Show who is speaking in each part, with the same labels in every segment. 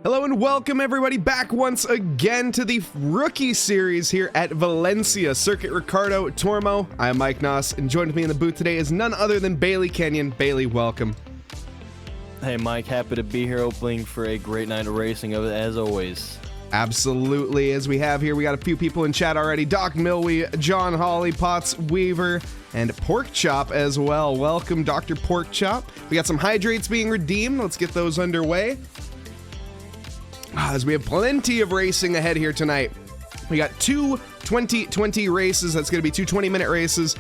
Speaker 1: Hello and welcome everybody back once again to the rookie series here at Valencia, Circuit Ricardo Tormo. I am Mike Nause, and joined with me in the booth today is none other than Bailey Kenyon. Bailey, welcome.
Speaker 2: Hey Mike, happy to be here opening for a great night of racing as always.
Speaker 1: Absolutely, as we have here, we got a few people in chat already. Doc Milwee, John Hawley, Potts Weaver, and Pork Chop as well. Welcome, Dr. Pork Chop. We got some hydrates being redeemed. Let's get those underway, as we have plenty of racing ahead here tonight. We got two 2020 races. That's going to be two 20-minute races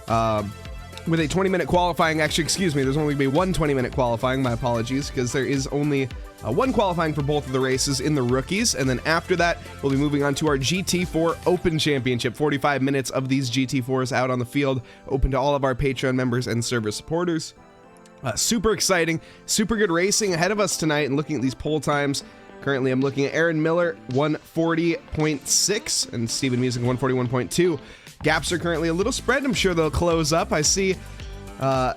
Speaker 1: with a 20-minute qualifying. Actually, excuse me, there's only going to be one 20-minute qualifying. My apologies, because there is only one qualifying for both of the races in the rookies. And then after that, we'll be moving on to our GT4 Open Championship. 45 minutes of these GT4s out on the field, open to all of our Patreon members and server supporters. Super exciting, super good racing ahead of us tonight. And looking at these poll times, currently, I'm looking at Aaron Miller, 140.6, and Steven Music, 141.2. Gaps are currently a little spread. I'm sure they'll close up. I see, oh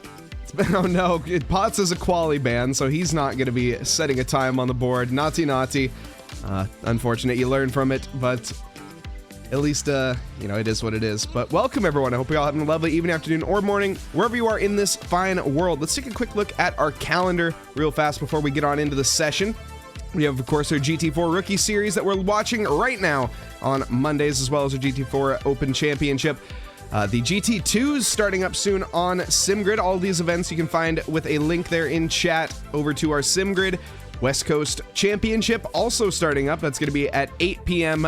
Speaker 1: no, Potts is a quali ban, so he's not going to be setting a time on the board. Naughty. Unfortunate, you learn from it, but at least, you know, it is what it is. But welcome, everyone. I hope you're all having a lovely evening, afternoon, or morning, wherever you are in this fine world. Let's take a quick look at our calendar real fast before we get on into the session. We have, of course, our GT4 Rookie Series that we're watching right now on Mondays, as well as our GT4 Open Championship. The GT2s starting up soon on SimGrid. All of these events you can find with a link there in chat over to our SimGrid. West Coast Championship also starting up. That's going to be at 8 p.m.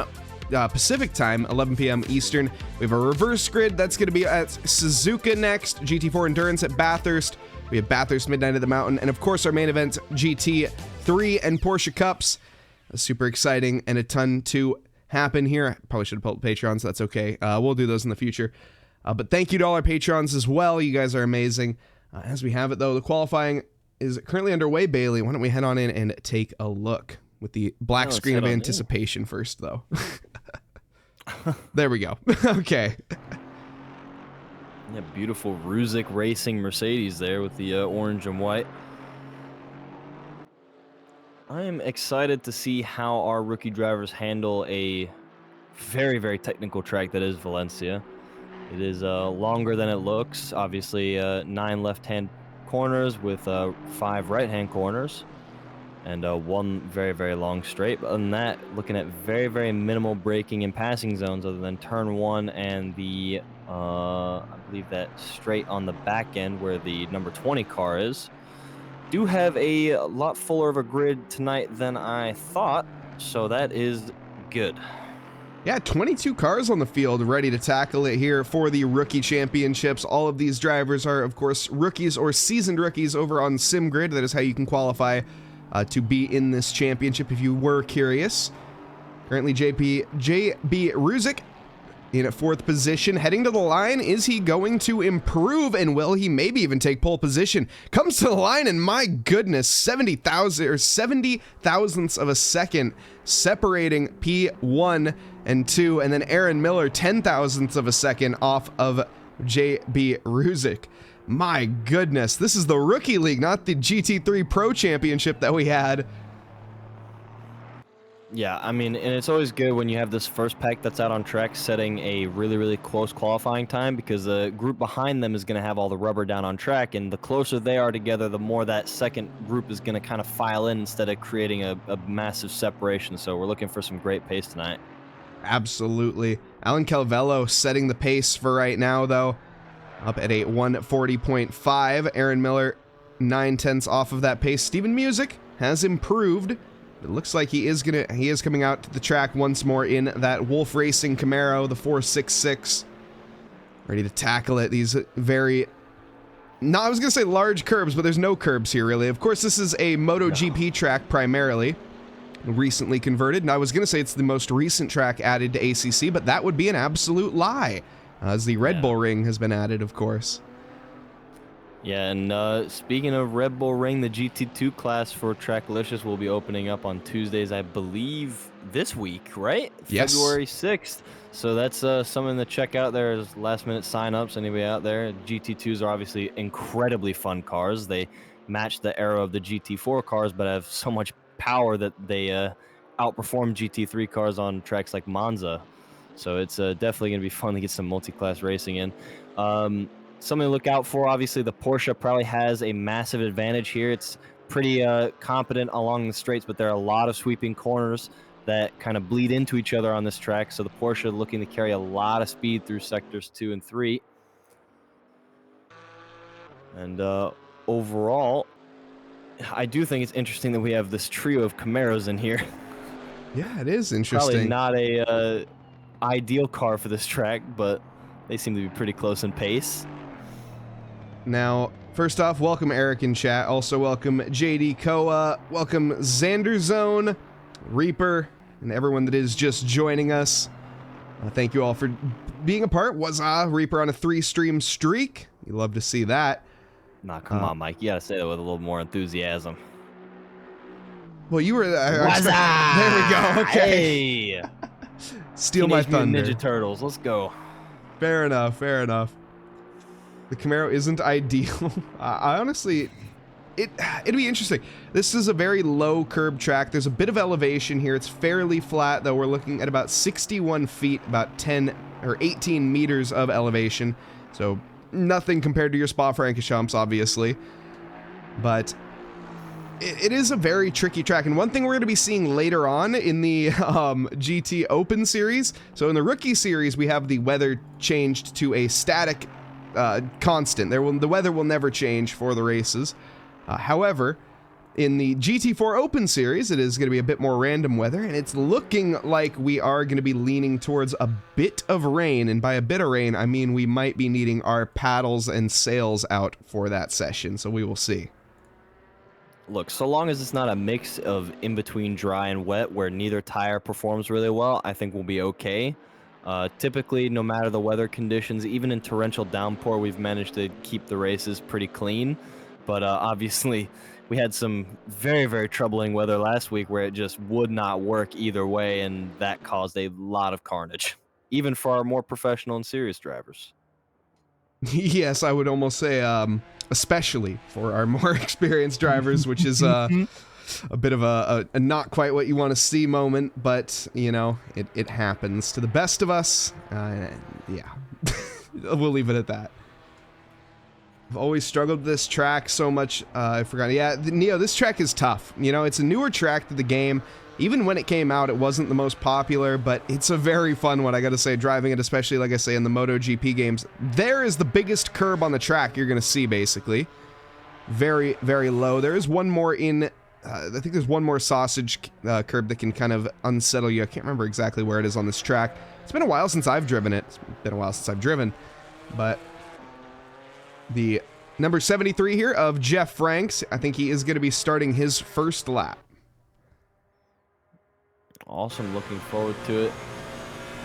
Speaker 1: Pacific time, 11 p.m. Eastern. We have a reverse grid that's going to be at Suzuka next. GT4 Endurance at Bathurst. We have Bathurst Midnight of the Mountain, and of course our main event, GT3 and Porsche Cups. Super exciting and a ton to happen here. Probably should have pulled Patreons, that's okay. We'll do those in the future. But thank you to all our Patrons as well. You guys are amazing. As we have it though, the qualifying is currently underway. Bailey, why don't we head on in and take a look with the black screen of anticipation first though. There we go. Okay.
Speaker 2: Yeah, beautiful Ruzic Racing Mercedes there with the orange and white. I am excited to see how our rookie drivers handle a very, very technical track that is Valencia. It is longer than it looks. Obviously, 9 left-hand corners with 5 right-hand corners and 1 very, very long straight. But other than that, looking at very, very minimal braking and passing zones other than turn 1 and the I believe that straight on the back end where the number 20 car is. Do have a lot fuller of a grid tonight than I thought, so that is good.
Speaker 1: Yeah, 22 cars on the field ready to tackle it here for the rookie championships. All of these drivers are, of course, rookies or seasoned rookies over on SimGrid. That is how you can qualify to be in this championship if you were curious. Currently, JB Ruzic in at 4th position, heading to the line. Is he going to improve, and will he maybe even take pole position? Comes to the line, and my goodness, 70 thousandths of a second separating P1 and 2, and then Aaron Miller 10 thousandths of a second off of JB Ruzic. My goodness, this is the Rookie League, not the GT3 Pro Championship that we had.
Speaker 2: Yeah, I mean, and it's always good when you have this first pack that's out on track setting a really, really close qualifying time, because the group behind them is going to have all the rubber down on track, and the closer they are together, the more that second group is going to kind of file in instead of creating a massive separation. So we're looking for some great pace tonight.
Speaker 1: Absolutely. Alan Calvello setting the pace for right now, though, up at a 140.5. Aaron Miller 9/10 off of that pace. Steven Music has improved. It looks like he is coming out to the track once more in that Wolf Racing Camaro, the 466. Ready to tackle it. These very, no, I was gonna say large curbs, but there's no curbs here really. Of course, this is a MotoGP track primarily, recently converted. And I was gonna say it's the most recent track added to ACC, but that would be an absolute lie, as the Red Bull Ring has been added, of course.
Speaker 2: Yeah, and speaking of Red Bull Ring, the GT2 class for TRACKILICIOUS will be opening up on Tuesdays, I believe, this week, right?
Speaker 1: Yes.
Speaker 2: February 6th. So that's something to check out there as last-minute sign-ups, anybody out there. GT2s are obviously incredibly fun cars. They match the era of the GT4 cars, but have so much power that they outperform GT3 cars on tracks like Monza. So it's definitely going to be fun to get some multi-class racing in. Something to look out for, obviously, the Porsche probably has a massive advantage here. It's pretty competent along the straights, but there are a lot of sweeping corners that kind of bleed into each other on this track. So the Porsche looking to carry a lot of speed through sectors 2 and 3. And overall, I do think it's interesting that we have this trio of Camaros in here.
Speaker 1: Yeah, it is interesting.
Speaker 2: Probably not a ideal car for this track, but they seem to be pretty close in pace.
Speaker 1: Now, first off, welcome Eric in chat. Also welcome JD Koa. Welcome Xander Zone, Reaper, and everyone that is just joining us. Thank you all for being a part. Was Reaper on a 3-stream streak? You love to see that.
Speaker 2: Nah, come on, Mike. You gotta say that with a little more enthusiasm.
Speaker 1: Well, you were. There we go. Okay.
Speaker 2: Hey.
Speaker 1: Steal my thunder.
Speaker 2: Ninja Turtles. Let's go.
Speaker 1: Fair enough. Fair enough. The Camaro isn't ideal. I honestly, it'd be interesting. This is a very low curb track. There's a bit of elevation here. It's fairly flat, though. We're looking at about 61 feet, about 10 or 18 meters of elevation. So nothing compared to your Spa-Francorchamps, obviously. But it is a very tricky track. And one thing we're going to be seeing later on in the GT Open Series. So in the Rookie Series, we have the weather changed to a static constant. The weather will never change for the races. However, in the GT4 Open Series, it is going to be a bit more random weather, and it's looking like we are going to be leaning towards a bit of rain. And by a bit of rain, I mean we might be needing our paddles and sails out for that session, so we will see.
Speaker 2: Look, so long as it's not a mix of in-between dry and wet where neither tire performs really well, I think we'll be okay. Typically, no matter the weather conditions, even in torrential downpour, we've managed to keep the races pretty clean. But obviously, we had some very, very troubling weather last week where it just would not work either way, and that caused a lot of carnage, even for our more professional and serious drivers.
Speaker 1: Yes, I would almost say especially for our more experienced drivers, which is a bit of a not quite what you want to see moment, but, you know, it happens to the best of us. Yeah, we'll leave it at that. I've always struggled with this track so much, I forgot. Yeah, Neo, this track is tough. You know, it's a newer track to the game. Even when it came out, it wasn't the most popular, but it's a very fun one, I gotta say, driving it, especially, like I say, in the MotoGP games. There is the biggest curb on the track you're gonna see, basically. Very, very low. There is one more in... I think there's one more sausage curb that can kind of unsettle you. I can't remember exactly where it is on this track. It's been a while since I've driven it. It's been a while since I've driven. But the number 73 here of Jeff Franks, I think he is going to be starting his first lap.
Speaker 2: Awesome. Looking forward to it.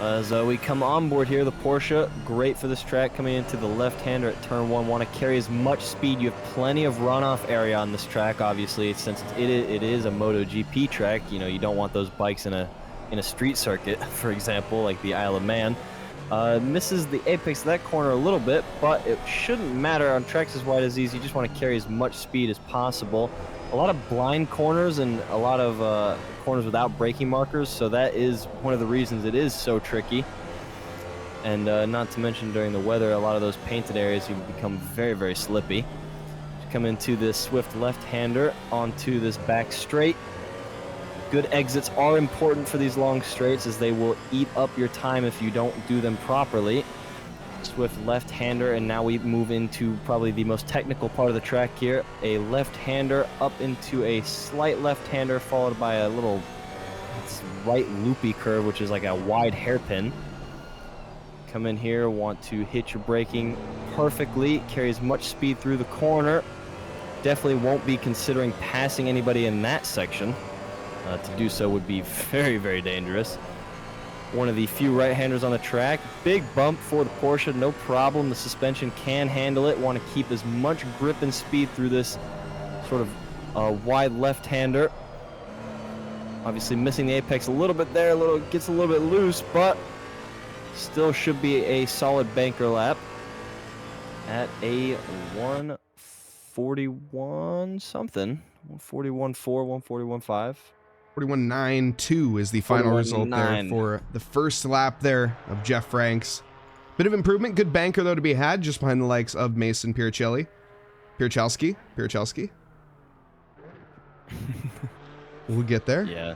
Speaker 2: As we come on board here, the Porsche, great for this track, coming into the left-hander at turn 1. Want to carry as much speed. You have plenty of runoff area on this track, obviously, since it is a MotoGP track. You know, you don't want those bikes in a street circuit, for example, like the Isle of Man. Misses the apex of that corner a little bit, but it shouldn't matter on tracks as wide as these. You just want to carry as much speed as possible. A lot of blind corners and a lot of corners without braking markers, so that is one of the reasons it is so tricky. And not to mention during the weather, a lot of those painted areas you become very, very slippy. You come into this swift left-hander onto this back straight. Good exits are important for these long straights as they will eat up your time if you don't do them properly. Swift left-hander, and now we move into probably the most technical part of the track here. A left-hander up into a slight left-hander followed by a little right loopy curve, which is like a wide hairpin. Come in here, want to hit your braking perfectly, carry as much speed through the corner. Definitely won't be considering passing anybody in that section. To do so would be very, very dangerous. One of the few right-handers on the track. Big bump for the Porsche, no problem. The suspension can handle it. Want to keep as much grip and speed through this sort of wide left-hander. Obviously missing the apex a little bit there, gets a little bit loose, but still should be a solid banker lap at a 141 something. 141.4, 141.5.
Speaker 1: 41.92 is the final result there
Speaker 2: 41.9.
Speaker 1: for the first lap there of Jeff Franks. Bit of improvement. Good banker, though, to be had just behind the likes of Mason Pierchelski. We'll get there.
Speaker 2: Yeah.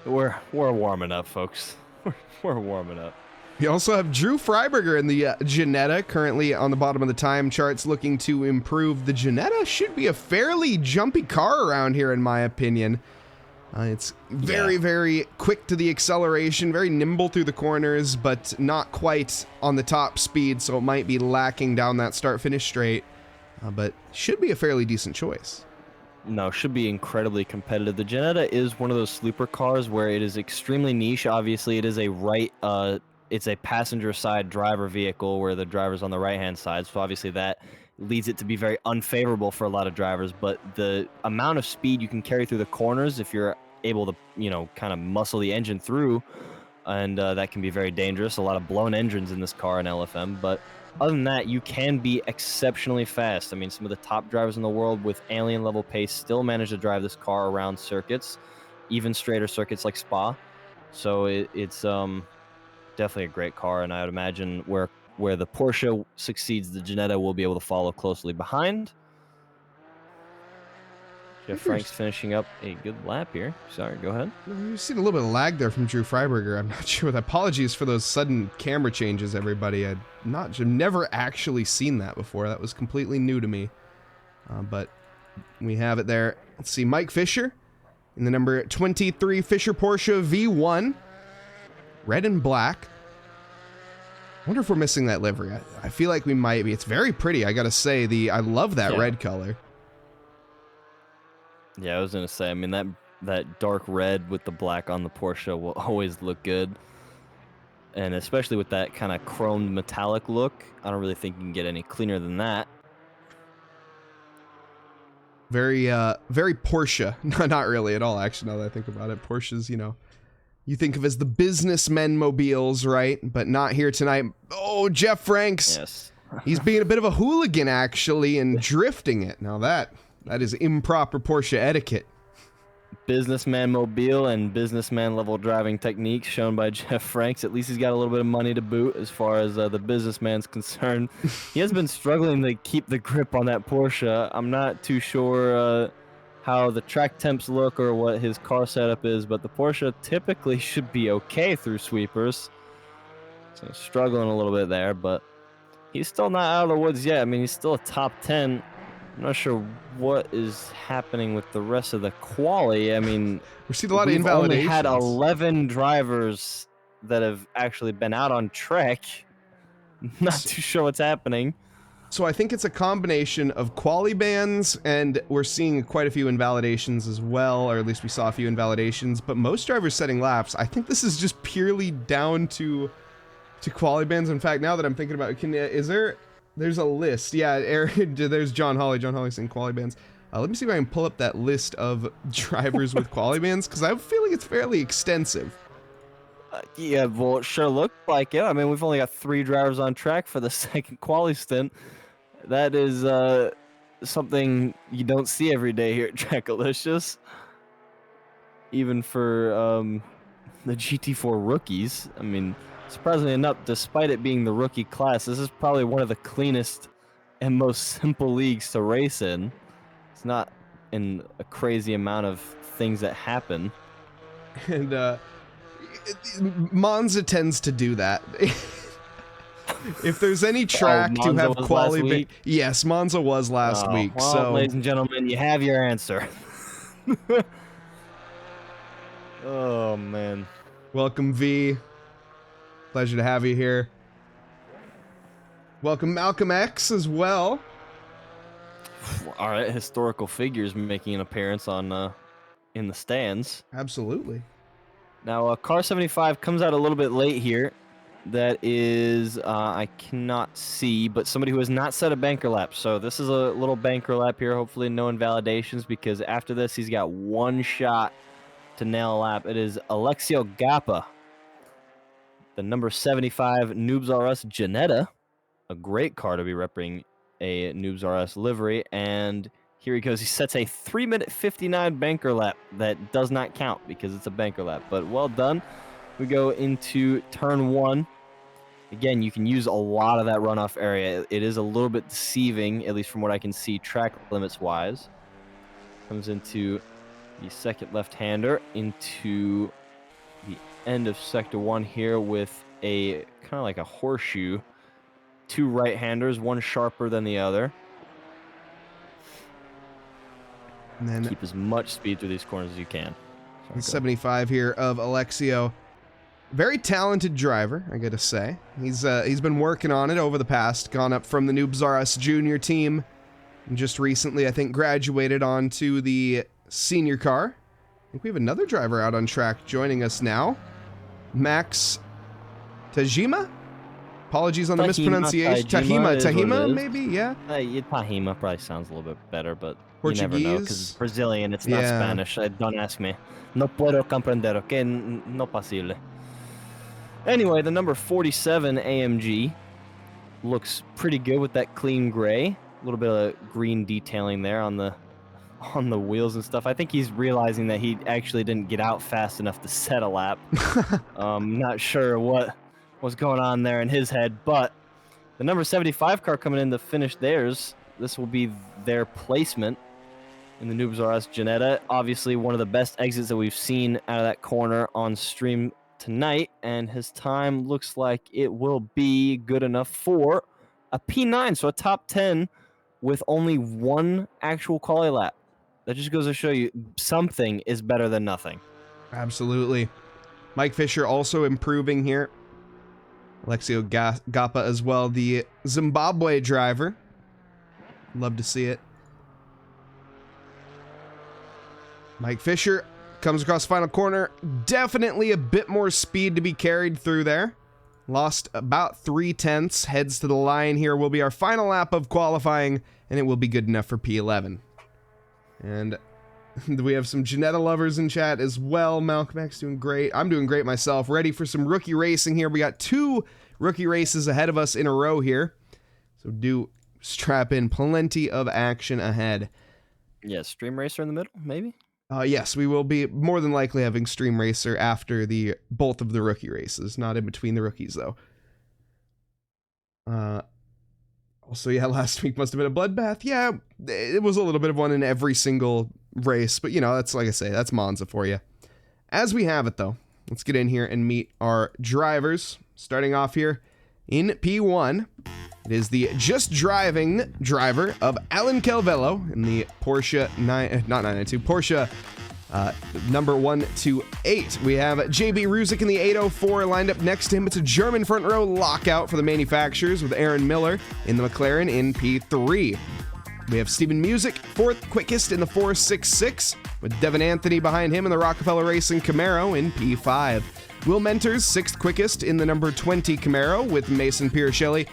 Speaker 2: We're warming up, folks. We're warming up.
Speaker 1: We also have Drew Freiberger in the Ginetta, currently on the bottom of the time charts, looking to improve. The Ginetta should be a fairly jumpy car around here, in my opinion. It's very quick to the acceleration, very nimble through the corners, but not quite on the top speed, so it might be lacking down that start-finish straight, but should be a fairly decent choice.
Speaker 2: No, should be incredibly competitive. The Ginetta is one of those sleeper cars where it is extremely niche. Obviously, it is it's a passenger side driver vehicle where the driver's on the right-hand side, so obviously that leads it to be very unfavorable for a lot of drivers, but the amount of speed you can carry through the corners if you're able to, kind of muscle the engine through, and that can be very dangerous. A lot of blown engines in this car in LFM, but other than that, you can be exceptionally fast. I mean, some of the top drivers in the world with alien level pace still manage to drive this car around circuits, even straighter circuits like Spa. So it's definitely a great car, and I would imagine where the Porsche succeeds, the Ginetta will be able to follow closely behind. Jeff Franks finishing up a good lap here. Sorry, go ahead.
Speaker 1: You've seen a little bit of lag there from Drew Freiberger. I'm not sure. Apologies for those sudden camera changes, everybody. I've never actually seen that before. That was completely new to me. But we have it there. Let's see, Mike Fisher in the number 23 Fisher Porsche V1. Red and black. I wonder if we're missing that livery. I feel like we might be. It's very pretty, I gotta say. I love that red color.
Speaker 2: Yeah, I was gonna say, I mean, that dark red with the black on the Porsche will always look good. And especially with that kind of chromed metallic look, I don't really think you can get any cleaner than that.
Speaker 1: Very Porsche. Not really at all, actually, now that I think about it. Porsches, you think of as the businessmen mobiles, right? But not here tonight. Oh, Jeff Franks.
Speaker 2: Yes.
Speaker 1: He's being a bit of a hooligan, actually, and drifting it. Now that is improper Porsche etiquette.
Speaker 2: Businessman mobile and businessman level driving techniques shown by Jeff Franks. At least he's got a little bit of money to boot as far as the businessman's concerned. He has been struggling to keep the grip on that Porsche. I'm not too sure how the track temps look or what his car setup is, but the Porsche typically should be okay through sweepers. So struggling a little bit there, but he's still not out of the woods yet. I mean, he's still a top 10. I'm not sure what is happening with the rest of the quali. I mean,
Speaker 1: we've seen a lot of invalidations.
Speaker 2: We've only had 11 drivers that have actually been out on track. Not too sure what's happening.
Speaker 1: So I think it's a combination of quali bans, and we're seeing quite a few invalidations as well, or at least we saw a few invalidations, but most drivers setting laps. I think this is just purely down to quali bans. In fact, now that I'm thinking about it, there's a list. Yeah, there's John Hawley. John Hawley's saying quali bans. Let me see if I can pull up that list of drivers with quali bans, because I have a feeling it's fairly extensive.
Speaker 2: Yeah, well, it sure looked like it. I mean, we've only got 3 drivers on track for the second quali stint. That is something you don't see every day here at Trackalicious. Even for the GT4 rookies. I mean, surprisingly enough, despite it being the rookie class, this is probably one of the cleanest and most simple leagues to race in. It's not in a crazy amount of things that happen.
Speaker 1: And Monza tends to do that. If there's any track to have quali, yes, Monza was last week.
Speaker 2: Well,
Speaker 1: so,
Speaker 2: ladies and gentlemen, you have your answer. Oh man.
Speaker 1: Welcome, V. Pleasure to have you here. Welcome, Malcolm X, as well.
Speaker 2: All right, historical figures making an appearance on in the stands.
Speaker 1: Absolutely.
Speaker 2: Now, car 75 comes out a little bit late here. That is, I cannot see, but somebody who has not set a banker lap. So this is a little banker lap here. Hopefully no invalidations, because after this, he's got one shot to nail a lap. It is Alexio Gappa, the number 75 Noobs R Us Ginetta. A great car to be repping a Noobs R Us livery. And Here he goes. He sets a 3-minute 59 banker lap. That does not count because it's a banker lap, but well done. We go into turn 1. Again, you can use a lot of that runoff area. It is a little bit deceiving, at least from what I can see track limits wise. Comes into the second left-hander, into the end of sector 1 here with a kind of like a horseshoe. 2 right-handers, one sharper than the other.
Speaker 1: And then
Speaker 2: keep as much speed through these corners as you can.
Speaker 1: 75 here of Alexio. Very talented driver, I gotta say. He's been working on it over the past, gone up from the Noobs R Us junior team, and just recently, I think, graduated onto the senior car. I think we have another driver out on track joining us now. Max Tajima? Apologies on the mispronunciation. Tahima, maybe? Yeah?
Speaker 2: Tahima probably sounds a little bit better, but
Speaker 1: Portuguese?
Speaker 2: You never know, because it's Brazilian, it's not Spanish. Don't ask me. No puedo comprender, okay? No posible. Anyway, the number 47 AMG looks pretty good with that clean gray. A little bit of green detailing there on the wheels and stuff. I think he's realizing that he actually didn't get out fast enough to set a lap. Not sure what was going on there in his head, but the number 75 car coming in to finish theirs. This will be their placement in the Noobs R Us Janetta. Obviously, one of the best exits that we've seen out of that corner on stream tonight, and his time looks like it will be good enough for a P9, so a top 10 with only one actual quali lap. That just goes to show you something is better than nothing.
Speaker 1: Absolutely. Mike Fisher also improving here. Alexio Gappa as well, the Zimbabwe driver. Love to see it. Mike Fisher comes across final corner. Definitely a bit more speed to be carried through there. Lost about 3/10, heads to the line here. Will be our final lap of qualifying, and it will be good enough for P11. And we have some Janetta lovers in chat as well. Malcolm's doing great. I'm doing great myself. Ready for some rookie racing here. We got 2 rookie races ahead of us in a row here. So do strap in, plenty of action ahead.
Speaker 2: Yeah, Stream Racer in the middle, maybe?
Speaker 1: Yes, we will be more than likely having Stream Racer after both of the rookie races, not in between the rookies though. Also, yeah, last week must have been a bloodbath. Yeah, it was a little bit of one in every single race, but you know, that's like I say, that's Monza for you. As we have it though, let's get in here and meet our drivers. Starting off here in P1, it is the just driving driver of Alan Calvello in the Porsche Porsche number 128. We have JB Ruzick in the 804 lined up next to him. It's a German front row lockout for the manufacturers with Aaron Miller in the McLaren in P3. We have Steven Music, 4th quickest in the 466, with Devin Anthony behind him in the Rockefeller Racing Camaro in P5. Will Mentors, 6th quickest in the number 20 Camaro with Mason Pierchelski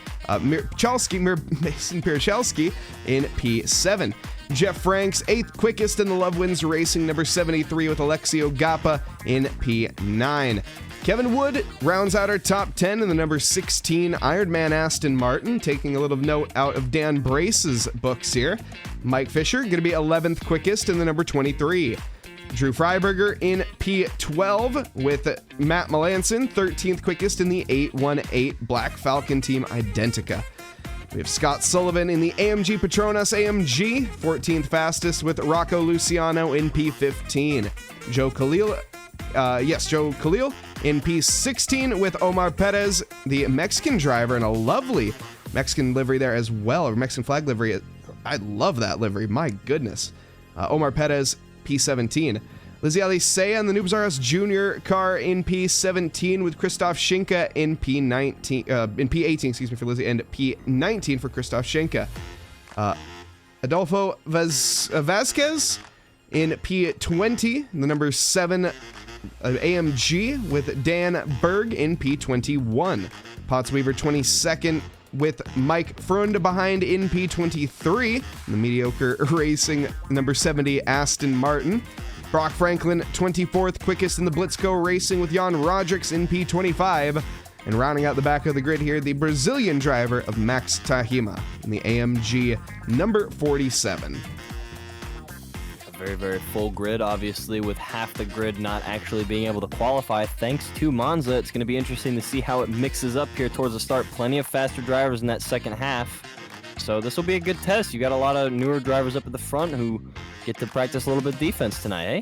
Speaker 1: in P7. Jeff Franks, 8th quickest in the Love Wins Racing number 73 with Alexio Gappa in P9. Kevin Wood rounds out our top 10 in the number 16 Ironman Aston Martin, taking a little note out of Dan Brace's books here. Mike Fisher, going to be 11th quickest in the number 23. Drew Freiberger in P12 with Matt Melanson, 13th quickest in the 818 Black Falcon Team Identica. We have Scott Sullivan in the AMG Petronas AMG, 14th fastest with Rocco Luciano in P15. Joe Khalil in P16 with Omar Perez, the Mexican driver, and a lovely Mexican livery there as well, or Mexican flag livery. I love that livery, my goodness. Omar Perez, P17. Lizzie Alicea in the Noobs R Us Junior car in P17 with Christoph Schinke in P18, excuse me, for Lizzie, and P19 for Christoph Schinke. Adolfo Vasquez in P20, the number 7 AMG with Dan Berg in P21. Pottsweaver 22nd with Mike Freund behind in P23. The mediocre racing number 70 Aston Martin. Brock Franklin, 24th quickest in the Blitzco Racing with Jan Rodrix in P25. And rounding out the back of the grid here, the Brazilian driver of Max Tahima in the AMG number 47.
Speaker 2: Very, very full grid, obviously, with half the grid not actually being able to qualify thanks to Monza. It's going to be interesting to see how it mixes up here towards the start. Plenty of faster drivers in that second half. So this will be a good test. You got a lot of newer drivers up at the front who get to practice a little bit of defense tonight, eh?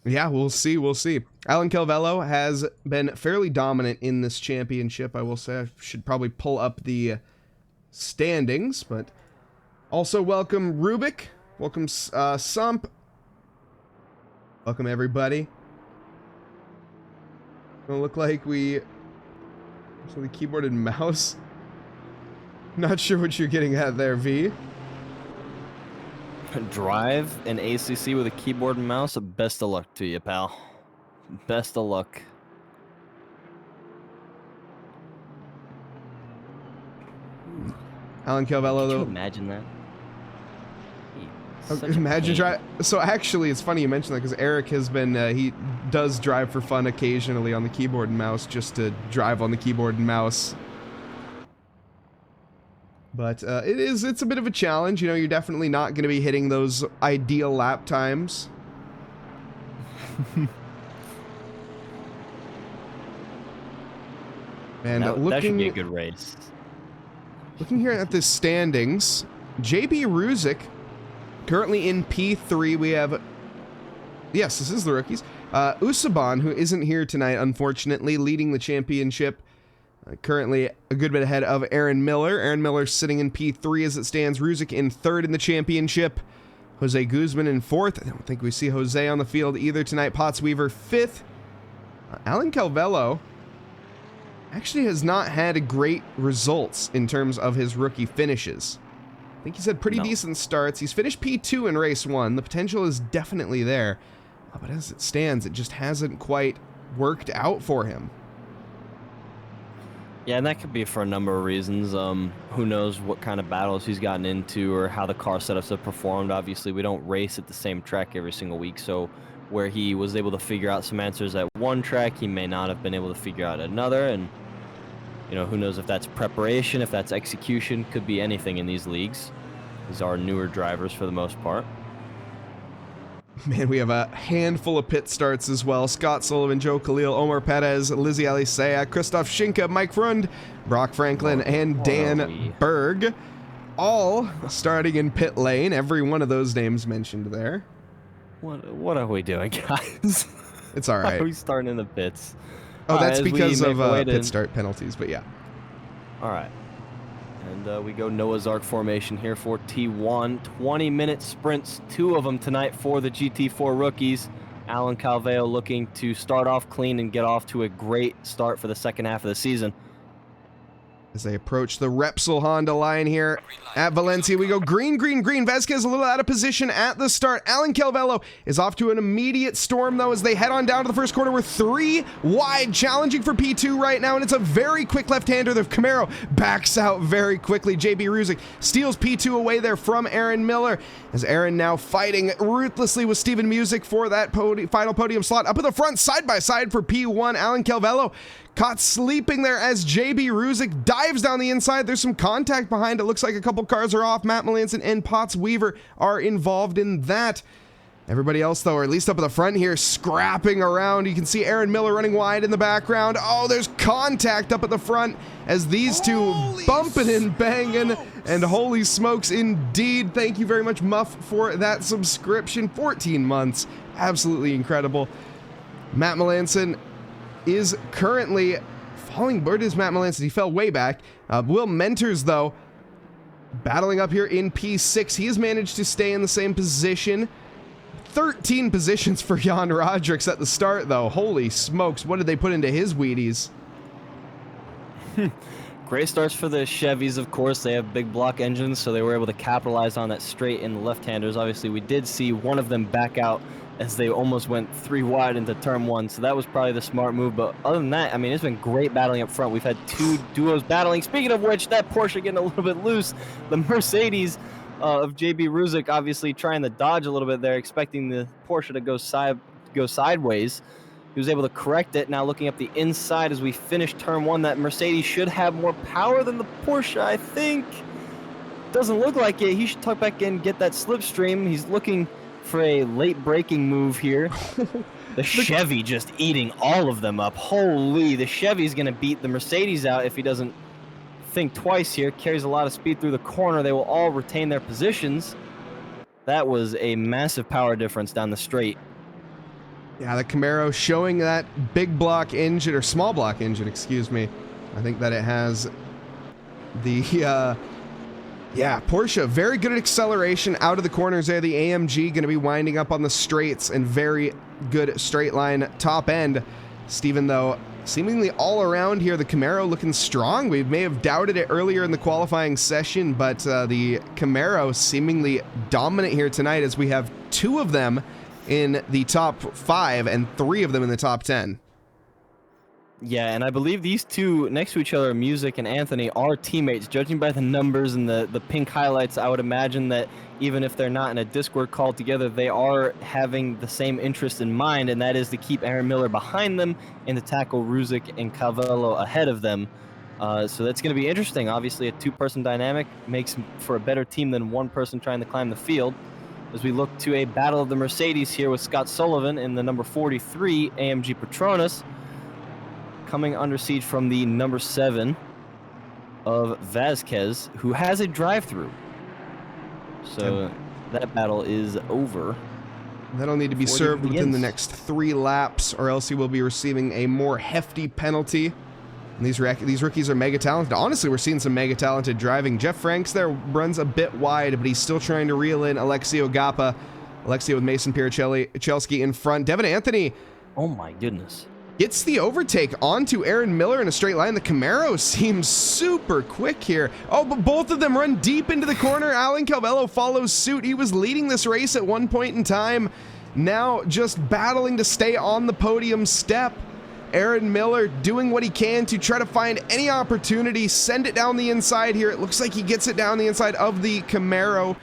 Speaker 1: Yeah, we'll see. We'll see. Alan Calvello has been fairly dominant in this championship, I will say. I should probably pull up the standings, but also welcome Rubik. Welcome Sump. Welcome everybody. Gonna look like we... So the keyboard and mouse. Not sure what you're getting at there, V.
Speaker 2: Drive an ACC with a keyboard and mouse. Best of luck to you, pal. Best of luck.
Speaker 1: Alan Calvello,
Speaker 2: Can
Speaker 1: though.
Speaker 2: you imagine that?
Speaker 1: Imagine drive. So actually, it's funny you mentioned that because Eric has been, he does drive for fun occasionally on the keyboard and mouse, just to drive on the keyboard and mouse. But it's a bit of a challenge. You know, you're definitely not going to be hitting those ideal lap times. And
Speaker 2: that should be a good race.
Speaker 1: Looking here at the standings, JB Ruzic currently in P3. We have, yes, this is the rookies. Usaban, who isn't here tonight, unfortunately, leading the championship. Currently a good bit ahead of Aaron Miller. Aaron Miller sitting in P3 as it stands. Ruzic in third in the championship. Jose Guzman in fourth. I don't think we see Jose on the field either tonight. Pottsweaver fifth. Alan Calvello actually has not had great results in terms of his rookie finishes. I think he's had pretty decent starts. He's finished P2 in race 1. The potential is definitely there. But as it stands, it just hasn't quite worked out for him.
Speaker 2: Yeah, and that could be for a number of reasons. Who knows what kind of battles he's gotten into or how the car setups have performed. Obviously, we don't race at the same track every single week, so where he was able to figure out some answers at one track, he may not have been able to figure out at another. And, you know, who knows if that's preparation, if that's execution, could be anything in these leagues. These are newer drivers for the most part.
Speaker 1: Man, we have a handful of pit starts as well. Scott Sullivan, Joe Khalil, Omar Perez, Lizzie Alisea, Christoph Schinke, Mike Frund, Brock Franklin, and Dan Berg. All starting in pit lane. Every one of those names mentioned there.
Speaker 2: What are we doing, guys?
Speaker 1: It's all right.
Speaker 2: Why are we starting in the pits?
Speaker 1: Oh, that's because of pit start penalties, but yeah.
Speaker 2: All right. And we go Noah's Ark formation here for T1. 20-minute sprints, 2 of them tonight for the GT4 rookies. Alan Calvello looking to start off clean and get off to a great start for the second half of the season.
Speaker 1: As they approach the Repsol Honda line here at Valencia, we go green, green, green. Vasquez a little out of position at the start. Alan Calvello is off to an immediate storm, though, as they head on down to the first corner. We're 3 wide, challenging for P2 right now, and it's a very quick left-hander. The Camaro backs out very quickly. JB Ruzic steals P2 away there from Aaron Miller, as Aaron now fighting ruthlessly with Steven Music for that final podium slot. Up at the front, side by side for P1, Alan Calvello caught sleeping there as JB Ruzic dives down the inside. There's some contact behind. It looks like a couple cars are off. Matt Melanson and Pottsweaver are involved in that. Everybody else, though, or at least up at the front here, scrapping around. You can see Aaron Miller running wide in the background. Oh, there's contact up at the front as these two bumping and banging. And holy smokes, indeed. Thank you very much, Muff, for that subscription. 14 months. Absolutely incredible. Matt Melanson is currently falling. Where is Matt Melanson? He fell way back. Will Mentors, though, battling up here in P6. He has managed to stay in the same position. 13 positions for Jan Rodrix at the start, though. Holy smokes, what did they put into his Wheaties?
Speaker 2: Great starts for the Chevys, of course. They have big block engines, so they were able to capitalize on that straight in the left-handers. Obviously, we did see one of them back out as they almost went 3 wide into turn 1, so that was probably the smart move. But other than that, I mean, it's been great battling up front. We've had 2 duos battling. Speaking of which, that Porsche getting a little bit loose. The Mercedes of JB Ruzic obviously trying to dodge a little bit there, expecting the Porsche to go sideways. He was able to correct it. Now looking up the inside as we finish turn 1, that Mercedes should have more power than the Porsche, I think. Doesn't look like it. He should tuck back in, get that slipstream. He's looking for a late braking move here. The Chevy just eating all of them up. Holy, the Chevy's going to beat the Mercedes out if he doesn't think twice here. Carries a lot of speed through the corner. They will all retain their positions. That was a massive power difference down the straight.
Speaker 1: Yeah, the Camaro showing that big block engine, or small block engine, excuse me. I think that it has the, yeah, Porsche, very good at acceleration out of the corners there. The AMG going to be winding up on the straights and very good straight line top end. Steven, though, seemingly all around here, the Camaro looking strong. We may have doubted it earlier in the qualifying session, but the Camaro seemingly dominant here tonight as we have 2 of them in the top 5 and 3 of them in the top 10.
Speaker 2: Yeah, and I believe these two next to each other, Music and Anthony, are teammates. Judging by the numbers and the pink highlights, I would imagine that even if they're not in a Discord call together, they are having the same interest in mind, and that is to keep Aaron Miller behind them and to tackle Ruzic and Calvello ahead of them. So that's going to be interesting. Obviously, a 2-person dynamic makes for a better team than 1 person trying to climb the field. As we look to a battle of the Mercedes here with Scott Sullivan in the number 43 AMG Petronas, coming under siege from the number 7 of Vasquez, who has a drive-through. So that battle is over.
Speaker 1: That'll need to be served within the next 3 laps, or else he will be receiving a more hefty penalty. And these rookies are mega talented. Honestly, we're seeing some mega talented driving. Jeff Franks there runs a bit wide, but he's still trying to reel in Alexio Gappa. Alexio with Mason Pierichelski in front. Devin Anthony.
Speaker 2: Oh my goodness.
Speaker 1: Gets the overtake onto Aaron Miller in a straight line. The Camaro seems super quick here. Oh, but both of them run deep into the corner. Alan Calvello follows suit. He was leading this race at one point in time. Now just battling to stay on the podium step. Aaron Miller doing what he can to try to find any opportunity, send it down the inside here. It looks like he gets it down the inside of the Camaro.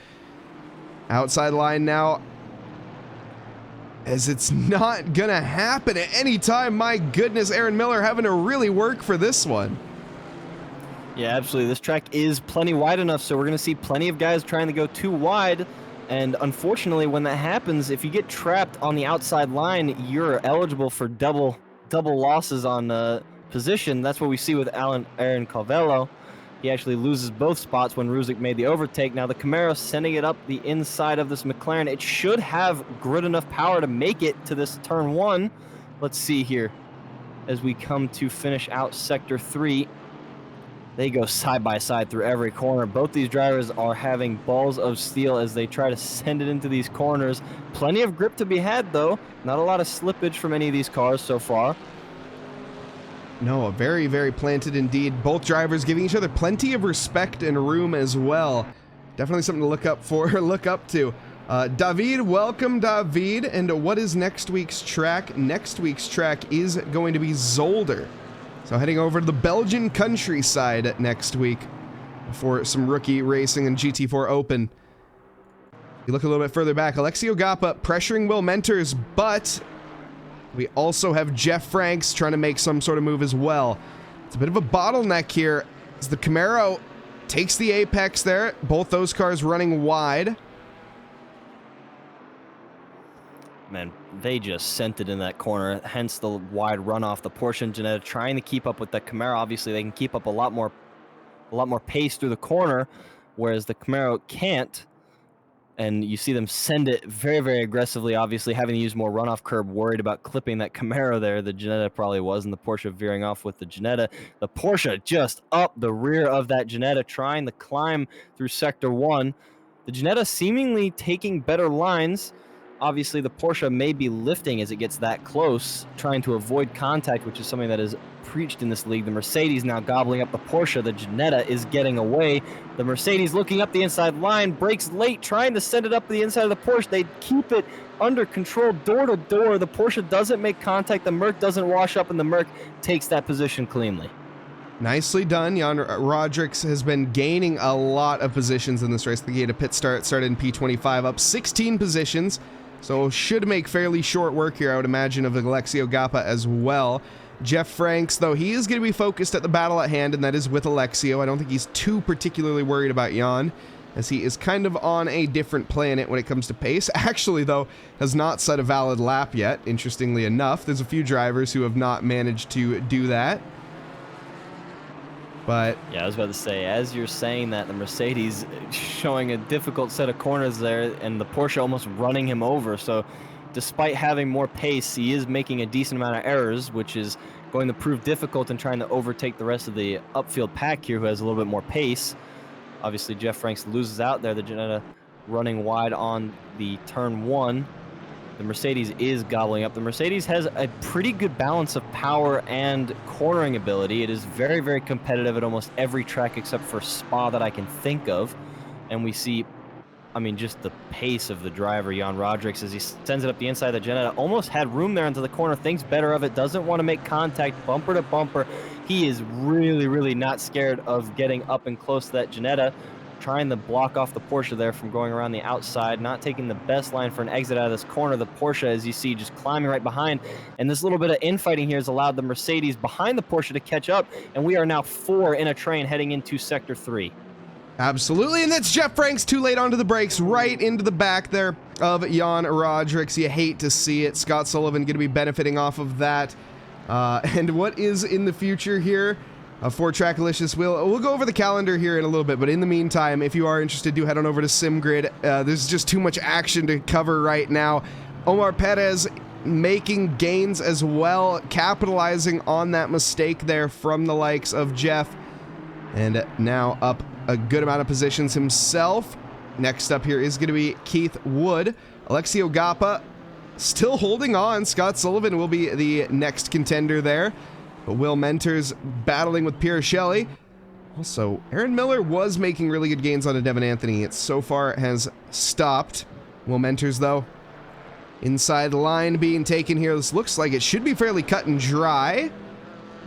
Speaker 1: Outside line now, as it's not gonna happen at any time. My goodness, Aaron Miller having to really work for this one.
Speaker 2: Yeah, absolutely. This track is plenty wide enough, so we're gonna see plenty of guys trying to go too wide. And unfortunately, when that happens, if you get trapped on the outside line, you're eligible for double losses on position. That's what we see with Aaron Calvello. He actually loses both spots when Ruzic made the overtake. Now the Camaro sending it up the inside of this McLaren. It should have grid enough power to make it to this turn 1. Let's see here. As we come to finish out sector 3, they go side by side through every corner. Both these drivers are having balls of steel as they try to send it into these corners. Plenty of grip to be had, though. Not a lot of slippage from any of these cars so far.
Speaker 1: No, very, very planted indeed. Both drivers giving each other plenty of respect and room as well. Definitely something to look up to. David, welcome, David. And what is next week's track? Next week's track is going to be Zolder. So heading over to the Belgian countryside next week for some rookie racing and GT4 Open. You look a little bit further back, Alexio Gappa pressuring Will Mentors, but we also have Jeff Franks trying to make some sort of move as well. It's a bit of a bottleneck here as the Camaro takes the apex there. Both those cars running wide.
Speaker 2: Man, they just sent it in that corner, hence the wide runoff. The Porsche and Ginetta trying to keep up with the Camaro. Obviously, they can keep up a lot more pace through the corner, whereas the Camaro can't. And you see them send it very, very aggressively, obviously having to use more runoff curb, worried about clipping that Camaro there. The Ginetta probably was, and the Porsche veering off with the Ginetta. The Porsche just up the rear of that Ginetta, trying to climb through Sector 1. The Ginetta seemingly taking better lines. Obviously, the Porsche may be lifting as it gets that close, trying to avoid contact, which is something that is preached in this league. The Mercedes now gobbling up the Porsche. The Ginetta is getting away. The Mercedes looking up the inside line, brakes late, trying to send it up the inside of the Porsche. They keep it under control door to door. The Porsche doesn't make contact. The Merc doesn't wash up, and the Merc takes that position cleanly.
Speaker 1: Nicely done. Jan Rodrix has been gaining a lot of positions in this race. The gate of pit started in P25, up 16 positions. So should make fairly short work here, I would imagine, of Alexio Gappa as well. Jeff Franks, though, he is going to be focused at the battle at hand, and that is with Alexio. I don't think he's too particularly worried about Jan. as he is kind of on a different planet when it comes to pace. Actually, though, has not set a valid lap yet, interestingly enough. There's a few drivers who have not managed to do that. But
Speaker 2: yeah, I was about to say, as you're saying that, the Mercedes showing a difficult set of corners there, and the Porsche almost running him over. So despite having more pace, he is making a decent amount of errors, which is going to prove difficult in trying to overtake the rest of the upfield pack here, who has a little bit more pace. Obviously, Jeff Franks loses out there. The Ginetta running wide on the turn 1. The Mercedes is gobbling up. The Mercedes has a pretty good balance of power and cornering ability. It is very, very competitive at almost every track except for Spa that I can think of. And we see, I mean, just the pace of the driver, Jan Rodrix, as he sends it up the inside of the Ginetta. Almost had room there into the corner, thinks better of it, doesn't want to make contact, bumper to bumper. He is really, really not scared of getting up and close to that Ginetta, trying to block off the Porsche there from going around the outside, not taking the best line for an exit out of this corner. The Porsche, as you see, just climbing right behind. And this little bit of infighting here has allowed the Mercedes behind the Porsche to catch up. And we are now 4 in a train heading into Sector 3.
Speaker 1: absolutely, and that's Jeff Franks too late onto the brakes, right into the back there of Jan Rodrix. You hate to see it. Scott Sullivan going to be benefiting off of that. And what is in the future here? For Trackalicious, we'll go over the calendar here in a little bit, but in the meantime, if you are interested, do head on over to SimGrid. There's just too much action to cover right now. Omar Perez making gains as well, capitalizing on that mistake there from the likes of Jeff, and now up a good amount of positions himself. Next up here is going to be Keith Wood. Alexio Gappa still holding on. Scott Sullivan will be the next contender there. But Will Mentors battling with Pierre Shelley. Also, Aaron Miller was making really good gains on a Devin Anthony. It so far has stopped. Will Mentors, though, inside the line being taken here. This looks like it should be fairly cut and dry.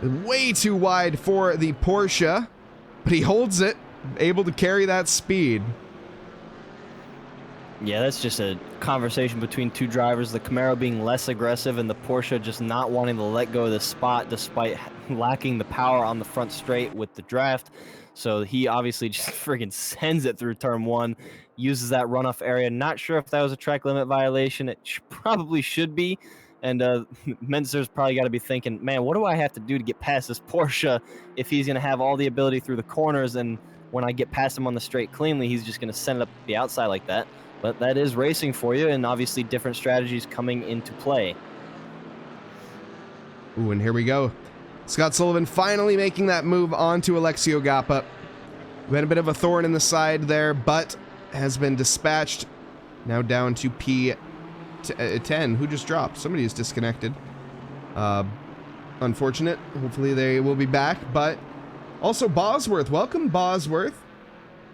Speaker 1: Way too wide for the Porsche, but he holds it, able to carry that speed.
Speaker 2: Yeah, that's just a conversation between two drivers, the Camaro being less aggressive and the Porsche just not wanting to let go of the spot despite lacking the power on the front straight with the draft. So he obviously just friggin' sends it through turn 1, uses that runoff area. Not sure if that was a track limit violation. It probably should be. And Mentzer's probably got to be thinking, man, what do I have to do to get past this Porsche if he's going to have all the ability through the corners, and when I get past him on the straight cleanly, he's just going to send it up the outside like that. But that is racing for you, and obviously different strategies coming into play.
Speaker 1: Ooh, and here we go. Scott Sullivan finally making that move onto Alexio Gappa. We had a bit of a thorn in the side there, but has been dispatched. Now down to P10. Who just dropped? Somebody is disconnected. Unfortunate. Hopefully they will be back, but also Bosworth. Welcome, Bosworth.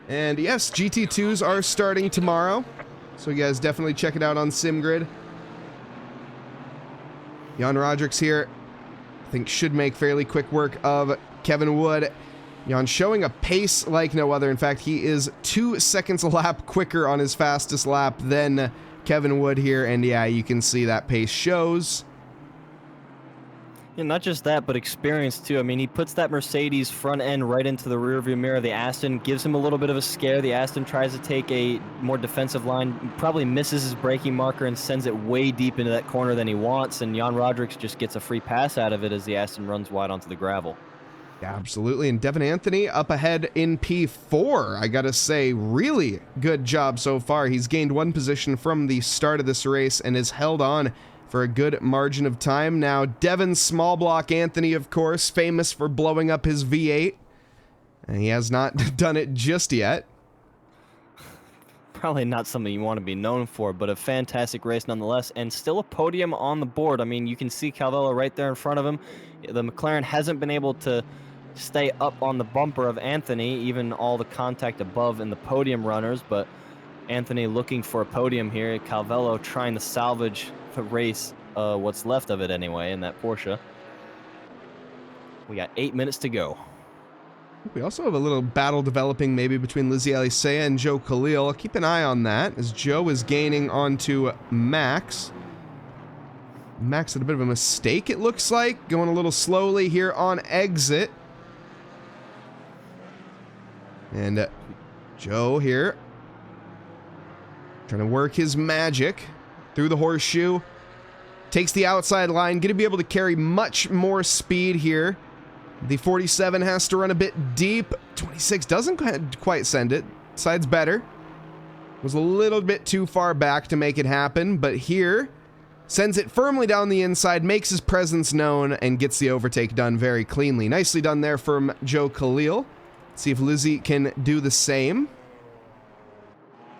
Speaker 1: And yes, GT2s are starting tomorrow, so you guys definitely check it out on SimGrid. Jan Rodrix here, I think, should make fairly quick work of Kevin Wood. Jan showing a pace like no other. In fact, he is 2 seconds a lap quicker on his fastest lap than Kevin Wood here, and yeah, you can see that pace shows.
Speaker 2: Yeah, not just that, but experience too. I mean, he puts that Mercedes front end right into the rearview mirror of the Aston, gives him a little bit of a scare. The Aston tries to take a more defensive line, probably misses his braking marker and sends it way deep into that corner than he wants, and Jan Rodrix just gets a free pass out of it as the Aston runs wide onto the gravel.
Speaker 1: Yeah, absolutely. And Devin Anthony up ahead in P4. I gotta say, really good job so far. He's gained 1 position from the start of this race and has held on for a good margin of time. Now, Devin Small Block Anthony, of course, famous for blowing up his V8. And he has not done it just yet.
Speaker 2: Probably not something you want to be known for, but a fantastic race nonetheless, and still a podium on the board. I mean, you can see Calvello right there in front of him. The McLaren hasn't been able to stay up on the bumper of Anthony, even all the contact above in the podium runners, but Anthony looking for a podium here. Calvello trying to salvage the race, what's left of it anyway, in that Porsche. We got 8 minutes to go.
Speaker 1: We also have a little battle developing maybe between Lizzie Alisea and Joe Khalil. Keep an eye on that as Joe is gaining onto Max. Max had a bit of a mistake, it looks like, going a little slowly here on exit. And Joe here Trying to work his magic through the horseshoe. Takes the outside line. Going to be able to carry much more speed here. The 47 has to run a bit deep. 26 doesn't quite send it. Side's better. Was a little bit too far back to make it happen, but here sends it firmly down the inside, makes his presence known, and gets the overtake done very cleanly. Nicely done there from Joe Khalil. See if Lizzie can do the same.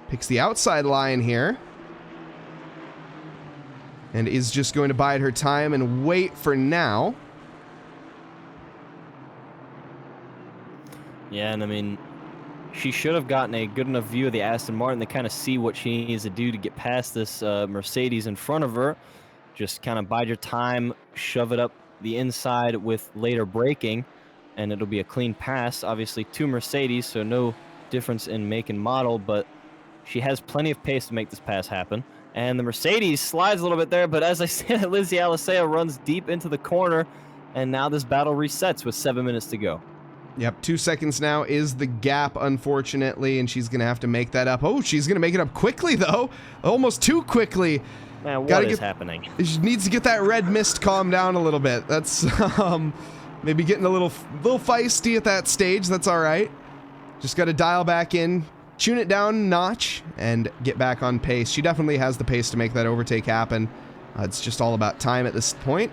Speaker 1: Picks the outside line here. And is just going to bide her time and wait for now.
Speaker 2: Yeah, and I mean, she should have gotten a good enough view of the Aston Martin to kind of see what she needs to do to get past this Mercedes in front of her. Just kind of bide your time, shove it up the inside with later braking, and it'll be a clean pass. Obviously, 2 Mercedes, so no difference in make and model, but she has plenty of pace to make this pass happen. And the Mercedes slides a little bit there, but as I said, Lizzie Alisea runs deep into the corner, and now this battle resets with 7 minutes to go.
Speaker 1: Yep, 2 seconds now is the gap, unfortunately, and she's going to have to make that up. Oh, she's going to make it up quickly, though. Almost too quickly.
Speaker 2: Man, what is happening?
Speaker 1: She needs to get that red mist calmed down a little bit. That's maybe getting a little feisty at that stage. That's all right. Just got to dial back in, tune it down a notch, and get back on pace. She definitely has the pace to make that overtake happen. It's just all about time at this point.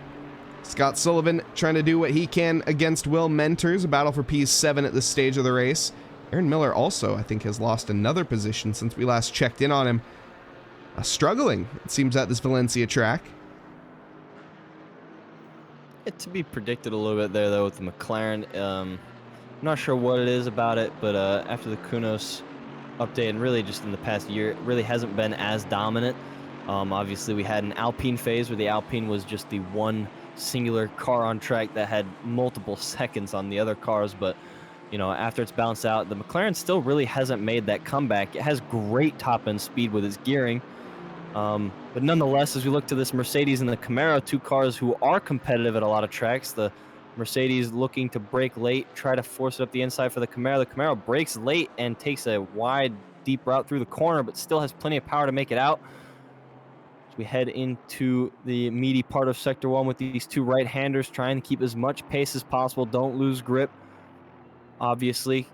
Speaker 1: Scott Sullivan trying to do what he can against Will Mentors, a battle for P7 at this stage of the race. Aaron Miller also, I think, has lost another position since we last checked in on him. Struggling, it seems, at this Valencia track.
Speaker 2: To be predicted a little bit there, though, with the McLaren. I'm not sure what it is about it, but after the Kunos update, and really just in the past year, it really hasn't been as dominant. Obviously, we had an Alpine phase where the Alpine was just the one singular car on track that had multiple seconds on the other cars, but you know, after it's balanced out, the McLaren still really hasn't made that comeback. It has great top-end speed with its gearing, but nonetheless, as we look to this Mercedes and the Camaro, 2 cars who are competitive at a lot of tracks, the Mercedes looking to brake late, try to force it up the inside for the Camaro. The Camaro brakes late and takes a wide, deep route through the corner, but still has plenty of power to make it out. We head into the meaty part of Sector 1 with these 2 right-handers trying to keep as much pace as possible. Don't lose grip. Obviously,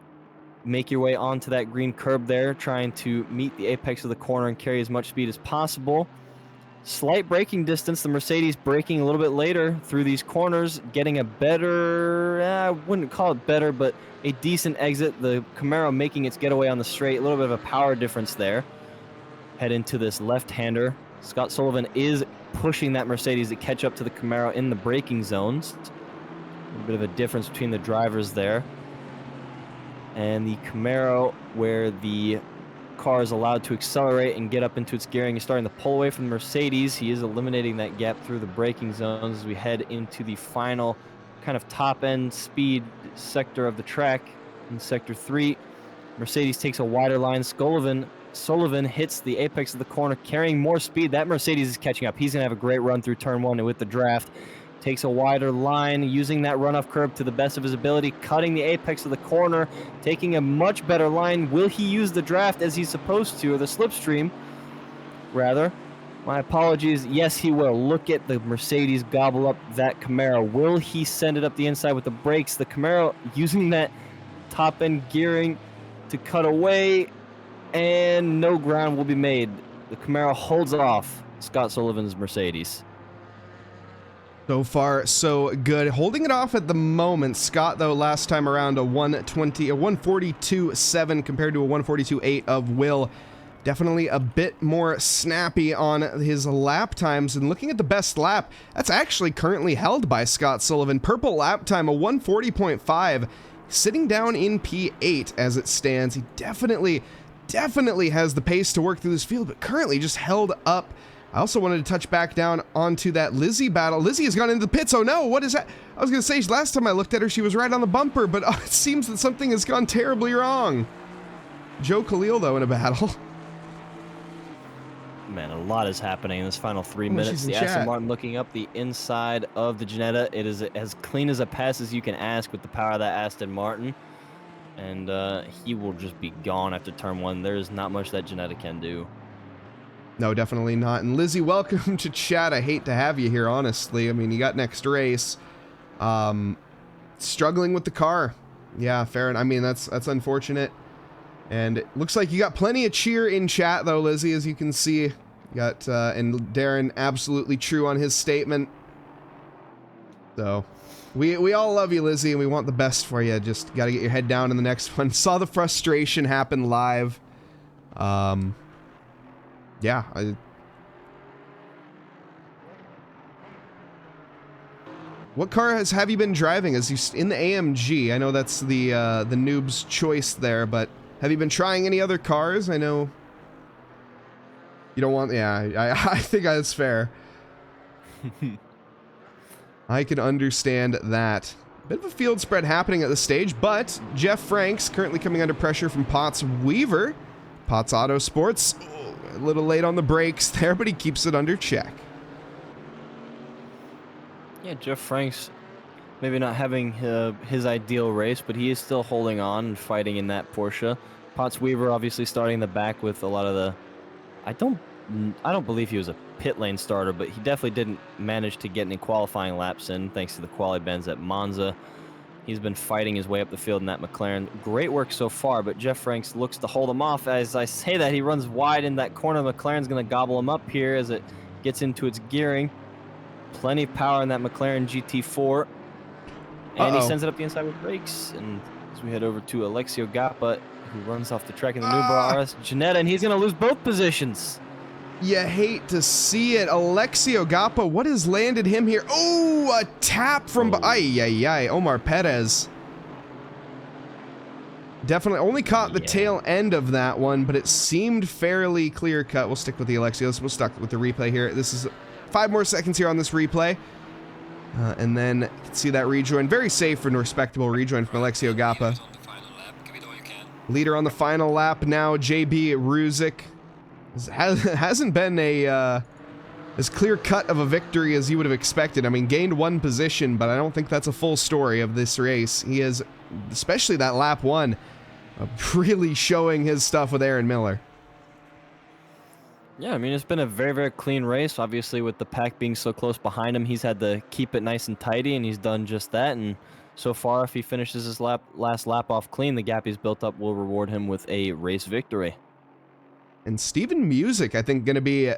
Speaker 2: make your way onto that green curb there, trying to meet the apex of the corner and carry as much speed as possible. Slight braking distance. The Mercedes braking a little bit later through these corners, getting a better, I wouldn't call it better, but a decent exit. The Camaro making its getaway on the straight. A little bit of a power difference there. Head into this left-hander. Scott Sullivan is pushing that Mercedes to catch up to the Camaro in the braking zones. A little bit of a difference between the drivers there. And the Camaro, where the car is allowed to accelerate and get up into its gearing, is starting to pull away from the Mercedes. He is eliminating that gap through the braking zones as we head into the final kind of top-end speed sector of the track in Sector 3. Mercedes takes a wider line. Sullivan hits the apex of the corner, carrying more speed. That Mercedes is catching up. He's going to have a great run through turn 1 and with the draft. Takes a wider line, using that runoff curve to the best of his ability, cutting the apex of the corner, taking a much better line. Will he use the draft as he's supposed to, or the slipstream, rather? My apologies. Yes, he will. Look at the Mercedes gobble up that Camaro. Will he send it up the inside with the brakes? The Camaro using that top-end gearing to cut away, and no ground will be made. The Camaro holds off Scott Sullivan's Mercedes.
Speaker 1: So far, so good. Holding it off at the moment. Scott, though, last time around a 142.7 compared to a 142.8 of Will. Definitely a bit more snappy on his lap times. And looking at the best lap, that's actually currently held by Scott Sullivan. Purple lap time, a 140.5, sitting down in P8 as it stands. He definitely has the pace to work through this field, but currently just held up. I also wanted to touch back down onto that Lizzie battle. Lizzie has gone into the pits. Oh no, what is that? I was going to say, last time I looked at her, she was right on the bumper, but it seems that something has gone terribly wrong. Joe Khalil, though, in a battle.
Speaker 2: Man, a lot is happening in this final 3 minutes. The Aston Martin looking up the inside of the Ginetta. It is as clean as a pass as you can ask with the power of that Aston Martin. And he will just be gone after turn 1. There is not much that Ginetta can do.
Speaker 1: No, definitely not. And Lizzie, welcome to chat. I hate to have you here, honestly. I mean, you got next race. Struggling with the car. Yeah, fair enough. I mean, that's unfortunate. And it looks like you got plenty of cheer in chat, though, Lizzie, as you can see. You got, and Darren absolutely true on his statement. So, we all love you, Lizzie, and we want the best for you. Just got to get your head down in the next one. Saw the frustration happen live. Yeah, what car have you been driving? As you in the AMG? I know that's the noob's choice there, but have you been trying any other cars? I know you don't want. Yeah, I think that's fair. I can understand that. Bit of a field spread happening at this stage, but Jeff Franks currently coming under pressure from Potts Weaver. Potts Auto Sports. A little late on the brakes there, but he keeps it under check.
Speaker 2: Yeah, Jeff Franks maybe not having his ideal race, but he is still holding on and fighting in that Porsche. Potts Weaver obviously starting in the back with a lot of the... I don't believe he was a pit lane starter, but he definitely didn't manage to get any qualifying laps in thanks to the quali bans at Monza. He's been fighting his way up the field in that McLaren. Great work so far, but Jeff Franks looks to hold him off. As I say that, he runs wide in that corner. McLaren's going to gobble him up here as it gets into its gearing. Plenty of power in that McLaren GT4. And he sends it up the inside with brakes. And as we head over to Alexio Gappa, who runs off the track in the Nubra RS Ginetta, and he's going to lose both positions.
Speaker 1: You hate to see it. Alexio Gappa, what has landed him here? Oh, a tap from... Omar Perez. Definitely only caught the tail end of that one, but it seemed fairly clear-cut. We'll stick with the Alexios. We'll stick with the replay here. This is 5 more seconds here on this replay. And then you can see that rejoin. Very safe and respectable rejoin from Alexio Gappa. Leader on the final lap now, JB Ruzic. Hasn't been a as clear-cut of a victory as you would have expected. I mean, gained 1 position, but I don't think that's a full story of this race. He is, especially that lap 1, really showing his stuff with Aaron Miller.
Speaker 2: Yeah, I mean, it's been a very, very clean race. Obviously, with the pack being so close behind him, he's had to keep it nice and tidy, and he's done just that. And so far, if he finishes his last lap off clean, the gap he's built up will reward him with a race victory.
Speaker 1: And Steven Music, I think, going to be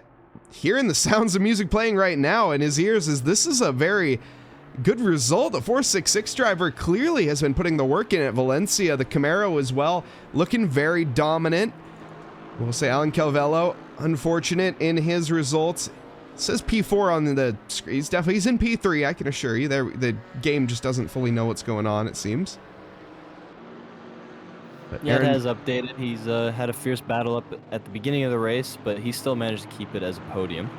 Speaker 1: hearing the sounds of music playing right now in his ears, as this is a very good result. The 466 driver clearly has been putting the work in at Valencia. The Camaro as well, looking very dominant. We'll say Alan Calvello, unfortunate in his results. It says P4 on the screen. He's in P3, I can assure you. The game just doesn't fully know what's going on, it seems. But
Speaker 2: yeah, it has updated. He's had a fierce battle up at the beginning of the race, but he still managed to keep it as a podium.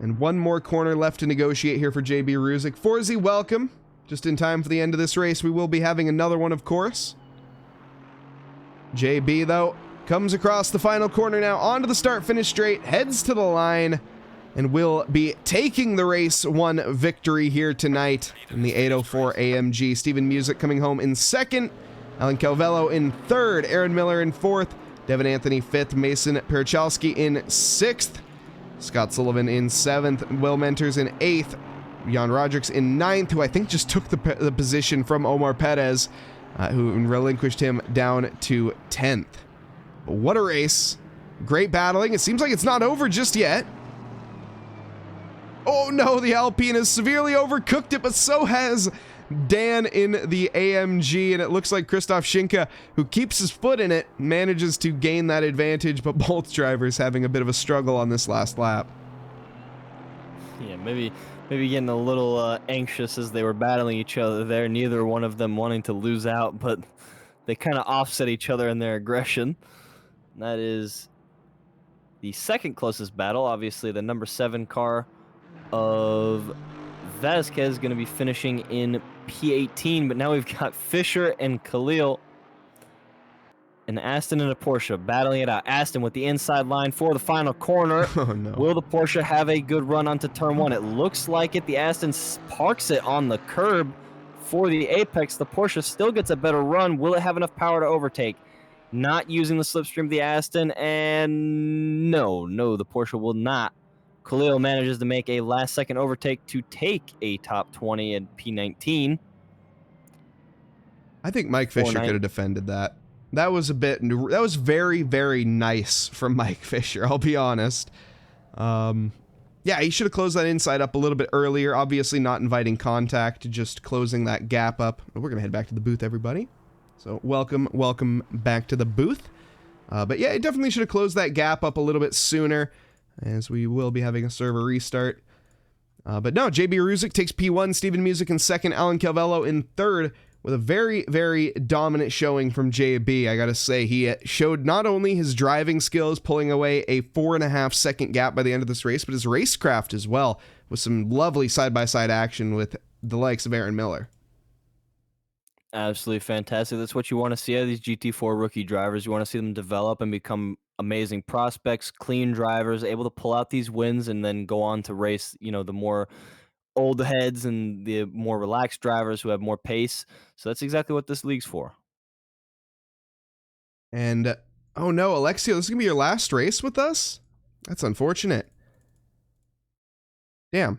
Speaker 1: And 1 more corner left to negotiate here for JB Ruzic. Forzy, welcome. Just in time for the end of this race. We will be having another one, of course. JB, though, comes across the final corner now, onto the start-finish straight, heads to the line, and will be taking the race 1 victory here tonight in the 804 AMG. Steven Music coming home in 2nd, Alan Calvello in 3rd, Aaron Miller in 4th, Devin Anthony 5th, Mason Perichalski in 6th, Scott Sullivan in 7th, Will Menters in 8th, Jan Rodrigues in 9th, who I think just took the position from Omar Perez, who relinquished him down to 10th. But what a race. Great battling. It seems like it's not over just yet. Oh no, the Alpine has severely overcooked it, but so has Dan in the AMG, and it looks like Christoph Schinke, who keeps his foot in it, manages to gain that advantage, but both drivers having a bit of a struggle on this last lap.
Speaker 2: Yeah, maybe getting a little anxious as they were battling each other there, neither one of them wanting to lose out, but they kind of offset each other in their aggression. And that is the 2nd closest battle. Obviously, the number 7 car of Vasquez going to be finishing in P18, but now we've got Fisher and Khalil, an Aston and a Porsche battling it out. Aston with the inside line for the final corner.
Speaker 1: Oh no.
Speaker 2: Will the Porsche have a good run onto turn 1? It looks like it. The Aston parks it on the curb for the apex. The Porsche still gets a better run. Will it have enough power to overtake? not using the slipstream of the Aston, and no, the Porsche will not. Khalil manages to make a last-second overtake to take a top 20 at P19.
Speaker 1: I think Mike Fisher could have defended that. That was very, very nice from Mike Fisher, I'll be honest. Yeah, he should have closed that inside up a little bit earlier. Obviously not inviting contact, just closing that gap up. We're going to head back to the booth, everybody. So welcome back to the booth. But yeah, it definitely should have closed that gap up a little bit sooner, as we will be having a server restart. But no, JB Ruzik takes P1, Steven Music in second, Alan Calvello in third, with a very, very dominant showing from JB. I gotta say, he showed not only his driving skills, pulling away a 4.5 second gap by the end of this race, but his racecraft as well, with some lovely side-by-side action with the likes of Aaron Miller.
Speaker 2: Absolutely fantastic. That's what you want to see out of these GT4 rookie drivers. You want to see them develop and become amazing prospects, clean drivers, able to pull out these wins and then go on to race, the more old heads and the more relaxed drivers who have more pace. So that's exactly what this league's for.
Speaker 1: And oh no, Alexio, this is gonna be your last race with us? That's unfortunate. Damn.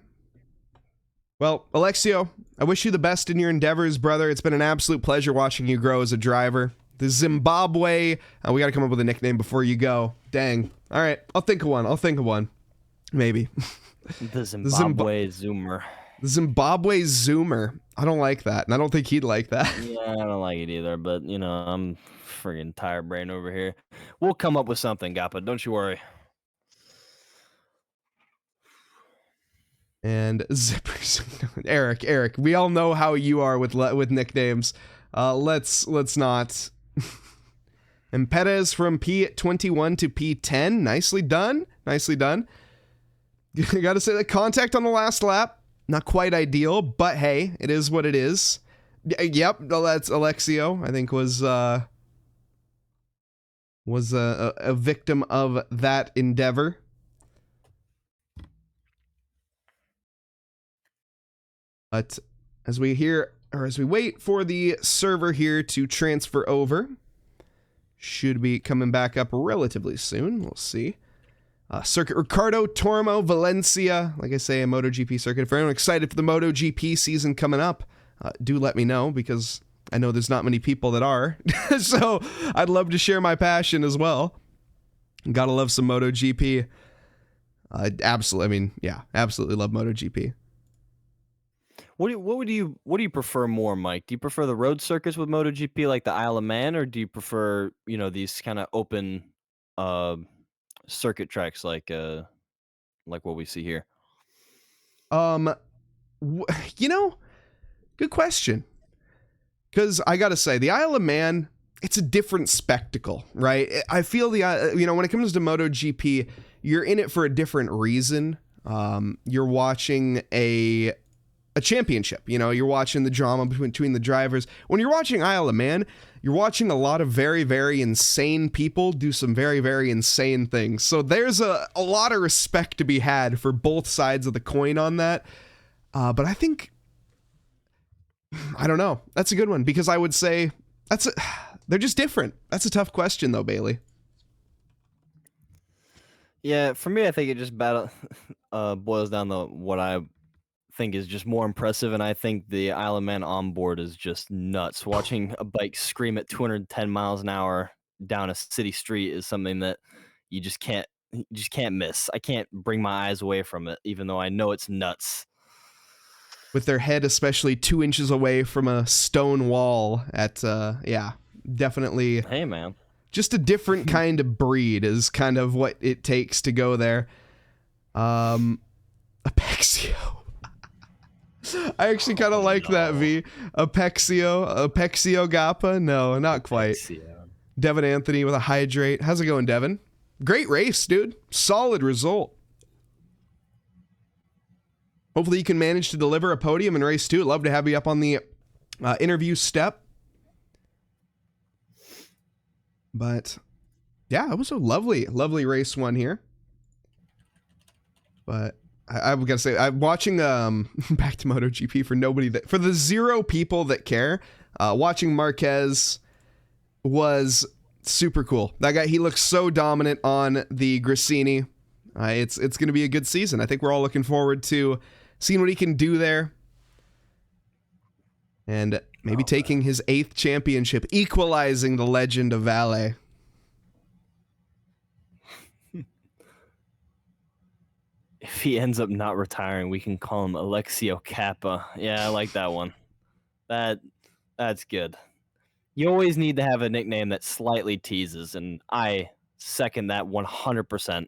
Speaker 1: Well, Alexio, I wish you the best in your endeavors, brother. It's been an absolute pleasure watching you grow as a driver. The Zimbabwe, we gotta come up with a nickname before you go. Dang. All right, I'll think of one. Maybe.
Speaker 2: The Zimbabwe Zoomer.
Speaker 1: The Zimbabwe Zoomer. I don't like that, and I don't think he'd like that.
Speaker 2: Yeah, I don't like it either, but, I'm friggin' tired brain over here. We'll come up with something, Gappa. Don't you worry.
Speaker 1: And Zippers. Eric, we all know how you are with nicknames. Let's not. And Perez from P21 to P10. Nicely done. I gotta say, the contact on the last lap, not quite ideal, but hey, it is what it is. Yep, that's Alexio, I think was a victim of that endeavor. But as we wait for the server here to transfer over, should be coming back up relatively soon. We'll see. Circuit Ricardo, Tormo, Valencia. Like I say, a MotoGP circuit. If anyone excited for the MotoGP season coming up, do let me know, because I know there's not many people that are. So I'd love to share my passion as well. Gotta love some MotoGP. Absolutely love MotoGP.
Speaker 2: What do you prefer more, Mike? Do you prefer the road circuits with MotoGP like the Isle of Man, or do you prefer, these kind of open circuit tracks like what we see here?
Speaker 1: Good question. Because I gotta say, the Isle of Man, it's a different spectacle, right? I feel when it comes to MotoGP, you're in it for a different reason. You're watching a championship, you're watching the drama between the drivers. When you're watching Isle of Man, you're watching a lot of very, very insane people do some very, very insane things. So there's a lot of respect to be had for both sides of the coin on that. But I think, I don't know. That's a good one, because I would say they're just different. That's a tough question though, Bailey.
Speaker 2: Yeah, for me, I think it just boils down to what I think is just more impressive, and I think the Isle of Man onboard is just nuts. Watching a bike scream at 210 miles an hour down a city street is something that you just can't miss. I can't bring my eyes away from it, even though I know it's nuts.
Speaker 1: With their head especially 2 inches away from a stone wall at definitely.
Speaker 2: Hey man,
Speaker 1: just a different kind of breed is kind of what it takes to go there. Apexio. I actually kind of like that, V. Apexio Gappa? No, not quite. Apexio. Devin Anthony with a hydrate. How's it going, Devin? Great race, dude. Solid result. Hopefully you can manage to deliver a podium in race 2. Love to have you up on the interview step. But yeah, it was a lovely race 1 here. But I've got to say, I'm watching back to MotoGP for the 0 people that care. Watching Marquez was Super cool. That guy, he looks so dominant on the Grissini. It's going to be a good season. I think we're all looking forward to seeing what he can do there. And maybe taking his 8th championship, equalizing the legend of Vale.
Speaker 2: If he ends up not retiring, we can call him Alexio Kappa. Yeah, I like that one. That's good. You always need to have a nickname that slightly teases, and I second that 100%.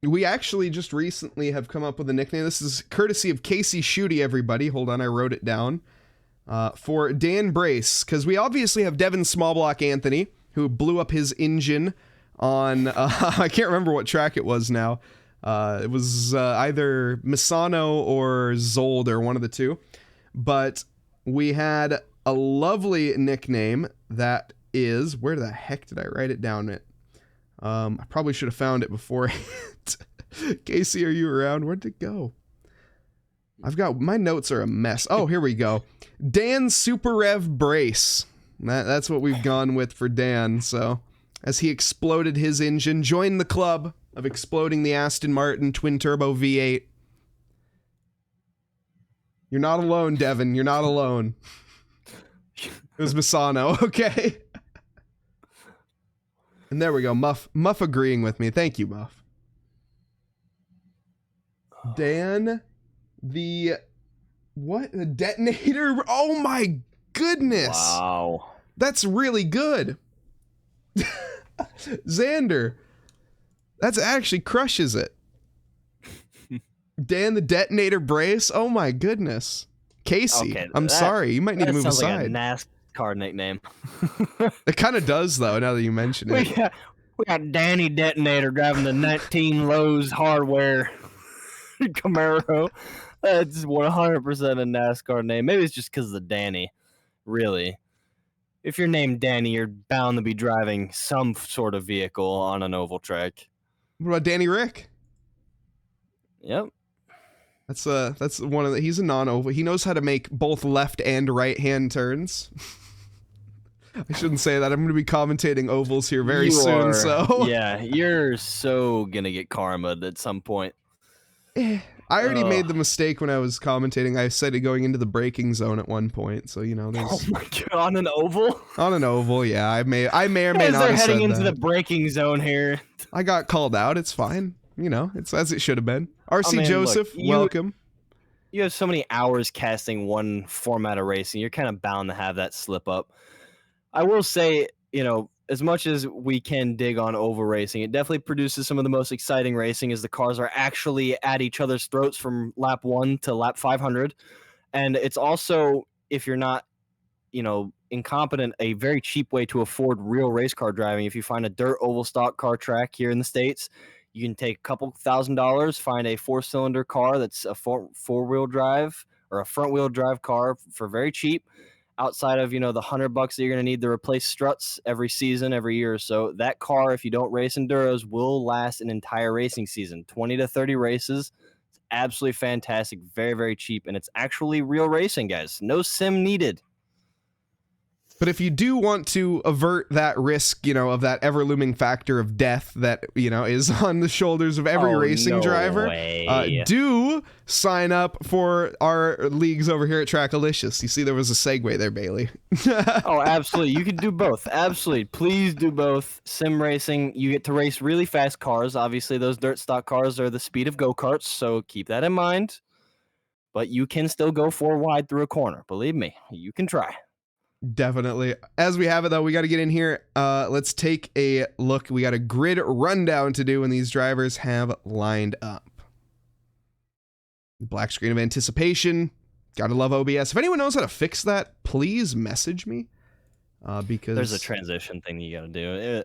Speaker 1: We actually just recently have come up with a nickname. This is courtesy of Casey Schutte, everybody. Hold on, I wrote it down. For Dan Brace, because we obviously have Devin Smallblock Anthony, who blew up his engine on, I can't remember what track it was now. It was either Misano or Zold or one of the two. But we had a lovely nickname that is, where the heck did I write it down? I probably should have found it beforehand. Casey, are you around? Where'd it go? My notes are a mess. Oh, here we go. Dan Super Rev Brace. That's what we've gone with for Dan. So, as he exploded his engine, joined the club of exploding the Aston Martin twin turbo V8. You're not alone, Devin. You're not alone. It was Misano, okay? And there we go. Muff agreeing with me. Thank you, Muff. Dan, the detonator? Oh my goodness.
Speaker 2: Wow.
Speaker 1: That's really good. Xander. That's actually crushes it. Dan the Detonator Brace? Oh my goodness. Casey,
Speaker 2: Okay,
Speaker 1: I'm sorry. You might need to move aside.
Speaker 2: Like a NASCAR nickname.
Speaker 1: It kind of does, though, now that you mention it.
Speaker 2: We got Danny Detonator driving the 19 Lowe's hardware Camaro. That's 100% a NASCAR name. Maybe it's just because of the Danny. Really. If you're named Danny, you're bound to be driving some sort of vehicle on an oval track.
Speaker 1: What about Danny Rick?
Speaker 2: Yep.
Speaker 1: That's one of the, he's a non-oval. He knows how to make both left and right hand turns. I shouldn't say that. I'm going to be commentating ovals here very soon. So
Speaker 2: yeah, you're so gonna get karma at some point.
Speaker 1: I already made the mistake when I was commentating. I said it going into the braking zone at one point. So, you know, there's...
Speaker 2: Oh my God, on an oval?
Speaker 1: On an oval, yeah. I may or may not have said
Speaker 2: heading into the braking zone here.
Speaker 1: I got called out. It's fine. You know, it's as it should have been. RC Joseph,
Speaker 2: look,
Speaker 1: welcome.
Speaker 2: You have so many hours casting one format of racing. You're kind of bound to have that slip up. I will say, you know, as much as we can dig on oval racing, it definitely produces some of the most exciting racing as the cars are actually at each other's throats from lap 1 to lap 500. And it's also, if you're not, you know, incompetent, a very cheap way to afford real race car driving. If you find a dirt oval stock car track here in the States, you can take a couple $1,000s, find a 4-cylinder car that's a four-wheel drive or a front-wheel drive car for very cheap. Outside of, you know, the $100 that you're going to need to replace struts every season, every year or so, that car, if you don't race enduros, will last an entire racing season. 20 to 30 races. It's absolutely fantastic. Very, very cheap. And it's actually real racing, guys. No sim needed.
Speaker 1: But if you do want to avert that risk, you know, of that ever-looming factor of death that, you know, is on the shoulders of every racing driver, do sign up for our leagues over here at TRACKILICIOUS. You see, there was a segue there, Bailey.
Speaker 2: Oh, absolutely. You can do both. Absolutely. Please do both. Sim racing, you get to race really fast cars. Obviously, those dirt stock cars are the speed of go-karts, so keep that in mind. But you can still go 4 wide through a corner. Believe me, you can try.
Speaker 1: Definitely. As we have it, though, we got to get in here. Let's take a look. We got a grid rundown to do when these drivers have lined up. Black screen of anticipation. Gotta love OBS. If anyone knows how to fix that, please message me. Because
Speaker 2: there's a transition thing you got to do.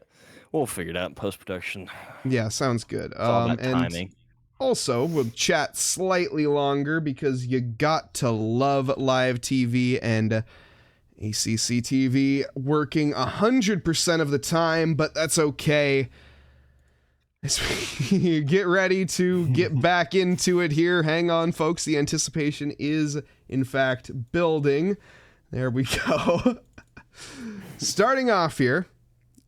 Speaker 2: We'll figure it out in post-production.
Speaker 1: Yeah, sounds good.
Speaker 2: It's all about timing.
Speaker 1: Also, we'll chat slightly longer because you got to love live TV and ACC TV working 100% of the time, but that's okay. Get ready to get back into it here. Hang on, folks. The anticipation is, in fact, building. There we go. Starting off here,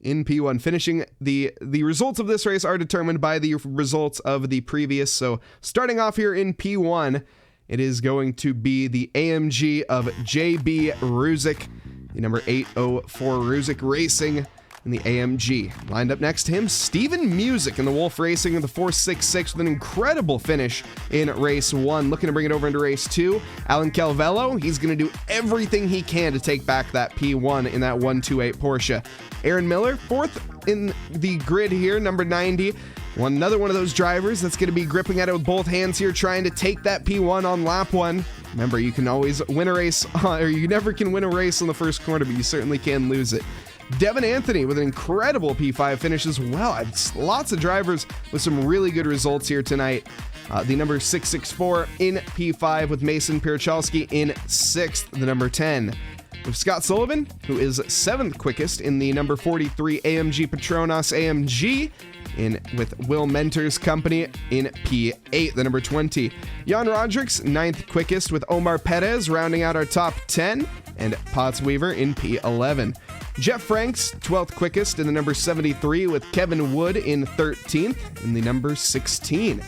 Speaker 1: in P1. Finishing the results of this race are determined by the results of the previous. So starting off here in P1, it is going to be the AMG of JB Ruzik, the number 804 Ruzik Racing in the AMG. Lined up next to him, Steven Music in the Wolf Racing in the 466 with an incredible finish in race 1. Looking to bring it over into race 2. Alan Calvello, he's going to do everything he can to take back that P1 in that 128 Porsche. Aaron Miller, 4th in the grid here, number 90. Another one of those drivers that's going to be gripping at it with both hands here, trying to take that P1 on lap 1. Remember, you can always win a race, or you never can win a race on the first corner, but you certainly can lose it. Devin Anthony with an incredible P5 finish as well. Lots of drivers with some really good results here tonight. The number 664 in P5 with Mason Pierchalski in 6th, the number 10. With Scott Sullivan, who is 7th quickest in the number 43 AMG Petronas AMG, with Will Mentor's company in P8, the number 20. Jan Rodricks, 9th quickest with Omar Perez rounding out our top 10, and Potts Weaver in P11. Jeff Franks, 12th quickest in the number 73 with Kevin Wood in 13th in the number 16.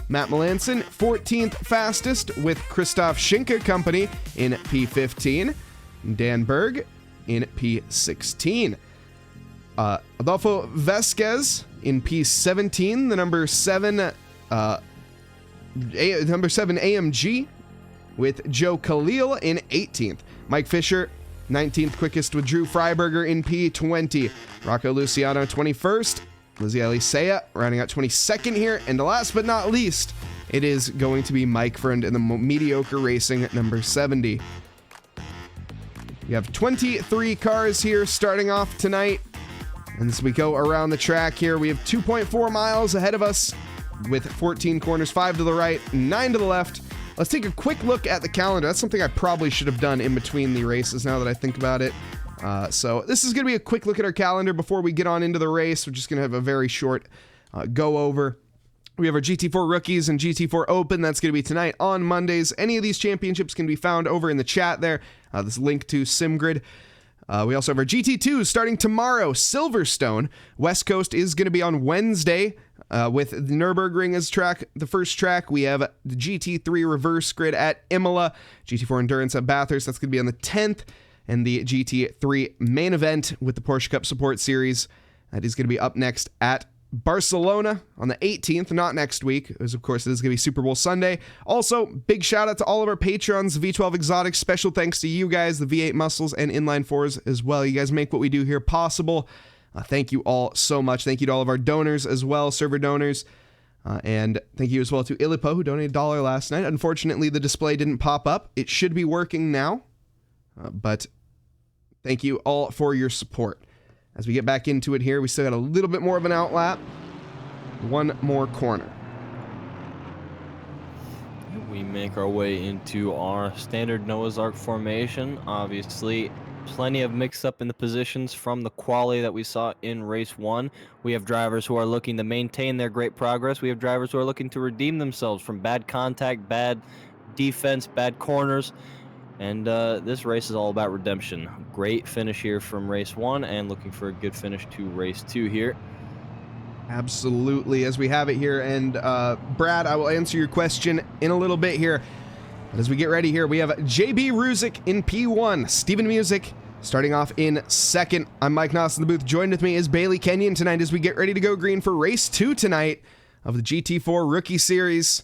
Speaker 1: Matt Melanson, 14th fastest with Christoph Schinke company in P15. Dan Berg in P16. Adolfo Vesquez in P17, the number 7 AMG with Joe Khalil in 18th. Mike Fisher, 19th quickest with Drew Freiberger in P20. Rocco Luciano, 21st. Lizzie Elisea rounding out 22nd here. And last but not least, it is going to be Mike Friend in the Mediocre Racing at number 70. We have 23 cars here starting off tonight. And as we go around the track here, we have 2.4 miles ahead of us with 14 corners, 5 to the right, 9 to the left. Let's take a quick look at the calendar. That's something I probably should have done in between the races now that I think about it. So this is going to be a quick look at our calendar before we get on into the race. We're just going to have a very short go over. We have our GT4 Rookies and GT4 Open. That's going to be tonight on Mondays. Any of these championships can be found over in the chat there. This link to SimGrid. We also have our GT2 starting tomorrow. Silverstone. West Coast is going to be on Wednesday with the Nürburgring as the first track. We have the GT3 Reverse Grid at Imola. GT4 Endurance at Bathurst. That's going to be on the 10th. And the GT3 main event with the Porsche Cup Support Series. That is going to be up next at Barcelona on the 18th, not next week, as of course it is going to be Super Bowl Sunday. Also, big shout out to all of our patrons, V12 Exotics. Special thanks to you guys, the V8 Muscles and Inline 4s as well. You guys make what we do here possible. Thank you all so much. Thank you to all of our donors as well, server donors. And thank you as well to Ilipo, who donated $1 last night. Unfortunately, the display didn't pop up. It should be working now. But thank you all for your support. As we get back into it here, we still got a little bit more of an outlap. One more corner.
Speaker 2: We make our way into our standard Noah's Ark formation. Obviously, plenty of mix-up in the positions from the quali that we saw in race 1. We have drivers who are looking to maintain their great progress. We have drivers who are looking to redeem themselves from bad contact, bad defense, bad corners. And this race is all about redemption. Great finish here from race 1 and looking for a good finish to race 2 here.
Speaker 1: Absolutely, as we have it here. And Brad, I will answer your question in a little bit here. But as we get ready here, we have JB Ruzik in P1, Steven Music starting off in 2nd. I'm Mike Nause in the booth. Joined with me is Bailey Kenyon tonight as we get ready to go green for race 2 tonight of the GT4 Rookie Series.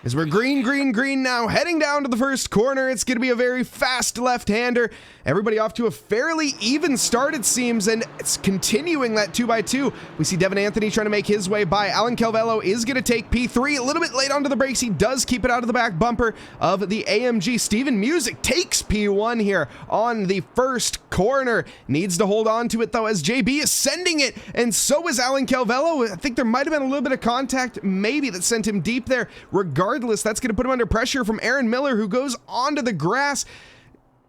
Speaker 1: As we're green now, heading down to the first corner. It's going to be a very fast left-hander. Everybody off to a fairly even start, it seems, and it's continuing that 2x2. We see Devin Anthony trying to make his way by. Alan Calvello is going to take P3. A little bit late onto the brakes. He does keep it out of the back bumper of the AMG. Steven Music takes P1 here on the first corner. Needs to hold on to it, though, as JB is sending it, and so is Alan Calvello. I think there might have been a little bit of contact, maybe, that sent him deep there. Regardless, that's going to put him under pressure from Aaron Miller, who goes onto the grass.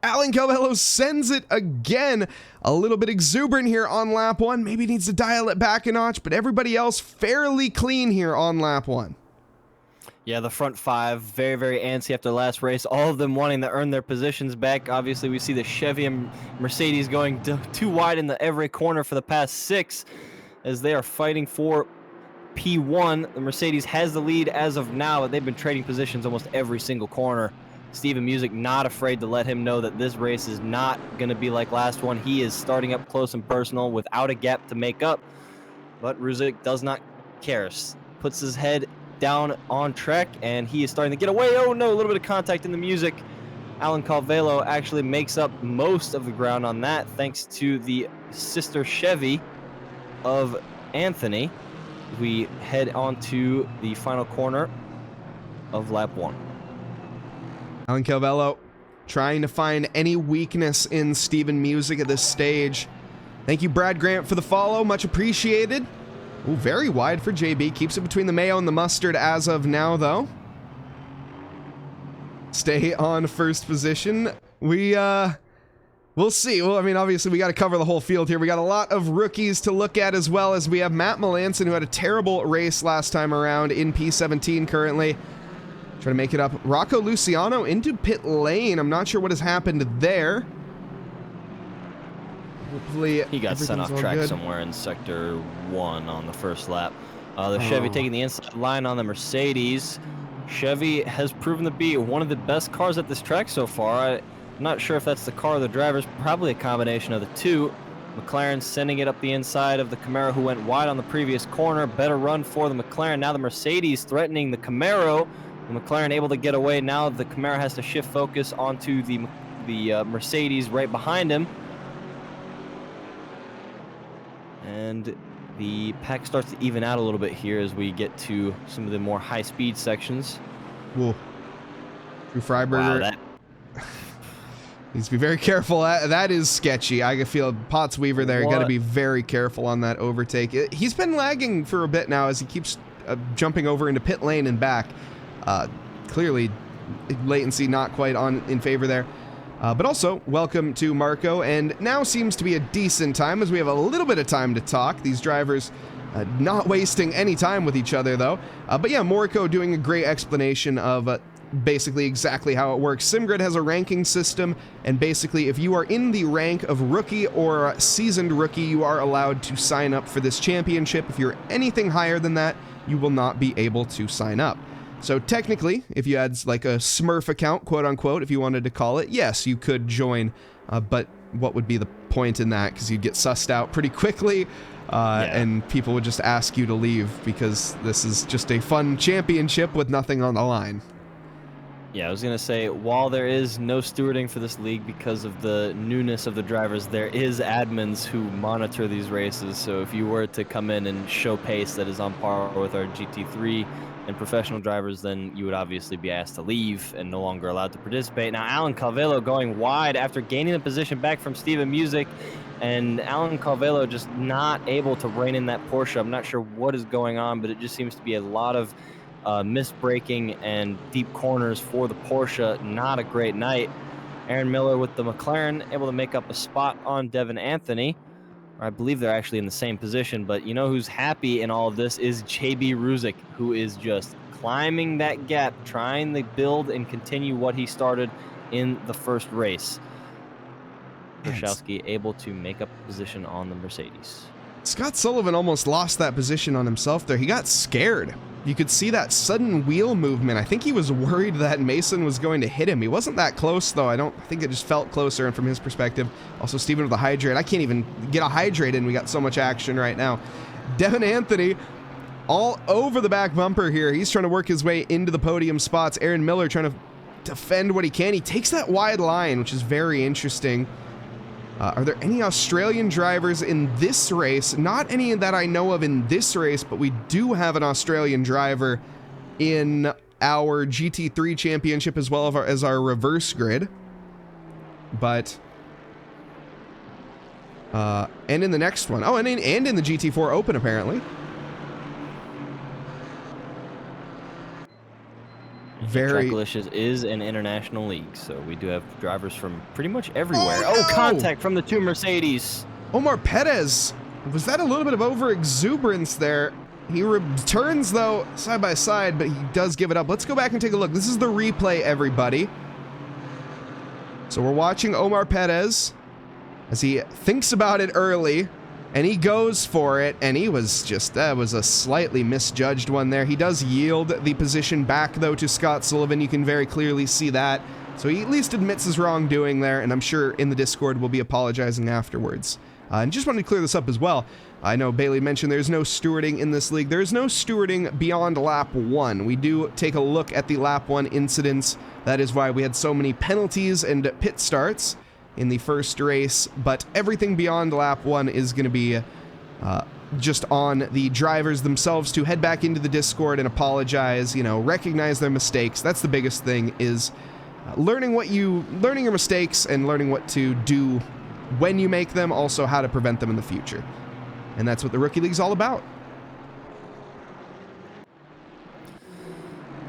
Speaker 1: Alan Calvello sends it again. A little bit exuberant here on lap 1. Maybe needs to dial it back a notch, but everybody else fairly clean here on lap 1.
Speaker 2: Yeah, the front five, very, very antsy after the last race. All of them wanting to earn their positions back. Obviously, we see the Chevy and Mercedes going too wide in every corner for the past 6 as they are fighting for P1. The Mercedes has the lead as of now, but they've been trading positions almost every single corner. Steven Music not afraid to let him know that this race is not going to be like last one. He is starting up close and personal without a gap to make up, but Ruzic does not care. Puts his head down on track, and he is starting to get away. Oh no, a little bit of contact in the Music. Alan Calvelo actually makes up most of the ground on that, thanks to the sister Chevy of Anthony. We head on to the final corner of lap 1.
Speaker 1: Alan Calvelo trying to find any weakness in Steven Music at this stage. Thank you, Brad Grant, for the follow. Much appreciated. Ooh, very wide for JB. Keeps it between the mayo and the mustard as of now, though. Stay on first position. We'll see. Well, I mean, obviously, we got to cover the whole field here. We got a lot of rookies to look at, as well as we have Matt Melanson, who had a terrible race last time around in P17 currently. Trying to make it up. Rocco Luciano into pit lane. I'm not sure what has happened there. Hopefully
Speaker 2: he got sent off track somewhere in sector 1 on the first lap. The Chevy taking the inside line on the Mercedes. Chevy has proven to be one of the best cars at this track so far. I'm not sure if that's the car or the drivers, probably a combination of the two. McLaren sending it up the inside of the Camaro, who went wide on the previous corner. Better run for the McLaren. Now the Mercedes threatening the Camaro. The McLaren able to get away. Now the Camaro has to shift focus onto the Mercedes right behind him. And the pack starts to even out a little bit here as we get to some of the more high-speed sections.
Speaker 1: Whoa. Drew Freiberger.
Speaker 2: Wow,
Speaker 1: needs to be very careful. That is sketchy. I feel Potts Weaver there. Got to be very careful on that overtake. He's been lagging for a bit now as he keeps jumping over into pit lane and back. Clearly, latency not quite in favor there. But also, welcome to Marco, and now seems to be a decent time as we have a little bit of time to talk. These drivers not wasting any time with each other, though. But yeah, Marco doing a great explanation of basically exactly how it works. SimGrid has a ranking system, and basically if you are in the rank of rookie or seasoned rookie, you are allowed to sign up for this championship. If you're anything higher than that, you will not be able to sign up. So technically, if you had like a Smurf account, quote unquote, if you wanted to call it, yes, you could join, but what would be the point in that? Because you'd get sussed out pretty quickly, and people would just ask you to leave because this is just a fun championship with nothing on the line.
Speaker 2: Yeah, I was going to say, while there is no stewarding for this league because of the newness of the drivers, there is admins who monitor these races. So if you were to come in and show pace that is on par with our GT3 and professional drivers, then you would obviously be asked to leave and no longer allowed to participate. Now, Alan Calvelo going wide after gaining the position back from Steven Music, and Alan Calvelo just not able to rein in that Porsche. I'm not sure what is going on, but it just seems to be a lot of misbraking and deep corners for the Porsche. Not a great night. Aaron Miller with the McLaren able to make up a spot on Devin Anthony. I believe they're actually in the same position, but you know who's happy in all of this is JB Ruzic, who is just climbing that gap, trying to build and continue what he started in the first race. Kershowski able to make up a position on the Mercedes.
Speaker 1: Scott Sullivan almost lost that position on himself there. He got scared. You could see that sudden wheel movement. I think he was worried that Mason was going to hit him. He wasn't that close, though. I think it just felt closer, and from his perspective. Also, Steven with the hydrate. I can't even get a hydrate in. We got so much action right now. Devin Anthony all over the back bumper here. He's trying to work his way into the podium spots. Aaron Miller trying to defend what he can. He takes that wide line, which is very interesting. Are there any Australian drivers in this race? Not any that I know of in this race, but we do have an Australian driver in our GT3 championship as well as our reverse grid. But, and in the next one. Oh, and in the GT4 Open, apparently.
Speaker 2: TRACKILICIOUS is an international league, so we do have drivers from pretty much everywhere.
Speaker 1: Oh, no!
Speaker 2: Contact from the two Mercedes.
Speaker 1: Omar Perez. Was that a little bit of over exuberance there? He returns, though, side by side, but he does give it up. Let's go back and take a look. This is the replay, everybody. So we're watching Omar Perez as he thinks about it early, and he goes for it, and he was just, that was a slightly misjudged one there. He does yield the position back, though, to Scott Sullivan. You can very clearly see that. So he at least admits his wrongdoing there, and I'm sure in the Discord we'll be apologizing afterwards. And just wanted to clear this up as well. I know Bailey mentioned there's no stewarding in this league. There's no stewarding beyond lap 1. We do take a look at the lap 1 incidents. That is why we had so many penalties and pit starts in the first race, but everything beyond lap 1 is going to be just on the drivers themselves to head back into the Discord and apologize, you know, recognize their mistakes. That's the biggest thing, is learning your mistakes and learning what to do when you make them, also how to prevent them in the future. And that's what the Rookie League's all about.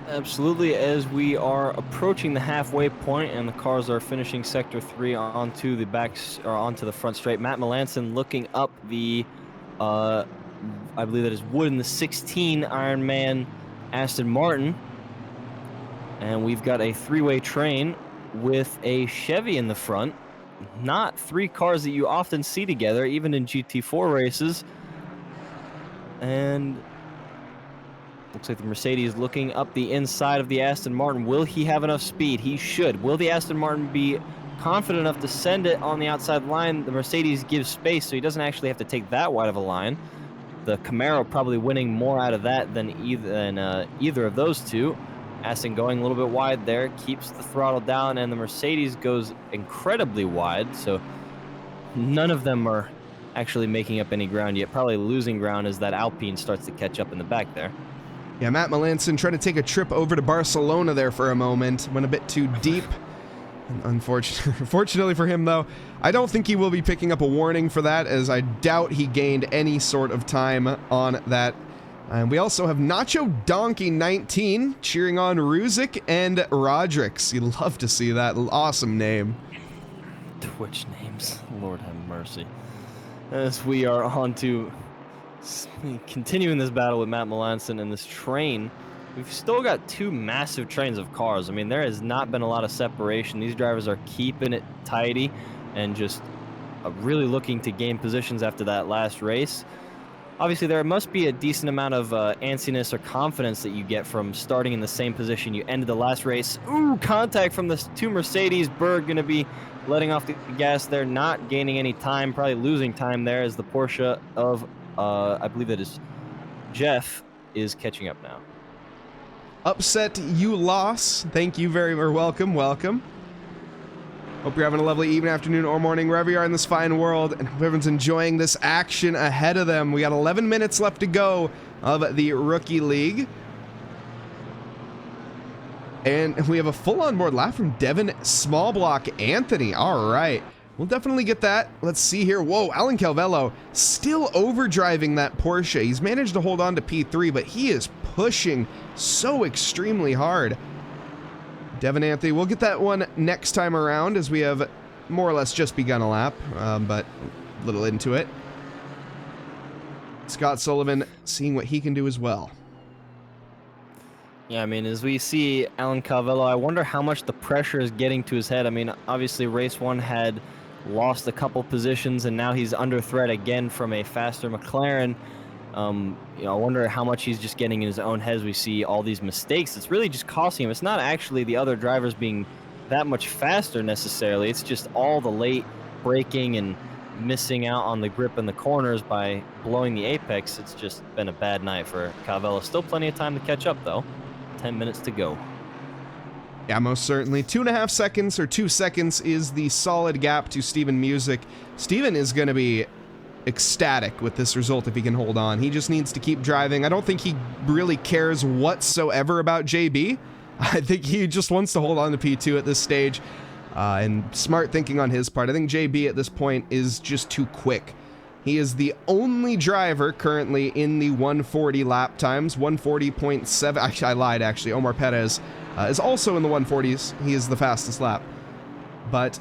Speaker 2: Absolutely, as we are approaching the halfway point and the cars are finishing sector 3 onto the onto the front straight. Matt Melanson looking up the I believe that is Wood in the 16 Ironman Aston Martin. And we've got a 3-way train with a Chevy in the front. Not 3 cars that you often see together, even in GT4 races. And looks like the Mercedes looking up the inside of the Aston Martin. Will he have enough speed? He should. Will the Aston Martin be confident enough to send it on the outside line? The Mercedes gives space, so he doesn't actually have to take that wide of a line. The Camaro probably winning more out of that than either of those two. Aston going a little bit wide there, keeps the throttle down, and the Mercedes goes incredibly wide, so none of them are actually making up any ground yet. Probably losing ground as that Alpine starts to catch up in the back there.
Speaker 1: Yeah, Matt Melanson tried to take a trip over to Barcelona there for a moment, went a bit too deep. Unfortunately for him, though, I don't think he will be picking up a warning for that, as I doubt he gained any sort of time on that. And we also have Nacho Donkey 19 cheering on Ruzik and Rodrix. You'd love to see that. Awesome name.
Speaker 2: Twitch names. Lord have mercy. As we are on to continuing this battle with Matt Melanson and this train, we've still got 2 massive trains of cars. I mean, there has not been a lot of separation. These drivers are keeping it tidy and just really looking to gain positions after that last race. Obviously, there must be a decent amount of antsiness or confidence that you get from starting in the same position you ended the last race. Ooh, contact from the 2 Mercedes. Berg going to be letting off the gas there, not gaining any time, probably losing time there, as the Porsche of, I believe it is Jeff, is catching up now.
Speaker 1: Upset you loss. Thank you very much. Welcome. Hope you're having a lovely evening, afternoon, or morning, wherever you are in this fine world, and hope everyone's enjoying this action ahead of them. We got 11 minutes left to go of the Rookie League. And we have a full on-board lap from Devin Smallblock Anthony. All right. We'll definitely get that. Let's see here. Whoa, Alan Calvello still overdriving that Porsche. He's managed to hold on to P3, but he is pushing so extremely hard. Devin Anthony, we'll get that one next time around, as we have more or less just begun a lap, but a little into it. Scott Sullivan seeing what he can do as well.
Speaker 2: Yeah, I mean, as we see Alan Calvello, I wonder how much the pressure is getting to his head. I mean, obviously race 1 had lost a couple positions, and now he's under threat again from a faster McLaren. You know, I wonder how much he's just getting in his own head as we see all these mistakes. It's really just costing him. It's not actually the other drivers being that much faster necessarily. It's just all the late braking and missing out on the grip in the corners by blowing the apex. It's just been a bad night for Calvello. Still plenty of time to catch up, though. 10 minutes to go.
Speaker 1: Yeah, most certainly. 2.5 seconds, or 2 seconds, is the solid gap to Steven Music. Steven is going to be ecstatic with this result if he can hold on. He just needs to keep driving. I don't think he really cares whatsoever about JB. I think he just wants to hold on to P2 at this stage, and smart thinking on his part. I think JB at this point is just too quick. He is the only driver currently in the 140 lap times, 140.7. Actually, I lied, actually. Omar Perez is also in the 140s. He is the fastest lap. But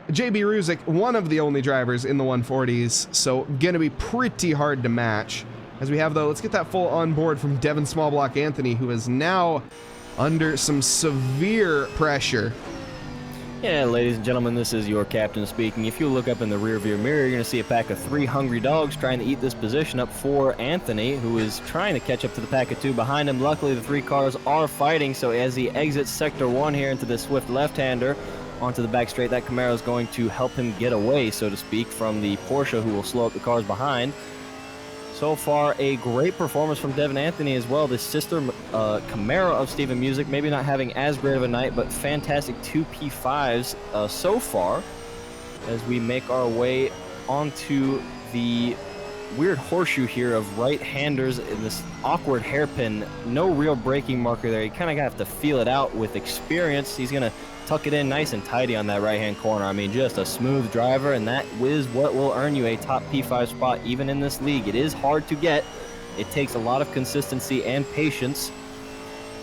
Speaker 1: JB Ruzik, one of the only drivers in the 140s, so gonna be pretty hard to match. As we have, though, let's get that full on board from Devin Smallblock Anthony, who is now under some severe pressure.
Speaker 2: Yeah, ladies and gentlemen, this is your captain speaking. If you look up in the rearview mirror, you're going to see a pack of 3 hungry dogs trying to eat this position up for Anthony, who is trying to catch up to the pack of 2 behind him. Luckily, the 3 cars are fighting, so as he exits Sector 1 here into the swift left-hander onto the back straight, that Camaro is going to help him get away, so to speak, from the Porsche, who will slow up the cars behind. So far, a great performance from Devin Anthony as well. The sister Camaro of Steven Music, maybe not having as great of a night, but fantastic 2 P5s so far as we make our way onto the weird horseshoe here of right-handers in this awkward hairpin. No real braking marker there. You kind of have to feel it out with experience. He's going to tuck it in nice and tidy on that right-hand corner. I mean, just a smooth driver, and that is what will earn you a top P5 spot even in this league. It is hard to get. It takes a lot of consistency and patience.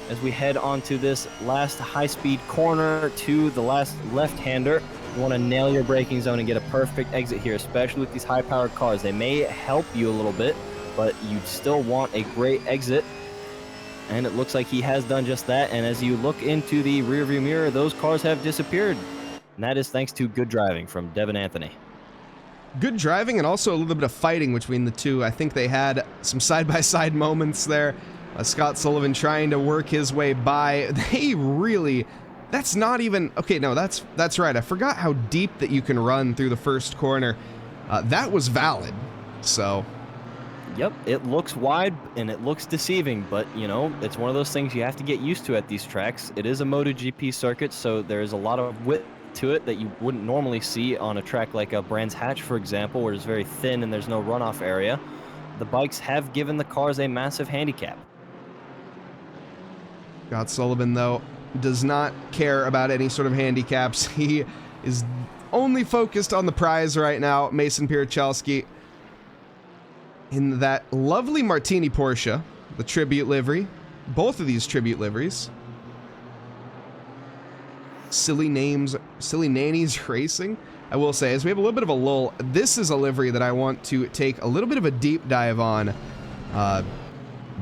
Speaker 2: As we head onto this last high-speed corner to the last left-hander, you want to nail your braking zone and get a perfect exit here, especially with these high-powered cars. They may help you a little bit, but you still want a great exit. And it looks like he has done just that. And as you look into the rearview mirror, those cars have disappeared. And that is thanks to good driving from Devin Anthony.
Speaker 1: Good driving and also a little bit of fighting between the two. I think they had some side-by-side moments there. Scott Sullivan trying to work his way by. They really... That's not even... Okay, no, that's right. I forgot how deep that you can run through the first corner. That was valid. So...
Speaker 2: Yep, it looks wide and it looks deceiving, but, you know, it's one of those things you have to get used to at these tracks. It is a MotoGP circuit, so there's a lot of width to it that you wouldn't normally see on a track like a Brands Hatch, for example, where it's very thin and there's no runoff area. The bikes have given the cars a massive handicap.
Speaker 1: Scott Sullivan, though, does not care about any sort of handicaps. He is only focused on the prize right now. Mason Pierchelski in that lovely Martini Porsche, the tribute livery. Both of these tribute liveries. Silly names, silly nannies racing. I will say, as we have a little bit of a lull, this is a livery that I want to take a little bit of a deep dive on.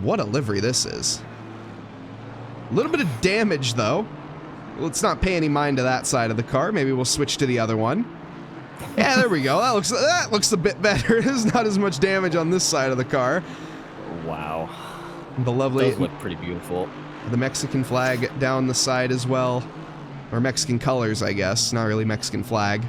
Speaker 1: What a livery this is. A little bit of damage, though. Let's not pay any mind to that side of the car. Maybe we'll switch to the other one. Yeah, there we go. That looks a bit better. There's not as much damage on this side of the car.
Speaker 2: Wow.
Speaker 1: The lovely...
Speaker 2: Those look pretty beautiful.
Speaker 1: The Mexican flag down the side as well. Or Mexican colors, I guess. Not really Mexican flag.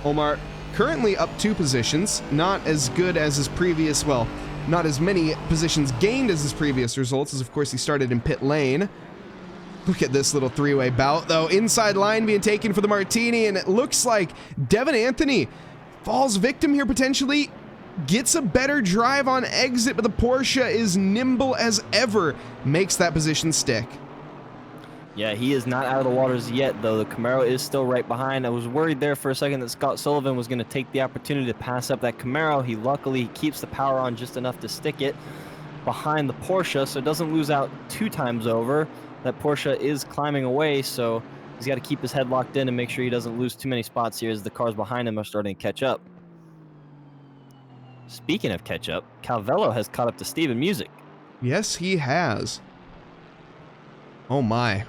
Speaker 1: Omar currently up 2 positions. Not as good as his previous... Well... Not as many positions gained as his previous results, as of course he started in pit lane. Look at this little 3-way bout, though. Inside line being taken for the Martini, and it looks like Devin Anthony falls victim here potentially. Gets a better drive on exit, but the Porsche is nimble as ever. Makes that position stick.
Speaker 2: Yeah, he is not out of the waters yet, though. The Camaro is still right behind. I was worried there for a second that Scott Sullivan was going to take the opportunity to pass up that Camaro. He luckily keeps the power on just enough to stick it behind the Porsche, so it doesn't lose out 2 times over. That Porsche is climbing away, so he's got to keep his head locked in and make sure he doesn't lose too many spots here as the cars behind him are starting to catch up. Speaking of catch up, Calvello has caught up to Steven Music.
Speaker 1: Yes, he has. Oh my.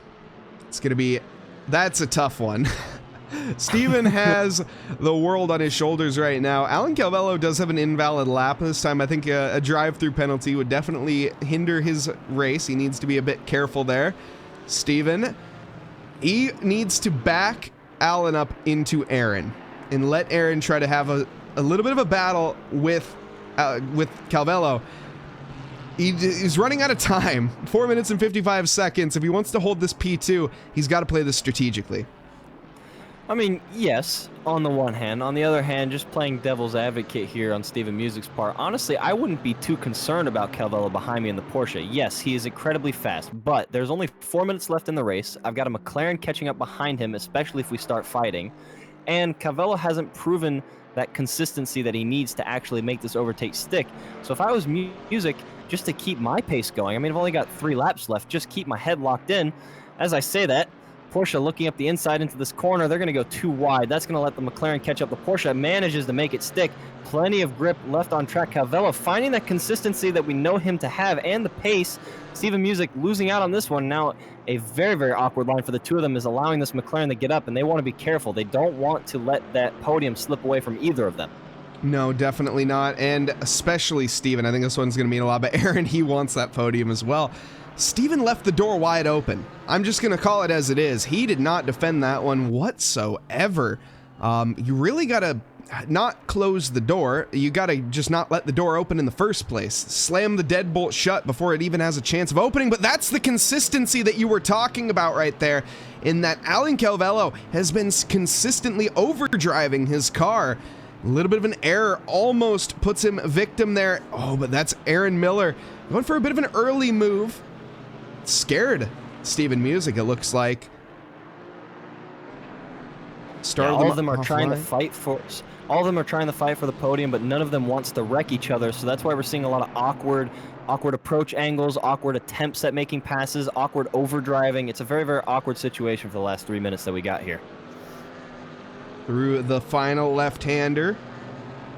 Speaker 1: It's going to be... That's a tough one. Steven has the world on his shoulders right now. Alan Calvello does have an invalid lap this time. I think a drive-through penalty would definitely hinder his race. He needs to be a bit careful there. Steven, he needs to back Alan up into Aaron and let Aaron try to have a little bit of a battle with Calvello. He's running out of time. 4 minutes and 55 seconds. If he wants to hold this P2, he's got to play this strategically.
Speaker 2: I mean, yes, on the one hand. On the other hand, just playing devil's advocate here on Steven Music's part, honestly, I wouldn't be too concerned about Calvello behind me in the Porsche. Yes, he is incredibly fast, but there's only 4 minutes left in the race. I've got a McLaren catching up behind him, especially if we start fighting. And Calvello hasn't proven that consistency that he needs to actually make this overtake stick. So if I was Music, just to keep my pace going, I mean, I've only got 3 laps left, just keep my head locked in. As I say that, Porsche looking up the inside into this corner. They're going to go too wide. That's going to let the McLaren catch up. The Porsche manages to make it stick. Plenty of grip left on track. Calvello finding that consistency that we know him to have and the pace. Steven Music losing out on this one. Now a very, very awkward line for the two of them is allowing this McLaren to get up, and they want to be careful. They don't want to let that podium slip away from either of them.
Speaker 1: No, definitely not, and especially Steven. I think this one's going to mean a lot, but Aaron, he wants that podium as well. Steven left the door wide open. I'm just going to call it as it is. He did not defend that one whatsoever. You really got to not close the door. You got to just not let the door open in the first place. Slam the deadbolt shut before it even has a chance of opening, but that's the consistency that you were talking about right there, in that Alan Calvello has been consistently overdriving his car. A little bit of an error almost puts him victim there. Oh, but that's Aaron Miller going for a bit of an early move. Scared Steven Music, it looks like.
Speaker 2: All of them are trying to fight for the podium, but none of them wants to wreck each other. So that's why we're seeing a lot of awkward approach angles, awkward attempts at making passes, awkward overdriving. It's a very, very awkward situation for the last 3 minutes that we got here.
Speaker 1: Through the final left-hander,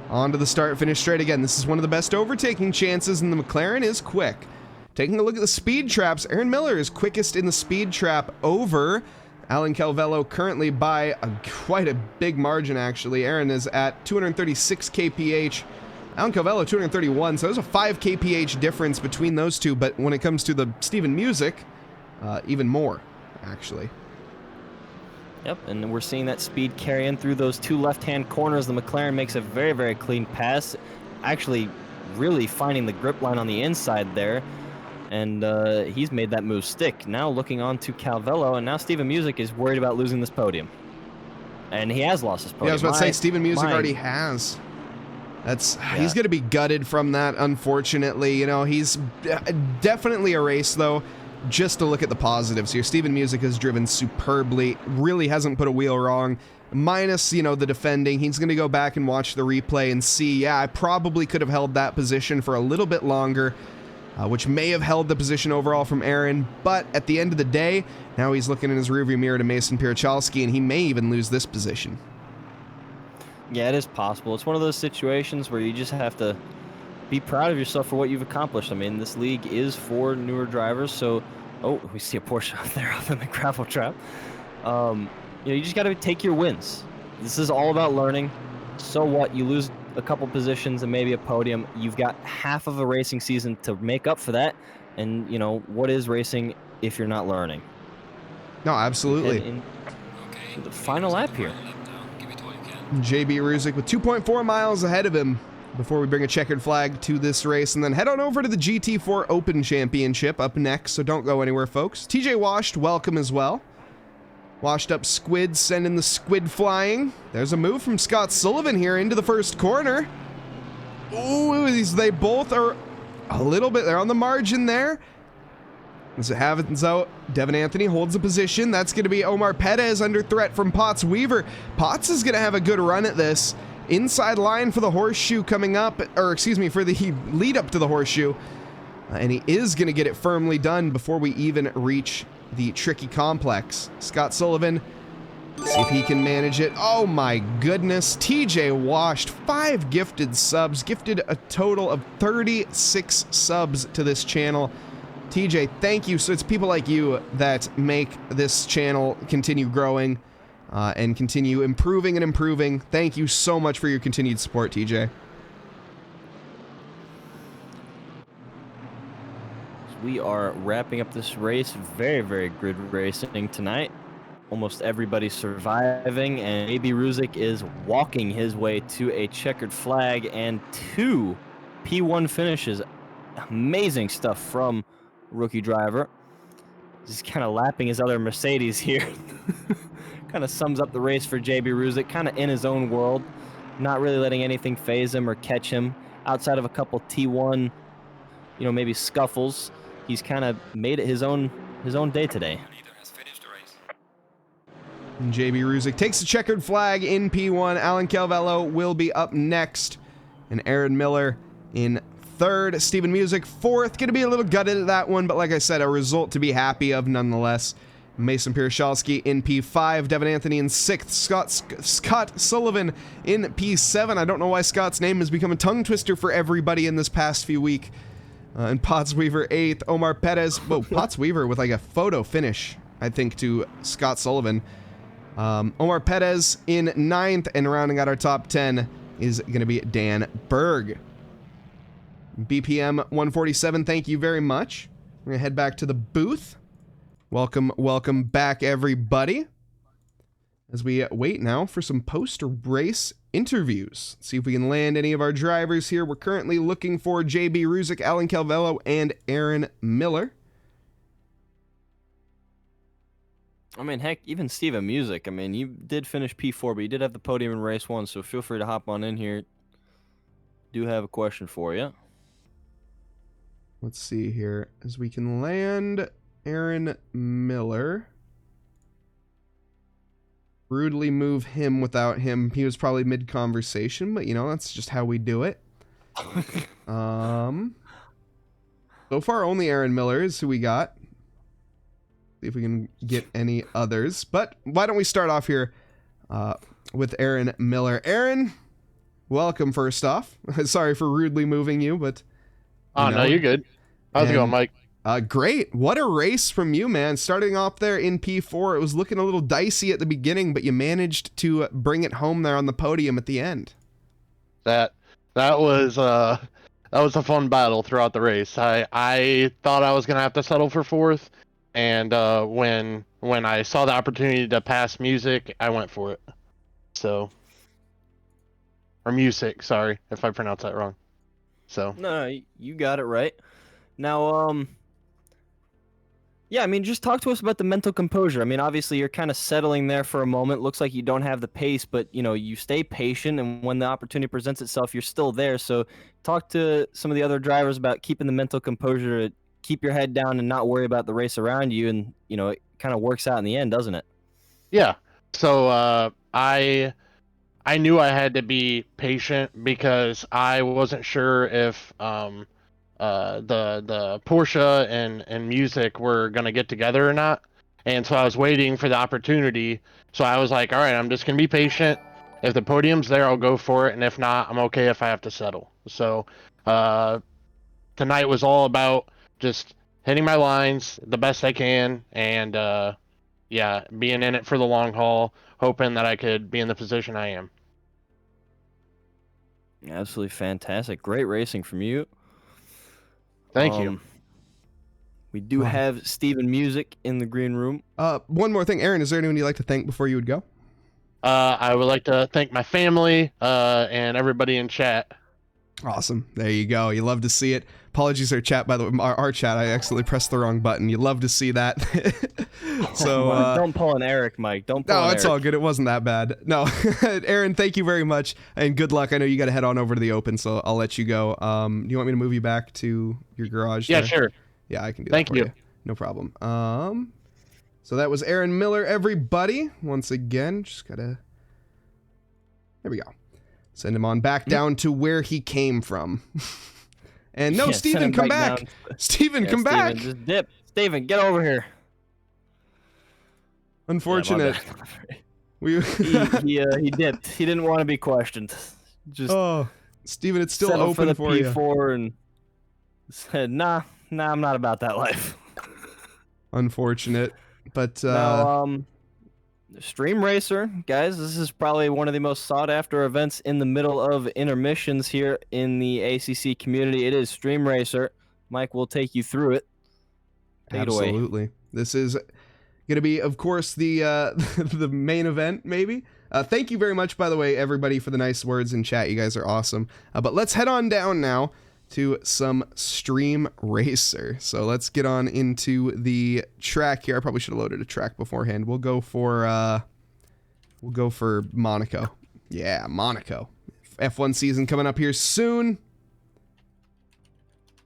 Speaker 1: onto the start-finish straight again. This is one of the best overtaking chances, and the McLaren is quick. Taking a look at the speed traps, Aaron Miller is quickest in the speed trap over Alan Calvello, currently by quite a big margin, actually. Aaron is at 236 kph, Alan Calvello 231, so there's a 5 kph difference between those two, but when it comes to the Steven Music, even more, actually.
Speaker 2: Yep, and we're seeing that speed carry in through those two left-hand corners. The McLaren makes a very, very clean pass, actually really finding the grip line on the inside there, and he's made that move stick. Now looking on to Calvello, and now Steven Music is worried about losing this podium. And he has lost his podium.
Speaker 1: Yeah, I was about to say, Steven Music already has. He's going to be gutted from that, unfortunately. You know, he's definitely a race, though. Just to look at the positives here, Steven Music has driven superbly, really hasn't put a wheel wrong, minus, you know, the defending. He's going to go back and watch the replay and see, yeah, I probably could have held that position for a little bit longer, which may have held the position overall from Aaron, but at the end of the day, now he's looking in his rearview mirror to Mason Pierchalski, and he may even lose this position.
Speaker 2: Yeah, it is possible. It's one of those situations where you just have to be proud of yourself for what you've accomplished. I mean, this league is for newer drivers, so... Oh, we see a Porsche out there up in the gravel trap. You know, you just got to take your wins. This is all about learning. So what? You lose a couple positions and maybe a podium. You've got half of a racing season to make up for that. And, you know, what is racing if you're not learning?
Speaker 1: No, absolutely.
Speaker 2: To the final lap here.
Speaker 1: JB Ruzic with 2.4 miles ahead of him before we bring a checkered flag to this race, and then head on over to the GT4 Open Championship up next, so don't go anywhere, folks. TJ Washed, welcome as well. Washed up Squid, sending the squid flying. There's a move from Scott Sullivan here into the first corner. Ooh, they both are a little bit, they're on the margin there. As it happens out, Devin Anthony holds the position. That's going to be Omar Perez under threat from Potts Weaver. Potts is going to have a good run at this. Inside line for the horseshoe coming up, or excuse me, for the lead up to the horseshoe. And he is going to get it firmly done before we even reach the tricky complex. Scott Sullivan, see if he can manage it. Oh my goodness. TJ Washed, 5 gifted subs, gifted a total of 36 subs to this channel. TJ, thank you. So it's people like you that make this channel continue growing. And continue improving and improving. Thank you so much for your continued support, TJ.
Speaker 2: We are wrapping up this race. Very, very good racing tonight. Almost everybody surviving, and AB Ruzic is walking his way to a checkered flag and 2 P1 finishes. Amazing stuff from rookie driver. Just kind of lapping his other Mercedes here. Kind of sums up the race for JB Ruzic, kind of in his own world, not really letting anything phase him or catch him outside of a couple T1, you know, maybe scuffles. He's kind of made it his own day today.
Speaker 1: And JB Ruzic takes the checkered flag in P1. Alan Calvello will be up next, and Aaron Miller in 3rd. Steven Music 4th. Going to be a little gutted at that one, but like I said, a result to be happy of nonetheless. Mason Pierschalski in P5, Devin Anthony in 6th, Scott Sullivan in P7. I don't know why Scott's name has become a tongue twister for everybody in this past few weeks. And Potts Weaver 8th, Omar Perez. Whoa, Potts Weaver with like a photo finish, I think, to Scott Sullivan. Omar Perez in 9th, and rounding out our top 10 is going to be Dan Berg. BPM 147, thank you very much. We're going to head back to the booth. Welcome back, everybody. As we wait now for some post-race interviews. See if we can land any of our drivers here. We're currently looking for JB Ruzic, Alan Calvello, and Aaron Miller.
Speaker 2: I mean, heck, even Steven Music. I mean, you did finish P4, but you did have the podium in race 1, so feel free to hop on in here. Do have a question for you.
Speaker 1: Let's see here. As we can land Aaron Miller. Rudely move him without him. He was probably mid-conversation, but, you know, that's just how we do it. So far, only Aaron Miller is who we got. See if we can get any others. But why don't we start off here with Aaron Miller. Aaron, welcome first off. Sorry for rudely moving you, but...
Speaker 3: No, you're good. How's it going, Mike?
Speaker 1: Great. What a race from you, man. Starting off there in P4, it was looking a little dicey at the beginning, but you managed to bring it home there on the podium at the end.
Speaker 3: That was a fun battle throughout the race. I thought I was gonna have to settle for 4th, and when I saw the opportunity to pass Music, I went for it. So, or Music, sorry if I pronounced that wrong. So
Speaker 2: No, you got it right. Now, yeah, I mean, just talk to us about the mental composure. I mean, obviously, you're kind of settling there for a moment. Looks like you don't have the pace, but, you know, you stay patient, and when the opportunity presents itself, you're still there. So talk to some of the other drivers about keeping the mental composure, keep your head down, and not worry about the race around you, and, you know, it kind of works out in the end, doesn't it?
Speaker 3: yeah. So I knew I had to be patient because I wasn't sure if the Porsche and Music were gonna get together or not, and so I was waiting for the opportunity. So I was like, all right, I'm just gonna be patient. If the podium's there, I'll go for it, and if not, I'm okay if I have to settle. So tonight was all about just hitting my lines the best I can, and yeah, being in it for the long haul, hoping that I could be in the position I am.
Speaker 2: Absolutely fantastic. Great racing from you.
Speaker 3: Thank you.
Speaker 2: We do have Steven Music in the green room.
Speaker 1: One more thing, Aaron, is there anyone you'd like to thank before you would go?
Speaker 3: I would like to thank my family and everybody in chat.
Speaker 1: Awesome. There you go. You love to see it. Apologies, our chat, by the way. Our chat, I accidentally pressed the wrong button. You love to see that. So
Speaker 2: don't pull an Eric, Mike. Don't pull an
Speaker 1: No, it's
Speaker 2: Eric.
Speaker 1: all good. It wasn't that bad. No. Aaron, thank you very much, and good luck. I know you got to head on over to the Open, so I'll let you go. Do you want me to move you back to your garage
Speaker 3: Yeah,
Speaker 1: there?
Speaker 3: sure.
Speaker 1: Yeah, I can do that
Speaker 3: Thank
Speaker 1: for you. No problem. So that was Aaron Miller, everybody. Once again, just gotta... There we go. Send him on back down to where he came from. And no,
Speaker 2: Yeah,
Speaker 1: Steven, come back. Steven, come back.
Speaker 2: Just dip. Steven, get over here.
Speaker 1: Unfortunate.
Speaker 2: Yeah, he dipped. He didn't want to be questioned. Just
Speaker 1: Steven, it's still
Speaker 2: settled
Speaker 1: open
Speaker 2: for the
Speaker 1: for
Speaker 2: P4
Speaker 1: you.
Speaker 2: and said, nah, I'm not about that life.
Speaker 1: Unfortunate, but
Speaker 2: now, Stream Racer, guys, this is probably one of the most sought after events in the middle of intermissions here in the ACC community. It is Stream Racer. Mike will take you through it. Take it away.
Speaker 1: Absolutely. This is going to be, of course, the the main event, maybe. Thank you very much, by the way, everybody, for the nice words in chat. You guys are awesome. But let's head on down now to some Stream Racer. So let's get on into the track here. I probably should have loaded a track beforehand. We'll go for Monaco. Yeah, Monaco. F1 season coming up here soon.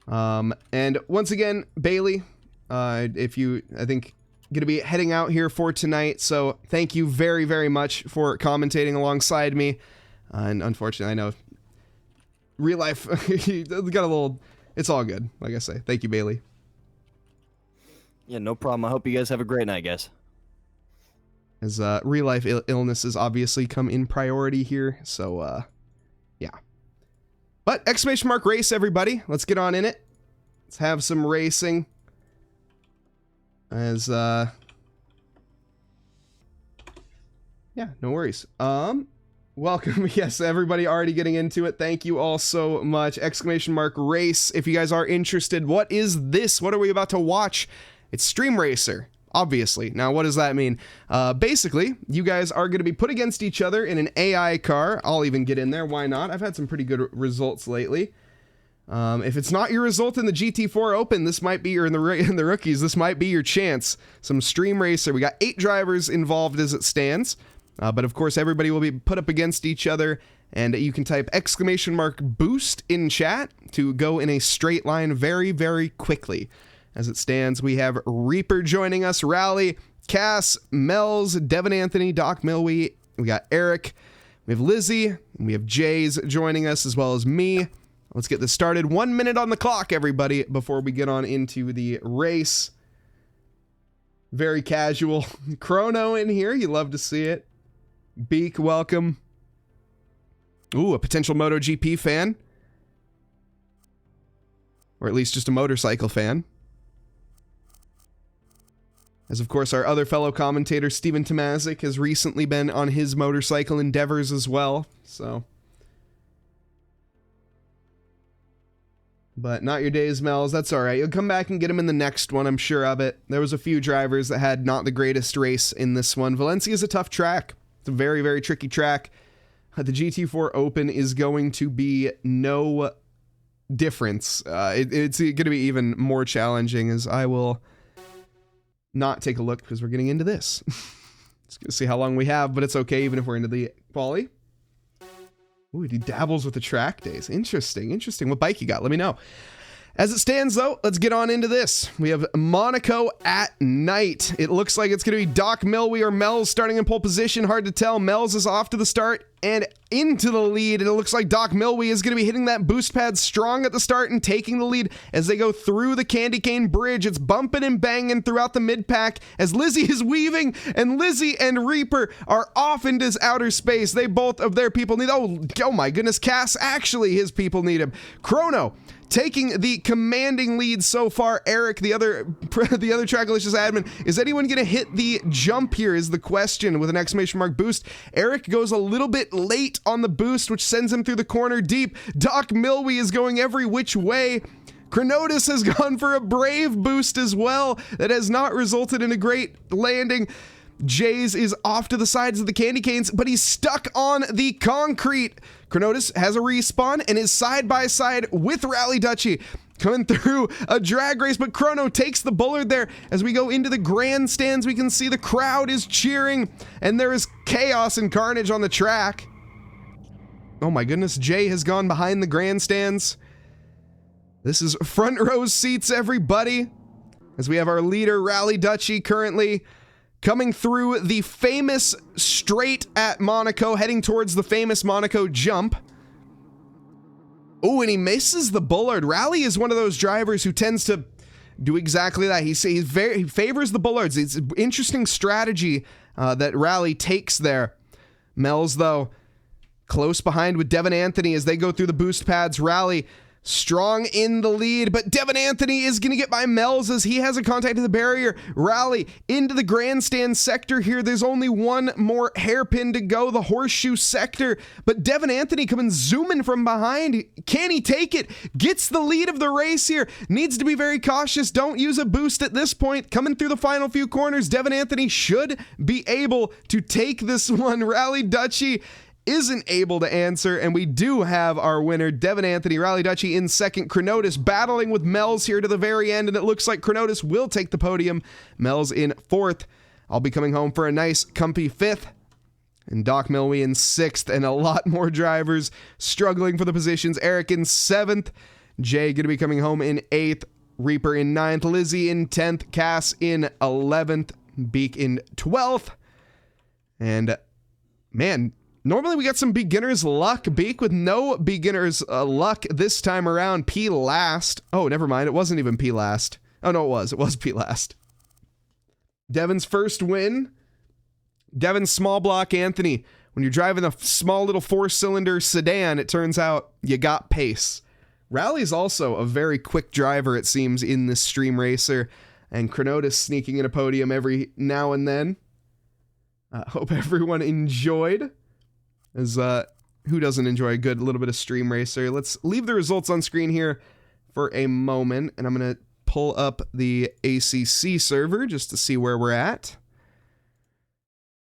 Speaker 1: And once again, Bailey, I think gonna be heading out here for tonight. So thank you very, very much for commentating alongside me. And unfortunately, I know real life got a little, it's all good. Like I say, thank you, Bailey.
Speaker 2: Yeah, no problem. I hope you guys have a great night, guys.
Speaker 1: as real life illnesses obviously come in priority here. So yeah. But exclamation mark race, everybody. Let's get on in it. Let's have some racing. As yeah, no worries. Welcome. Yes, everybody already getting into it. Thank you all so much. Exclamation mark race. If you guys are interested, what is this? What are we about to watch? It's Stream Racer, obviously. Now, what does that mean? Basically, you guys are going to be put against each other in an AI car. I'll even get in there. Why not? I've had some pretty good results lately. If it's not your result in the GT4 Open, this might be your in the rookies. This might be your chance. Some Stream Racer. We got 8 drivers involved as it stands. But of course, everybody will be put up against each other, and you can type exclamation mark boost in chat to go in a straight line very, very quickly. As it stands, we have Reaper joining us, Rally, Cass, Mel's, Devin Anthony, Doc Milwee. We got Eric, we have Lizzie, and we have Jays joining us, as well as me. Let's get this started. 1 minute on the clock, everybody, before we get on into the race. Very casual. Chrono in here, you love to see it. Beak, welcome. Ooh, a potential MotoGP fan. Or at least just a motorcycle fan. As of course our other fellow commentator, Steven Tomazic, has recently been on his motorcycle endeavors as well, so. But not your days, Mel's. That's alright. You'll come back and get him in the next one, I'm sure of it. There was a few drivers that had not the greatest race in this one. Valencia is a tough track. It's a very, very tricky track. The GT4 Open is going to be no difference. It's going to be even more challenging, as I will not take a look because we're getting into this. Let's go see how long we have, but it's okay even if we're into the quali. Ooh, he dabbles with the track days. Interesting, interesting. What bike you got? Let me know. As it stands, though, let's get on into this. We have Monaco at night. It looks like it's going to be Doc Milwee or Mel's starting in pole position. Hard to tell. Mel's is off to the start and into the lead. And it looks like Doc Milwee is going to be hitting that boost pad strong at the start and taking the lead as they go through the Candy Cane Bridge. It's bumping and banging throughout the mid-pack as Lizzie is weaving, and Lizzie and Reaper are off into outer space. They both of their people need... Oh my goodness, Cass, actually his people need him. Chrono taking the commanding lead so far. Eric, the other Trackalicious admin, is anyone going to hit the jump here is the question with an exclamation mark boost. Eric goes a little bit late on the boost, which sends him through the corner deep. Doc Milwee is going every which way. Chronotis has gone for a brave boost as well. That has not resulted in a great landing. Jays is off to the sides of the candy canes, but he's stuck on the concrete. Chronotis has a respawn and is side by side with Rally Dutchy coming through a drag race, but Chrono takes the bullard there. As we go into the grandstands, we can see the crowd is cheering, and there is chaos and carnage on the track. Oh my goodness, Jay has gone behind the grandstands. This is front row seats, everybody, as we have our leader, Rally Dutchy, currently coming through the famous straight at Monaco, heading towards the famous Monaco jump. Oh, and he misses the bullard. Rally is one of those drivers who tends to do exactly that. He favors the bullards. It's an interesting strategy that Rally takes there. Mel's, though, close behind with Devin Anthony as they go through the boost pads. Rally strong in the lead, but Devin Anthony is going to get by Mel's as he has a contact to the barrier. Rally into the grandstand sector here. There's only one more hairpin to go, the horseshoe sector, but Devin Anthony coming zooming from behind. Can he take it? Gets the lead of the race here. Needs to be very cautious. Don't use a boost at this point. Coming through the final few corners, Devin Anthony should be able to take this one. Rally Dutchy isn't able to answer, and we do have our winner, Devin Anthony. Rally Dutchy in second. Chronotis battling with Mel's here to the very end, and it looks like Chronotis will take the podium. Mel's in fourth. I'll be coming home for a nice, comfy fifth. And Doc Milwee in sixth, and a lot more drivers struggling for the positions. Eric in seventh. Jay going to be coming home in eighth. Reaper in ninth. Lizzie in 10th. Cass in 11th. Beak in 12th. And, man, normally we got some beginner's luck. Beak with no beginner's luck this time around. P last. Oh, never mind. It wasn't even P last. Oh, no, it was. It was P last. Devin's first win. Devin Small Block Anthony, when you're driving a small little 4-cylinder sedan, it turns out you got pace. Rally's also a very quick driver, it seems, in this Stream Racer, and Chronotis sneaking in a podium every now and then. Hope everyone enjoyed, as who doesn't enjoy a good little bit of Stream Racer? Let's leave the results on screen here for a moment, and I'm going to pull up the ACC server just to see where we're at.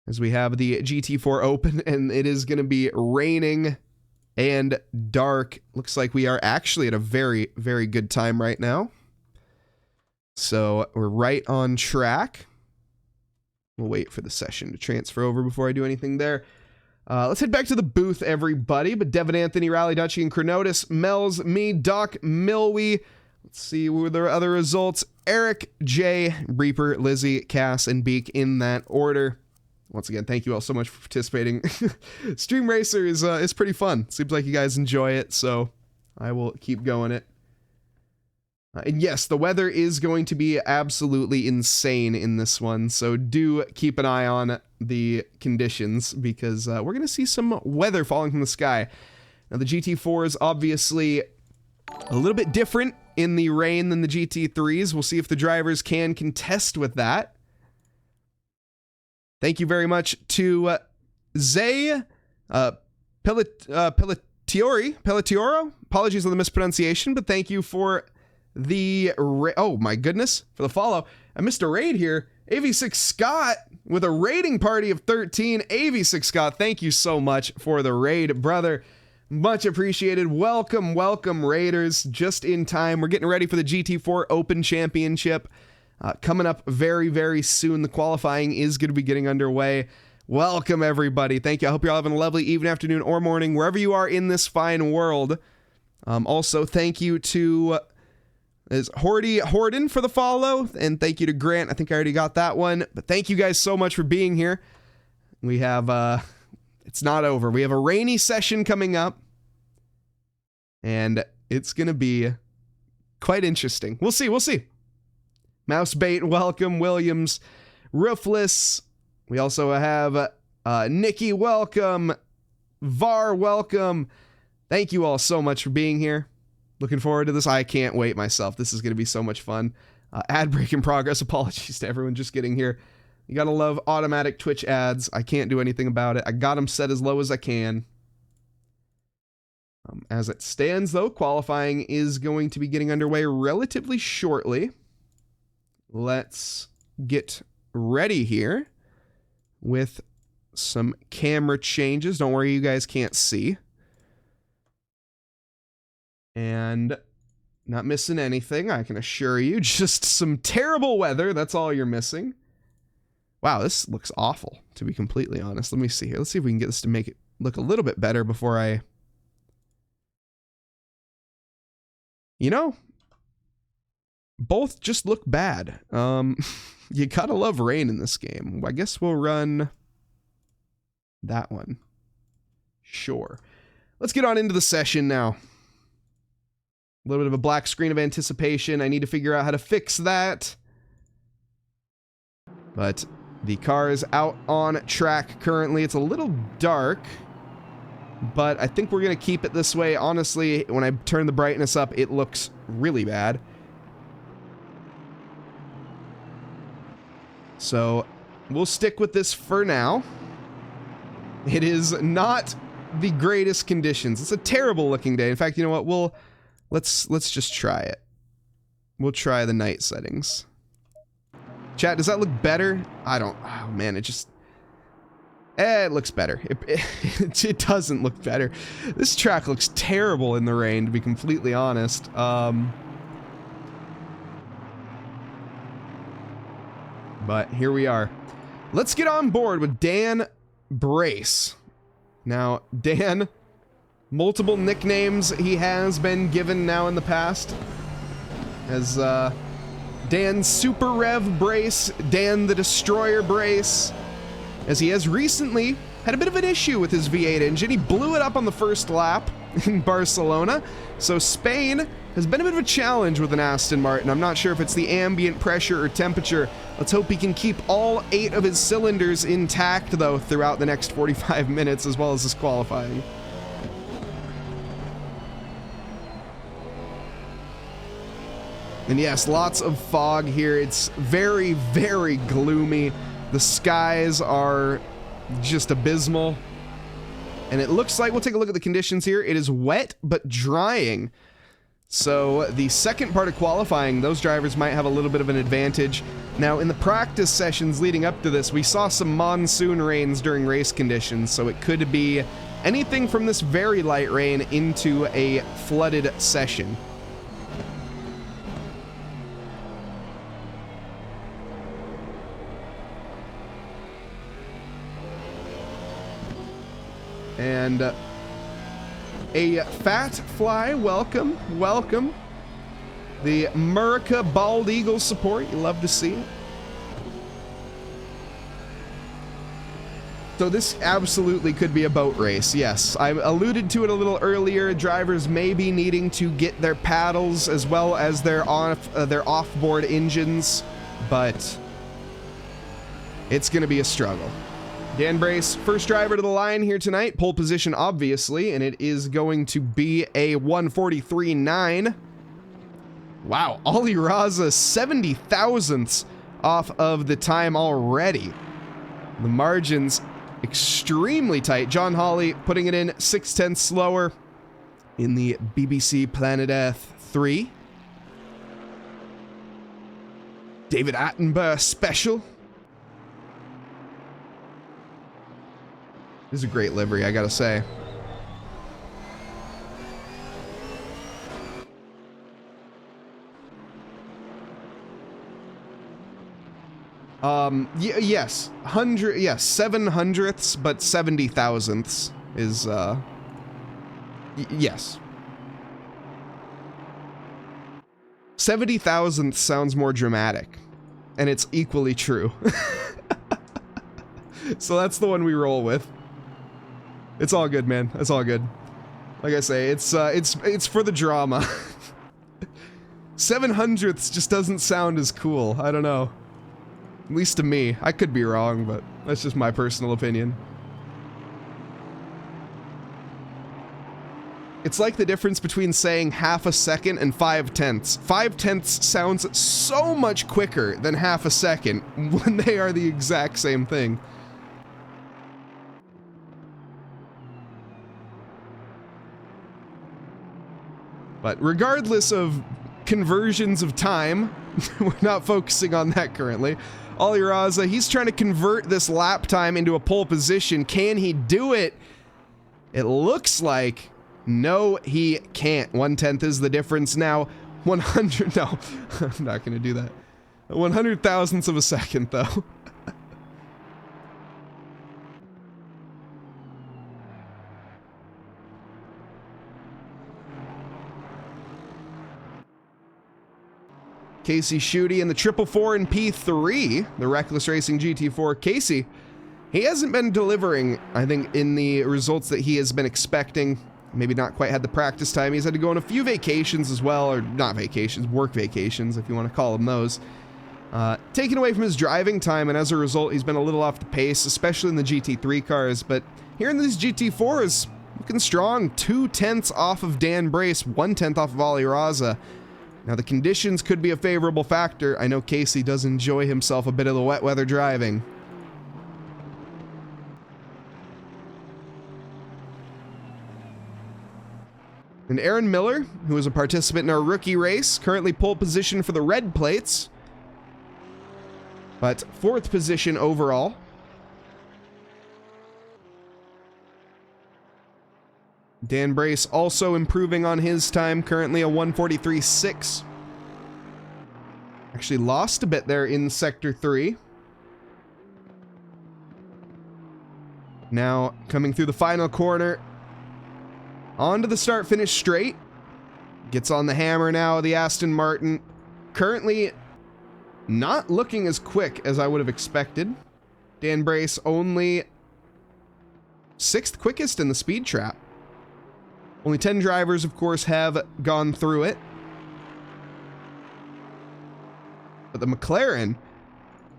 Speaker 1: As we have the GT4 open, and it is going to be raining and dark. Looks like we are actually at a very, very good time right now. So we're right on track. We'll wait for the session to transfer over before I do anything there. Let's head back to the booth, everybody. But Devin Anthony, Rally Dutchy, and Chronotis, Mel's, me, Doc, Milwy. Let's see what the other results. Eric, Jay, Reaper, Lizzie, Cass, and Beak in that order. Once again, thank you all so much for participating. Stream Racer is pretty fun. Seems like you guys enjoy it, so I will keep going it. And yes, the weather is going to be absolutely insane in this one, so do keep an eye on the conditions, because we're going to see some weather falling from the sky. Now, the GT4 is obviously a little bit different in the rain than the GT3s. We'll see if the drivers can contest with that. Thank you very much to Zay Pelletioro. Apologies on the mispronunciation, but thank you for the oh my goodness, for the follow. I missed a raid here. AV6 Scott with a raiding party of 13. AV6 Scott, thank you so much for the raid, brother. Much appreciated. Welcome, welcome, Raiders. Just in time. We're getting ready for the GT4 Open Championship. Coming up very, very soon. The qualifying is going to be getting underway. Welcome, everybody. Thank you. I hope you're all having a lovely evening, afternoon, or morning, wherever you are in this fine world. Also, thank you to Hordy Horden for the follow, and thank you to Grant. I think I already got that one, but thank you guys so much for being here. We have, it's not over. We have a rainy session coming up, and it's going to be quite interesting. We'll see, we'll see. Mousebait, welcome. Williams, Roofless. We also have Nikki, welcome. Var, welcome. Thank you all so much for being here. Looking forward to this. I can't wait myself. This is going to be so much fun. Ad break in progress. Apologies to everyone just getting here. You gotta love automatic Twitch ads. I can't do anything about it. I got them set as low as I can. As it stands, though, qualifying is going to be getting underway relatively shortly. Let's get ready here with some camera changes. Don't worry, you guys can't see. And not missing anything, I can assure you. Just some terrible weather, that's all you're missing. Wow, this looks awful, to be completely honest. Let me see here. Let's see if we can get this to make it look a little bit better before I... You know, both just look bad. You gotta love rain in this game. I guess we'll run that one. Sure. Let's get on into the session now. A little bit of a black screen of anticipation. I need to figure out how to fix that. But the car is out on track currently. It's a little dark, but I think we're going to keep it this way. Honestly, when I turn the brightness up, it looks really bad. So we'll stick with this for now. It is not the greatest conditions. It's a terrible looking day. In fact, you know what? Let's just try it. We'll try the night settings. Chat, does that look better? I don't... Oh, man, it just... it looks better. It doesn't look better. This track looks terrible in the rain, to be completely honest. But here we are. Let's get on board with Dan Brace. Now, Dan, multiple nicknames he has been given now in the past. As, Dan Super Rev Brace, Dan the Destroyer Brace, as he has recently had a bit of an issue with his V8 engine. He blew it up on the first lap in Barcelona, so Spain has been a bit of a challenge with an Aston Martin. I'm not sure if it's the ambient pressure or temperature. Let's hope he can keep all 8 of his cylinders intact, though, throughout the next 45 minutes, as well as this qualifying. And yes, lots of fog here. It's very, very gloomy. The skies are just abysmal. And it looks like, we'll take a look at the conditions here. It is wet, but drying. So the second part of qualifying, those drivers might have a little bit of an advantage. Now, in the practice sessions leading up to this, we saw some monsoon rains during race conditions, so it could be anything from this very light rain into a flooded session. And a fat fly, welcome, welcome. The Murica Bald Eagle support, you love to see it. So this absolutely could be a boat race, yes. I alluded to it a little earlier. Drivers may be needing to get their paddles as well as their off-board engines, but it's going to be a struggle. Dan Brace, first driver to the line here tonight. Pole position, obviously, and it is going to be a 1:43.9. Wow, Ollie Raza 70 thousandths off of the time already. The margins extremely tight. John Hawley putting it in 6/10 slower in the BBC Planet Earth 3. David Attenborough special. This is a great livery, I gotta say. Yes, 7 hundredths, but 70 thousandths is, yes. 70 thousandths sounds more dramatic, and it's equally true. So that's the one we roll with. It's all good, man. It's all good. Like I say, it's for the drama. 7 hundredths just doesn't sound as cool. I don't know. At least to me. I could be wrong, but that's just my personal opinion. It's like the difference between saying half a second and 5 tenths. 5 tenths sounds so much quicker than half a second when they are the exact same thing. But regardless of conversions of time, we're not focusing on that currently. Ollie Raza, he's trying to convert this lap time into a pole position. Can he do it? It looks like no, he can't. 1/10 is the difference now. 100, no, I'm not going to do that. 100 thousandths of a second, though. Casey Schutte in the 444 and P3, the Reckless Racing GT4. Casey, he hasn't been delivering, I think, in the results that he has been expecting. Maybe not quite had the practice time. He's had to go on a few vacations as well, or not vacations, work vacations, if you want to call them those. Taken away from his driving time, and as a result, he's been a little off the pace, especially in the GT3 cars. But here in these GT4s, looking strong. 2 tenths off of Dan Brace, 1 tenth off of Ollie Raza. Now, the conditions could be a favorable factor. I know Casey does enjoy himself a bit of the wet weather driving. And Aaron Miller, who is a participant in our rookie race, currently pole position for the red plates, but 4th position overall. Dan Brace also improving on his time, currently a 1:43.6. Actually lost a bit there in Sector 3. Now, coming through the final corner, onto the start-finish straight. Gets on the hammer now, the Aston Martin. Currently not looking as quick as I would have expected. Dan Brace only 6th quickest in the speed trap. Only 10 drivers, of course, have gone through it. But the McLaren,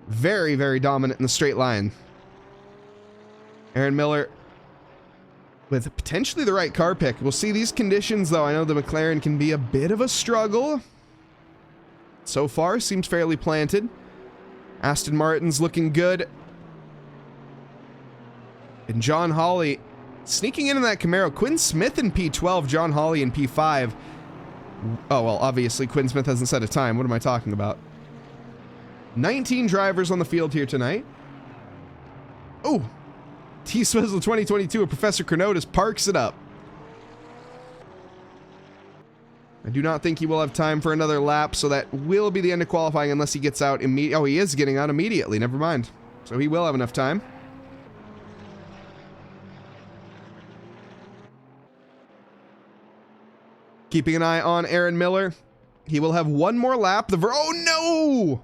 Speaker 1: very, very dominant in the straight line. Aaron Miller with potentially the right car pick. We'll see these conditions, though. I know the McLaren can be a bit of a struggle. So far, seems fairly planted. Aston Martin's looking good. And John Hawley sneaking into that Camaro. Quinn Smith in P12, John Hawley in P5. Oh, well, obviously, Quinn Smith hasn't set a time. What am I talking about? 19 drivers on the field here tonight. Oh, T-Swizzle 2022 of Professor Chronotis parks it up. I do not think he will have time for another lap, so that will be the end of qualifying unless he gets out immediately. Oh, he is getting out immediately. Never mind. So he will have enough time. Keeping an eye on Aaron Miller. He will have one more lap. Oh, no!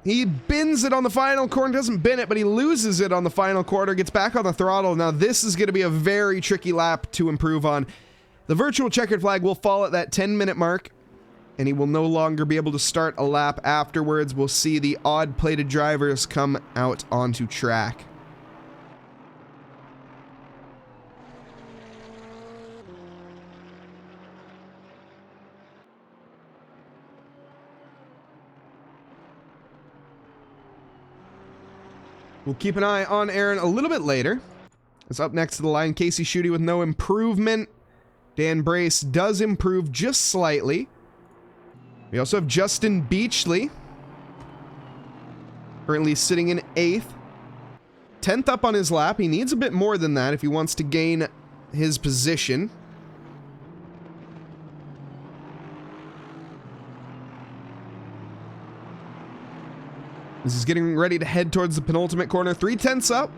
Speaker 1: He bins it on the final corner. Doesn't bin it, but he loses it on the final quarter. Gets back on the throttle. Now, this is going to be a very tricky lap to improve on. The virtual checkered flag will fall at that 10-minute mark, and he will no longer be able to start a lap afterwards. We'll see the odd-plated drivers come out onto track. We'll keep an eye on Aaron a little bit later. It's up next to the line. Casey Schutte with no improvement. Dan Brace does improve just slightly. We also have Justin Beachley, currently sitting in 8th. 10th up on his lap. He needs a bit more than that if he wants to gain his position. This is getting ready to head towards the penultimate corner. 3/10 up.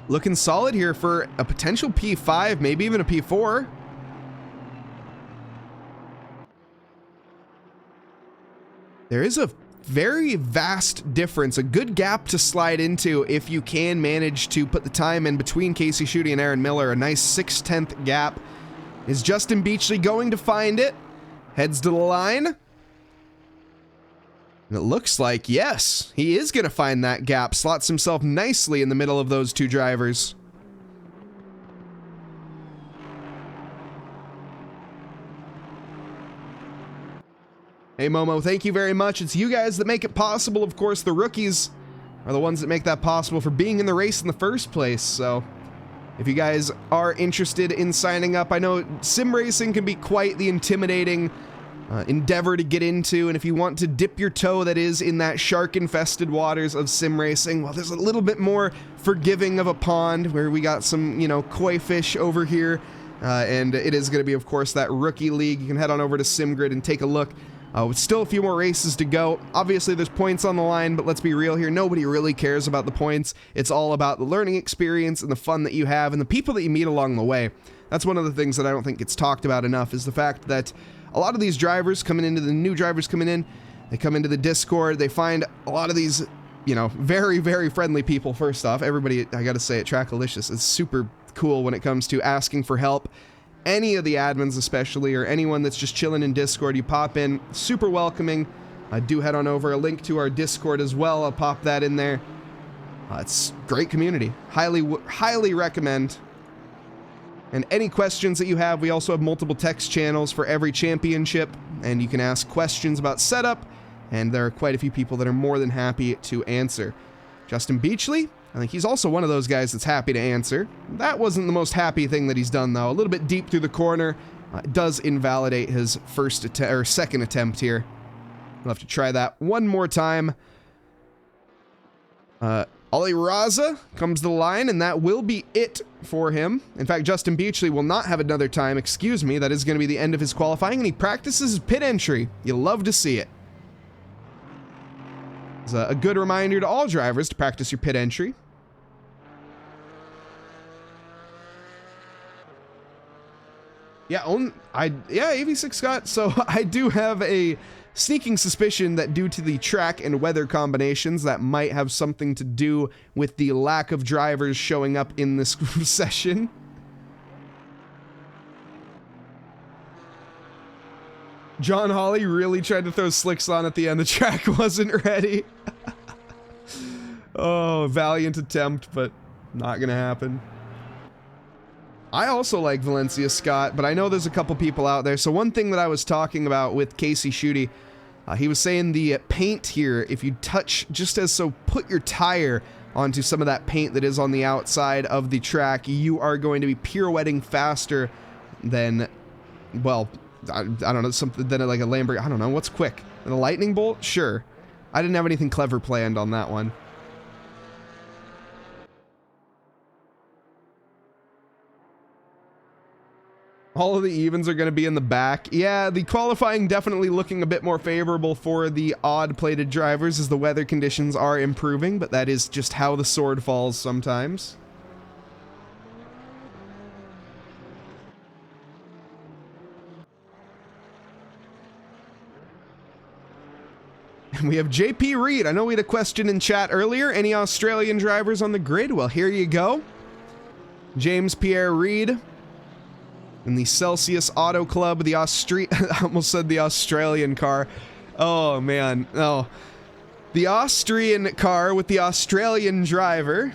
Speaker 1: Looking solid here for a potential P5, maybe even a P4. There is a very vast difference, a good gap to slide into if you can manage to put the time in between Casey Schutte and Aaron Miller. A nice 6/10 gap. Is Justin Beachley going to find it? Heads to the line. And it looks like, yes, he is going to find that gap. Slots himself nicely in the middle of those two drivers. Hey, Momo, thank you very much. It's you guys that make it possible. Of course, the rookies are the ones that make that possible for being in the race in the first place. So if you guys are interested in signing up, I know Simracing can be quite the intimidating endeavor to get into, and if you want to dip your toe, that is, in that shark-infested waters of Simracing, well, there's a little bit more forgiving of a pond where we got some, koi fish over here, and it is going to be, of course, that rookie league. You can head on over to SimGrid and take a look. With still a few more races to go. Obviously, there's points on the line, but let's be real here. Nobody really cares about the points. It's all about the learning experience and the fun that you have and the people that you meet along the way. That's one of the things that I don't think gets talked about enough, is the fact that a lot of these drivers the new drivers coming in, they come into the Discord, they find a lot of these, very, very friendly people. First off, everybody, I gotta say it, TRACKILICIOUS is super cool when it comes to asking for help. Any of the admins especially, or anyone that's just chilling in Discord, you pop in, super welcoming. Do head on over, a link to our Discord as well, I'll pop that in there. It's great community, highly recommend. And any questions that you have, we also have multiple text channels for every championship, and you can ask questions about setup, and there are quite a few people that are more than happy to answer. Justin Beachley, I think he's also one of those guys that's happy to answer. That wasn't the most happy thing that he's done, though. A little bit deep through the corner. Does invalidate his second attempt here. We'll have to try that one more time. Ali Raza comes to the line, and that will be it for him. In fact, Justin Beachley will not have another time, excuse me. That is going to be the end of his qualifying, and he practices his pit entry. You'll love to see it. It's a good reminder to all drivers to practice your pit entry. Yeah, AV6 Scott. So I do have a sneaking suspicion that due to the track and weather combinations, that might have something to do with the lack of drivers showing up in this session. John Hawley really tried to throw slicks on at the end. The track wasn't ready. Oh, valiant attempt, but not gonna happen. I also like Valencia, Scott, but I know there's a couple people out there. So one thing that I was talking about with Casey Schutte, he was saying the paint here, if you touch, just as so, put your tire onto some of that paint that is on the outside of the track, you are going to be pirouetting faster than, well, I don't know, something than like a Lamborghini. I don't know, what's quick? And a lightning bolt? Sure. I didn't have anything clever planned on that one. All of the evens are going to be in the back. Yeah, the qualifying definitely looking a bit more favorable for the odd-plated drivers as the weather conditions are improving, but that is just how the sword falls sometimes. And we have JP Reed. I know we had a question in chat earlier. Any Australian drivers on the grid? Well, here you go. James Pierre Reed. In the Celsius Auto Club, the I almost said the Australian car. Oh, man. Oh. The Austrian car with the Australian driver.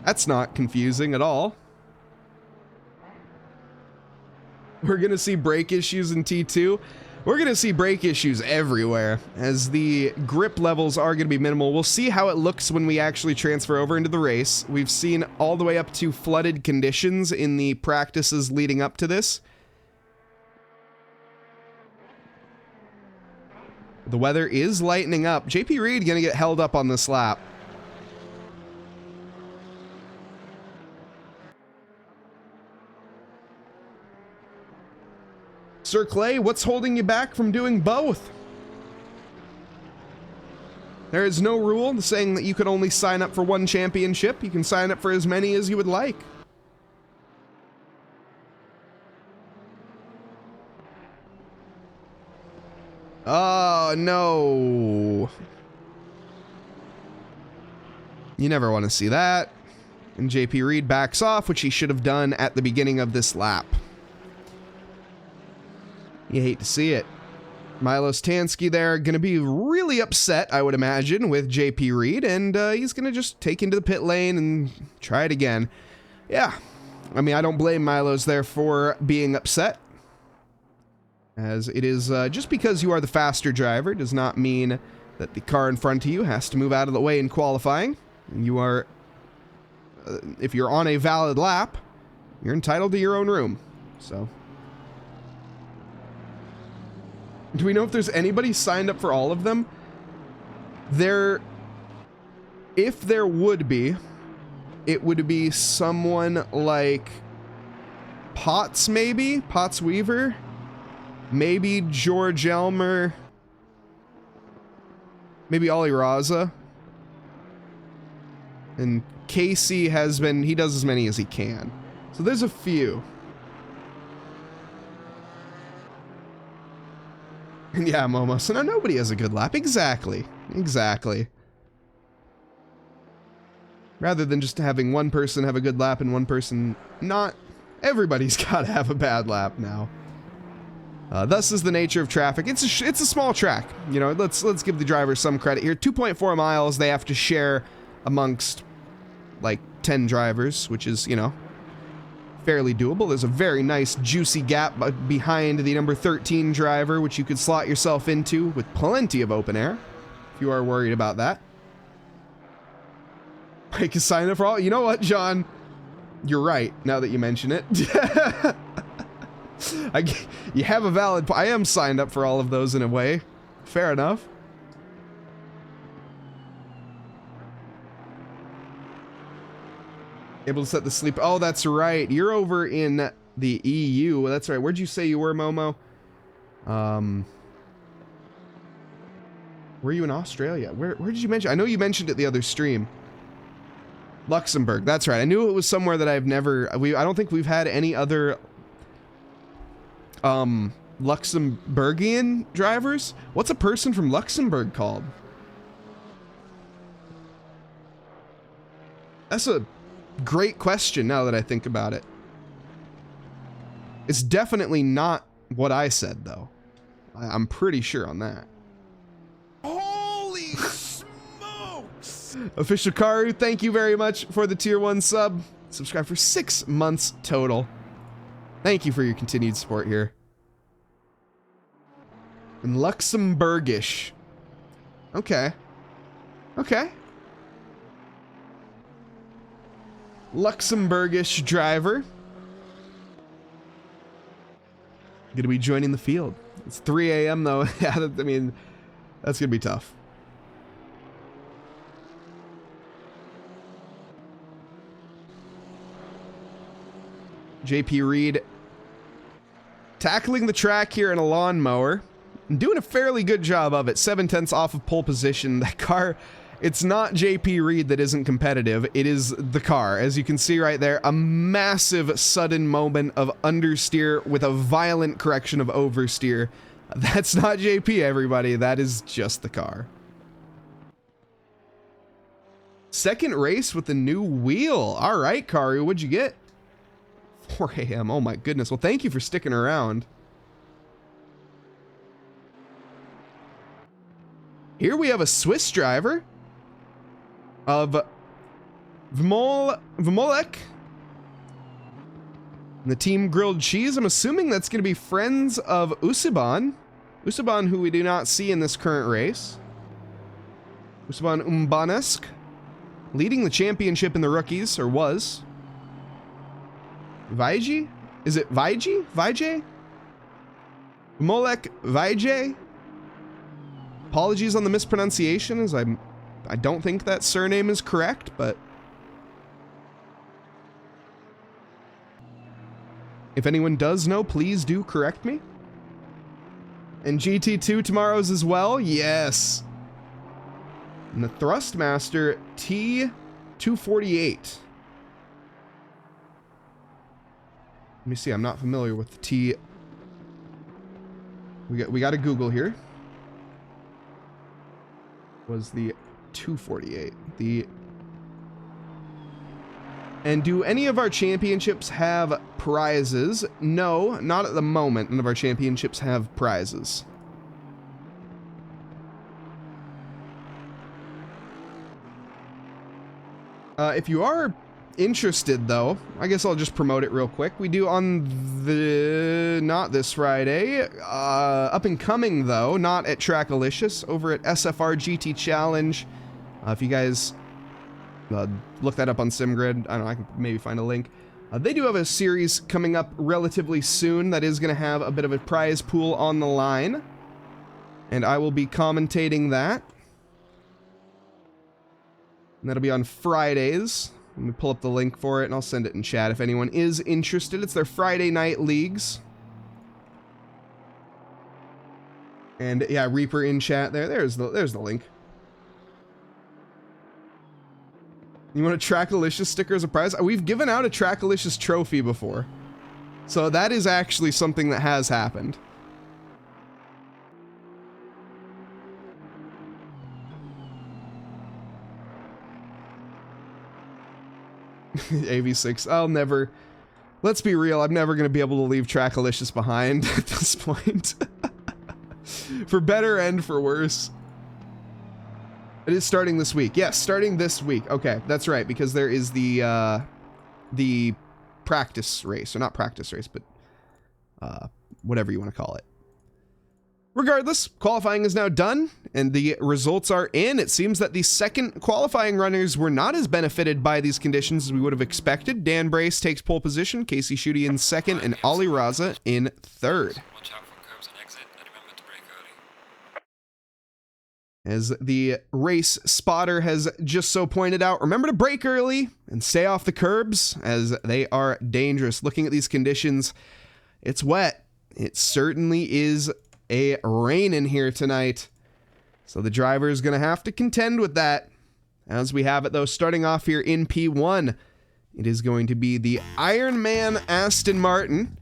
Speaker 1: That's not confusing at all. We're going to see brake issues in T2. We're going to see brake issues everywhere, as the grip levels are going to be minimal. We'll see how it looks when we actually transfer over into the race. We've seen all the way up to flooded conditions in the practices leading up to this. The weather is lightening up. JP Reed going to get held up on this lap. Sir Clay, what's holding you back from doing both? There is no rule saying that you can only sign up for one championship. You can sign up for as many as you would like. Oh, no. You never want to see that. And JP Reed backs off, which he should have done at the beginning of this lap. You hate to see it. Milo Stansky there going to be really upset, I would imagine, with JP Reed, and he's going to just take into the pit lane and try it again. Yeah, I mean, I don't blame Milo's there for being upset, as it is just because you are the faster driver does not mean that the car in front of you has to move out of the way in qualifying. You are, if you're on a valid lap, you're entitled to your own room, so... Do we know if there's anybody signed up for all of them? If there would be, it would be someone like Potts, maybe? Potts Weaver? Maybe George Elmer? Maybe Ollie Raza? And Casey has been, he does as many as he can. So there's a few. And yeah, Momo, so now nobody has a good lap. Exactly. Exactly. Rather than just having one person have a good lap and one person not, everybody's got to have a bad lap now. Thus is the nature of traffic. It's a small track. You know, let's give the drivers some credit here. 2.4 miles they have to share amongst like 10 drivers, which is, you know, fairly doable. There's a very nice juicy gap behind the number 13 driver, which you could slot yourself into with plenty of open air if you are worried about that. I can sign up for all. You know what, John? You're right, now that you mention it. You have a valid point. I am signed up for all of those in a way. Fair enough. Able to set the sleep. Oh, that's right. You're over in the EU. That's right. Where'd you say you were, Momo? Were you in Australia? Where did you mention? I know you mentioned it the other stream. Luxembourg. That's right. I knew it was somewhere that I've never... I don't think we've had any other... Luxembourgian drivers? What's a person from Luxembourg called? That's a great question now that I think about it. It's definitely not what I said, though. I'm pretty sure on that.
Speaker 4: Holy smokes!
Speaker 1: Official Karu, thank you very much for the tier 1 sub. Subscribe for 6 months total. Thank you for your continued support here. And Luxembourgish. Okay. Okay. Luxembourgish driver. Gonna be joining the field. It's 3 a.m. though. Yeah, I mean, that's gonna be tough. JP Reed tackling the track here in a lawnmower and doing a fairly good job of it. 7/10 off of pole position. That car, it's not JP Reed that isn't competitive. It is the car. As you can see right there, a massive sudden moment of understeer with a violent correction of oversteer. That's not JP, everybody. That is just the car. Second race with the new wheel. All right, Karu, what'd you get? 4 a.m. Oh my goodness. Well, thank you for sticking around. Here we have a Swiss driver of Vmolek. And the team Grilled Cheese. I'm assuming that's going to be friends of Usaban. Usaban, who we do not see in this current race. Usaban Umbanesk, leading the championship in the rookies, or was. Vaiji? Is it Vaiji? Vaije? Molek Vaije? Apologies on the mispronunciation, as I don't think that surname is correct, but if anyone does know, please do correct me. And GT2 tomorrow's as well? Yes. And the Thrustmaster T248. Let me see, I'm not familiar with the T. We got to Google here. Was the 248. And do any of our championships have prizes? No, not at the moment. None of our championships have prizes. If you are interested, though, I guess I'll just promote it real quick. We do on the... not this Friday. Up and coming, though, not at TRACKILICIOUS, over at SFR GT Challenge. If you guys... look that up on SimGrid. I don't know, I can maybe find a link. They do have a series coming up relatively soon that is going to have a bit of a prize pool on the line. And I will be commentating that. And that'll be on Fridays. Let me pull up the link for it and I'll send it in chat if anyone is interested. It's their Friday night leagues. And yeah, Reaper in chat there. There's the link. You want a TRACKILICIOUS sticker as a prize? We've given out a TRACKILICIOUS trophy before. So that is actually something that has happened. AV6, I'll never... Let's be real, I'm never going to be able to leave TRACKILICIOUS behind at this point. For better and for worse. It is starting this week. Yes, starting this week. Okay, that's right, because there is the practice race. Or not practice race, but whatever you want to call it. Regardless, qualifying is now done, and the results are in. It seems that the second qualifying runners were not as benefited by these conditions as we would have expected. Dan Brace takes pole position, Casey Schutte in second, and Ali Raza in third.
Speaker 4: Watch out for curbs and exit, and remember to brake early.
Speaker 1: As the race spotter has just so pointed out, remember to brake early and stay off the curbs, as they are dangerous. Looking at these conditions, it's wet. It certainly is a rain in here tonight. So the driver is going to have to contend with that. As we have it, though, starting off here in P1, it is going to be the Iron Man Aston Martin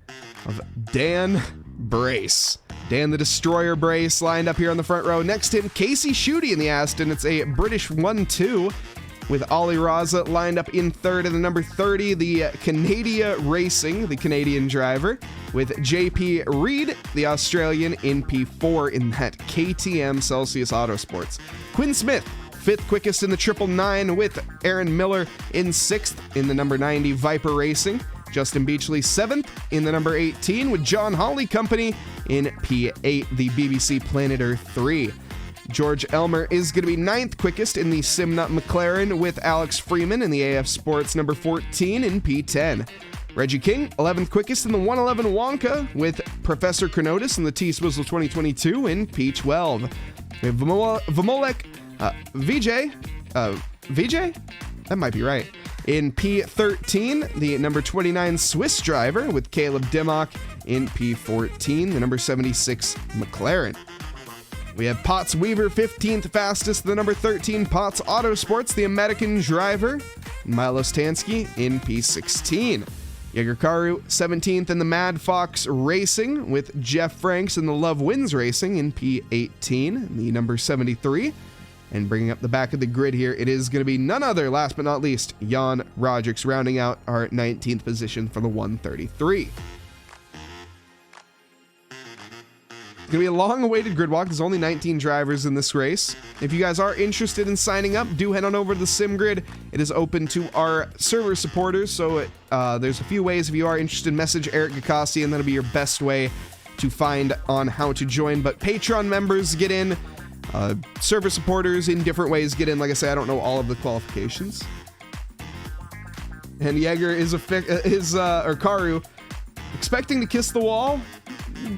Speaker 1: of Dan Brace. Dan the Destroyer Brace lined up here on the front row. Next to him, Casey Schutte in the Aston. It's a British 1-2 with Ali Raza lined up in third. And the number 30, the Canada Racing, the Canadian driver. with JP Reed, the Australian, in P4 in that KTM Celsius Autosports. Quinn Smith, 5th quickest in the 999 with Aaron Miller in 6th in the number 90 Viper Racing. Justin Beachley 7th in the number 18 with John Hawley Company in P8, the BBC Planet Earth 3. George Elmer is going to be 9th quickest in the Simnut McLaren with Alex Freeman in the AF Sports number 14 in P10. Reggie King, 11th quickest in the 111 Wonka with Professor Chronotis in the T-Swizzle 2022 in P12. We have Vamolek VJ? That might be right. In P13, the number 29 Swiss driver with Caleb Dimmock in P14, the number 76 McLaren. We have Potts Weaver, 15th fastest, the number 13 Potts Autosports, the American driver, Milos Tansky in P16. Yegerkaru, 17th in the Mad Fox Racing with Jeff Franks in the Love Wins Racing in P18, the number 73. And bringing up the back of the grid here, it is going to be none other, last but not least, Jan Rodrix, rounding out our 19th position for the 133. It's going to be a long-awaited grid walk. There's only 19 drivers in this race. If you guys are interested in signing up, do head on over to the SimGrid. It is open to our server supporters, so there's a few ways. If you are interested, message Eric Gakasi, and that'll be your best way to find on how to join. But Patreon members get in. Server supporters in different ways get in. Like I say, I don't know all of the qualifications. And Jaeger is or Karu, expecting to kiss the wall.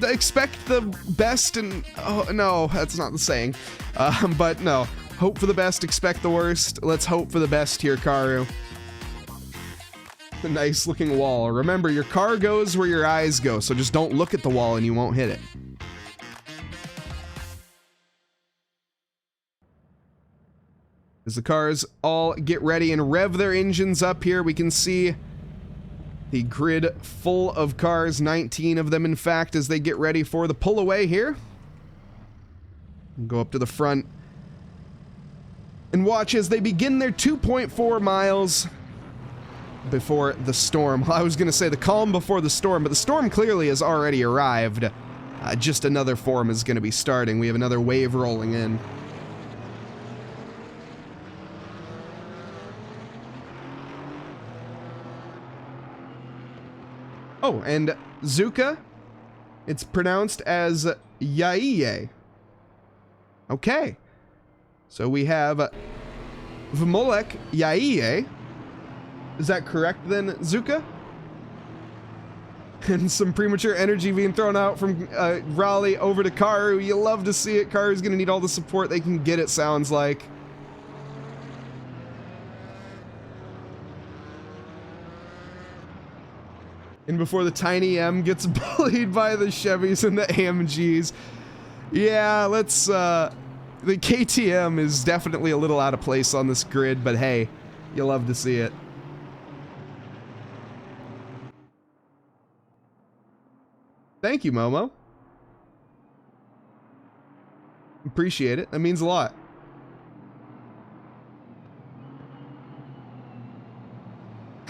Speaker 1: Expect the best and... Oh, no, that's not the saying. But no, hope for the best, expect the worst. Let's hope for the best here, Karu. A nice looking wall. Remember, your car goes where your eyes go, so just don't look at the wall and you won't hit it. As the cars all get ready and rev their engines up here, we can see the grid full of cars, 19 of them in fact, as they get ready for the pull away here. Go up to the front and watch as they begin their 2.4 miles before the storm. I was going to say the calm before the storm, but the storm clearly has already arrived. Just another form is going to be starting. We have another wave rolling in. Oh, and Zuka, it's pronounced as Yaiye. Okay. So we have Vmolek Yaiye. Is that correct then, Zuka? And some premature energy being thrown out from Raleigh over to Karu. You love to see it. Karu's going to need all the support they can get, it sounds like. And before the Tiny M gets bullied by the Chevys and the AMGs. Yeah, let's, the KTM is definitely a little out of place on this grid, but hey, you love to see it. Thank you, Momo. Appreciate it. That means a lot.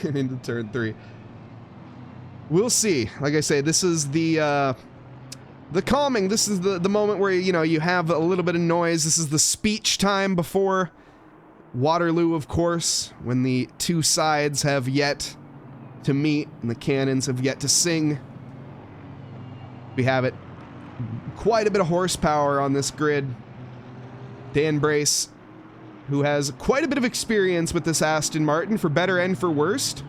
Speaker 1: And into turn 3. We'll see. Like I say, this is the calming. This is the moment where, you know, you have a little bit of noise. This is the speech time before Waterloo, of course, when the two sides have yet to meet and the cannons have yet to sing. We have it. Quite a bit of horsepower on this grid. Dan Brace, who has quite a bit of experience with this Aston Martin, for better and for worst.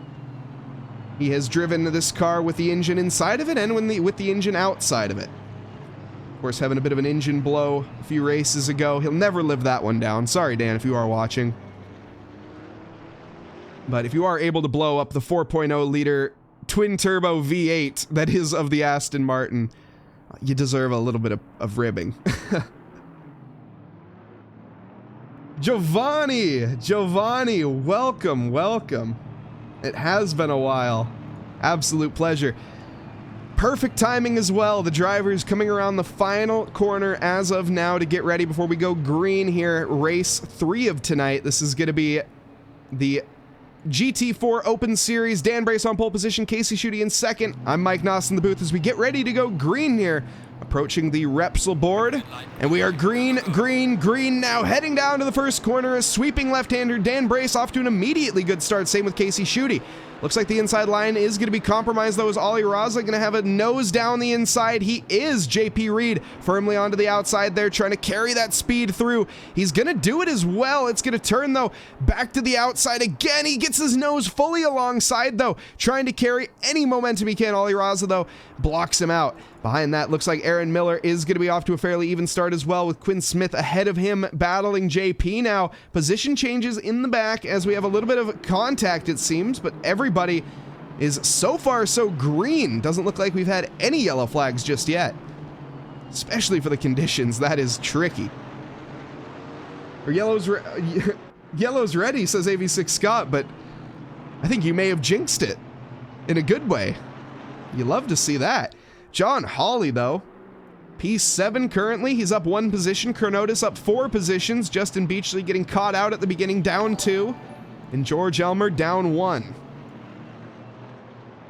Speaker 1: He has driven this car with the engine inside of it and with the engine outside of it. Of course, having a bit of an engine blow a few races ago. He'll never live that one down. Sorry, Dan, if you are watching. But if you are able to blow up the 4.0 liter twin-turbo V8 that is of the Aston Martin, you deserve a little bit of ribbing. Giovanni, welcome, welcome. It has been a while. Absolute pleasure. Perfect timing as well. The drivers coming around the final corner as of now to get ready before we go green here. Race 3 of tonight. This is going to be the GT4 Open Series. Dan Brace on pole position, Casey Schutte in second. I'm Mike Nause in the booth as we get ready to go green here. Approaching the Repsol board, and we are green, green, green now, heading down to the first corner. A sweeping left-hander, Dan Brace, off to an immediately good start. Same with Casey Schutte. Looks like the inside line is going to be compromised, though, as Ollie Raza going to have a nose down the inside. He is JP Reed, firmly onto the outside there, trying to carry that speed through. He's going to do it as well. It's going to turn, though, back to the outside again. He gets his nose fully alongside, though, trying to carry any momentum he can. Ollie Raza, though, blocks him out. Behind that, looks like Aaron Miller is going to be off to a fairly even start as well, with Quinn Smith ahead of him, battling JP now. Position changes in the back as we have a little bit of contact, it seems, but everybody is so far so green. Doesn't look like we've had any yellow flags just yet, especially for the conditions. That is tricky. Or yellow's ready, says AV6 Scott, but I think you may have jinxed it in a good way. You love to see that. John Hawley, though, P7 currently. He's up 1 position. Chronotis up 4 positions. Justin Beachley getting caught out at the beginning, down 2. And George Elmer down 1.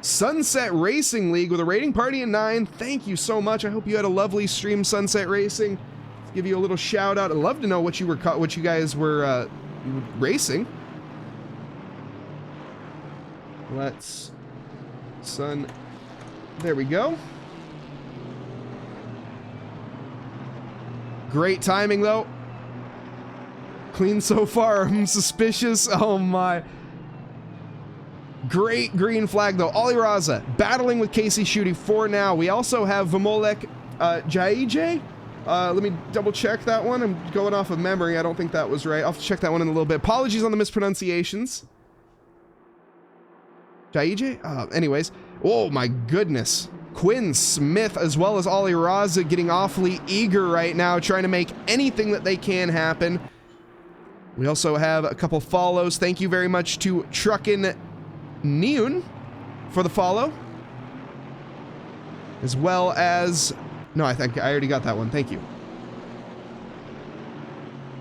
Speaker 1: Sunset Racing League with a rating party at 9. Thank you so much. I hope you had a lovely stream, Sunset Racing. Let's give you a little shout out. I'd love to know what you guys were racing. There we go. Great timing, though. Clean so far. I'm suspicious. Oh, my. Great green flag, though. Ollie Raza battling with Casey Schutte for now. We also have Vamolek Jaije. Let me double check that one. I'm going off of memory. I don't think that was right. I'll have to check that one in a little bit. Apologies on the mispronunciations. Jaije? Anyways. Oh, my goodness. Quinn Smith as well as Ollie Raza getting awfully eager right now, trying to make anything that they can happen. We also have a couple follows. Thank you very much to Truckin' Neon for the follow. As well as... No, I think I already got that one. Thank you.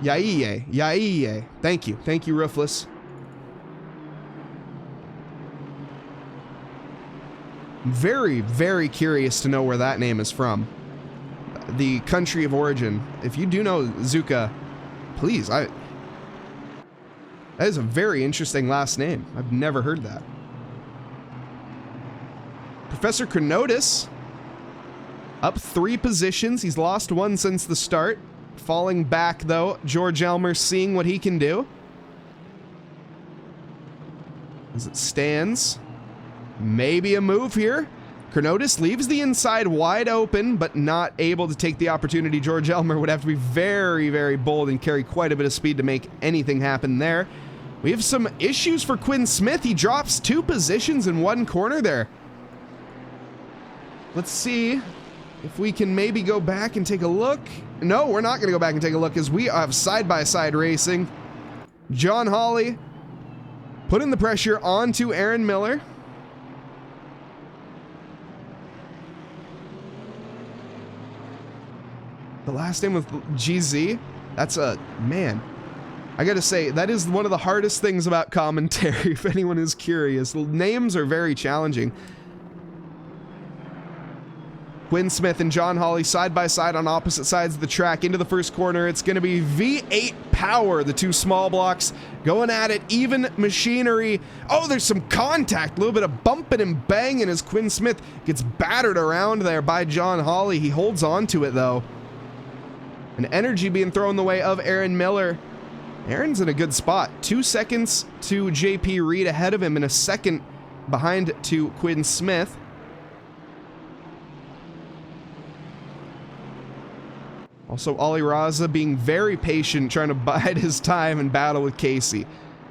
Speaker 1: Yaiye. Thank you. Thank you, Roofless. Very, very curious to know where that name is from. The country of origin. If you do know Zuka, please. That is a very interesting last name. I've never heard that. Professor Chronotis up 3 positions. He's lost 1 since the start. Falling back, though. George Elmer seeing what he can do. As it stands... Maybe a move here. Chronotis leaves the inside wide open, but not able to take the opportunity. George Elmer would have to be very, very bold and carry quite a bit of speed to make anything happen there. We have some issues for Quinn Smith. He drops 2 positions in 1 corner there. Let's see if we can maybe go back and take a look. No, we're not going to go back and take a look as we have side-by-side racing. John Hawley putting the pressure onto Aaron Miller. The last name was GZ. That's a... Man. I gotta say, that is one of the hardest things about commentary, if anyone is curious. Names are very challenging. Quinn Smith and John Hawley side by side on opposite sides of the track into the first corner. It's going to be V8 Power, the 2 small blocks going at it. Even machinery. Oh, there's some contact. A little bit of bumping and banging as Quinn Smith gets battered around there by John Hawley. He holds on to it, though. And energy being thrown the way of Aaron Miller. Aaron's in a good spot. 2 seconds to JP Reed ahead of him and a second behind to Quinn Smith. Also, Ollie Raza being very patient, trying to bide his time and battle with Casey.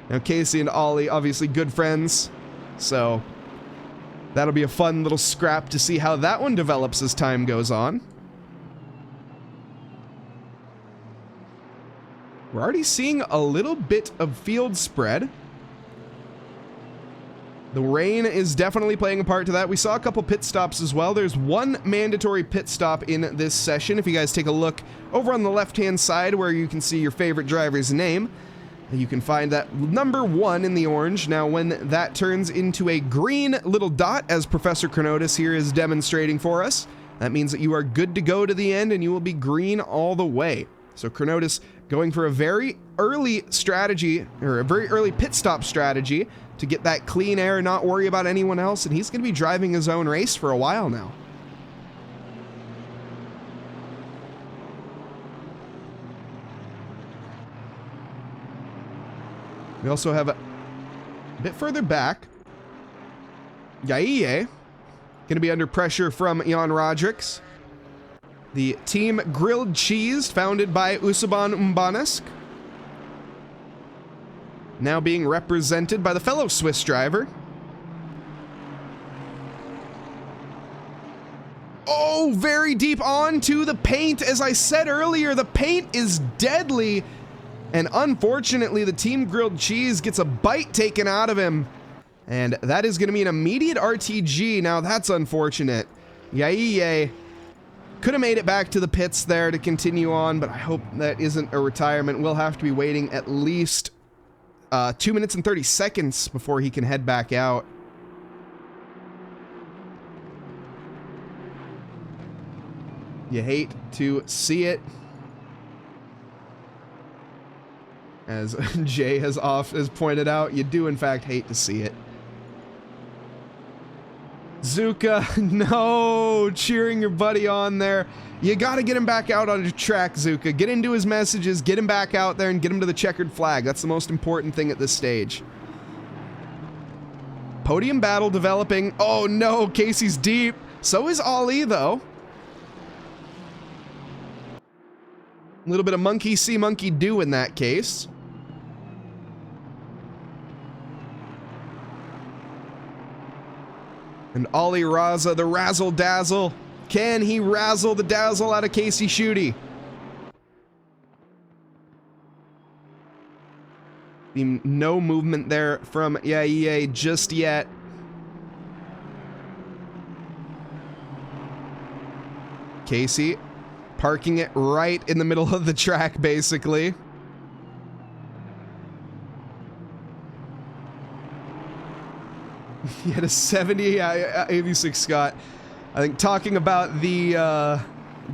Speaker 1: Now, Casey and Ollie, obviously good friends, so that'll be a fun little scrap to see how that one develops as time goes on. We're already seeing a little bit of field spread. The rain is definitely playing a part to that. We saw a couple pit stops as well. There's 1 mandatory pit stop in this session. If you guys take a look over on the left-hand side where you can see your favorite driver's name, You can find that number 1 in the orange. Now, when that turns into a green little dot, as Professor Chronotis here is demonstrating for us, that means that you are good to go to the end and you will be green all the way. So Chronotis going for a very early strategy, or a very early pit stop strategy to get that clean air and not worry about anyone else, and he's going to be driving his own race for a while now. We also have a bit further back, Yaiye, going to be under pressure from Jan Rodrix. The Team Grilled Cheese, founded by Usaban Umbanesk, now being represented by the fellow Swiss driver. Oh, very deep onto the paint. As I said earlier, the paint is deadly. And unfortunately, the Team Grilled Cheese gets a bite taken out of him. And that is going to be an immediate RTG. Now, that's unfortunate. Yaiye could have made it back to the pits there to continue on, but I hope that isn't a retirement. We'll have to be waiting at least 2 minutes and 30 seconds before he can head back out. You hate to see it. As Jay has pointed out, you do in fact hate to see it. Zuka, no, cheering your buddy on there. You got to get him back out on the track, Zuka. Get into his messages, get him back out there, and get him to the checkered flag. That's the most important thing at this stage. Podium battle developing. Oh no, Casey's deep. So is Ollie, though. A little bit of monkey see, monkey do in that case. And Ollie Raza, the razzle dazzle. Can he razzle the dazzle out of Casey Schutte? No movement there from Yaiye just yet. Casey parking it right in the middle of the track, basically. He had a 70, 86 Scott. I think talking about the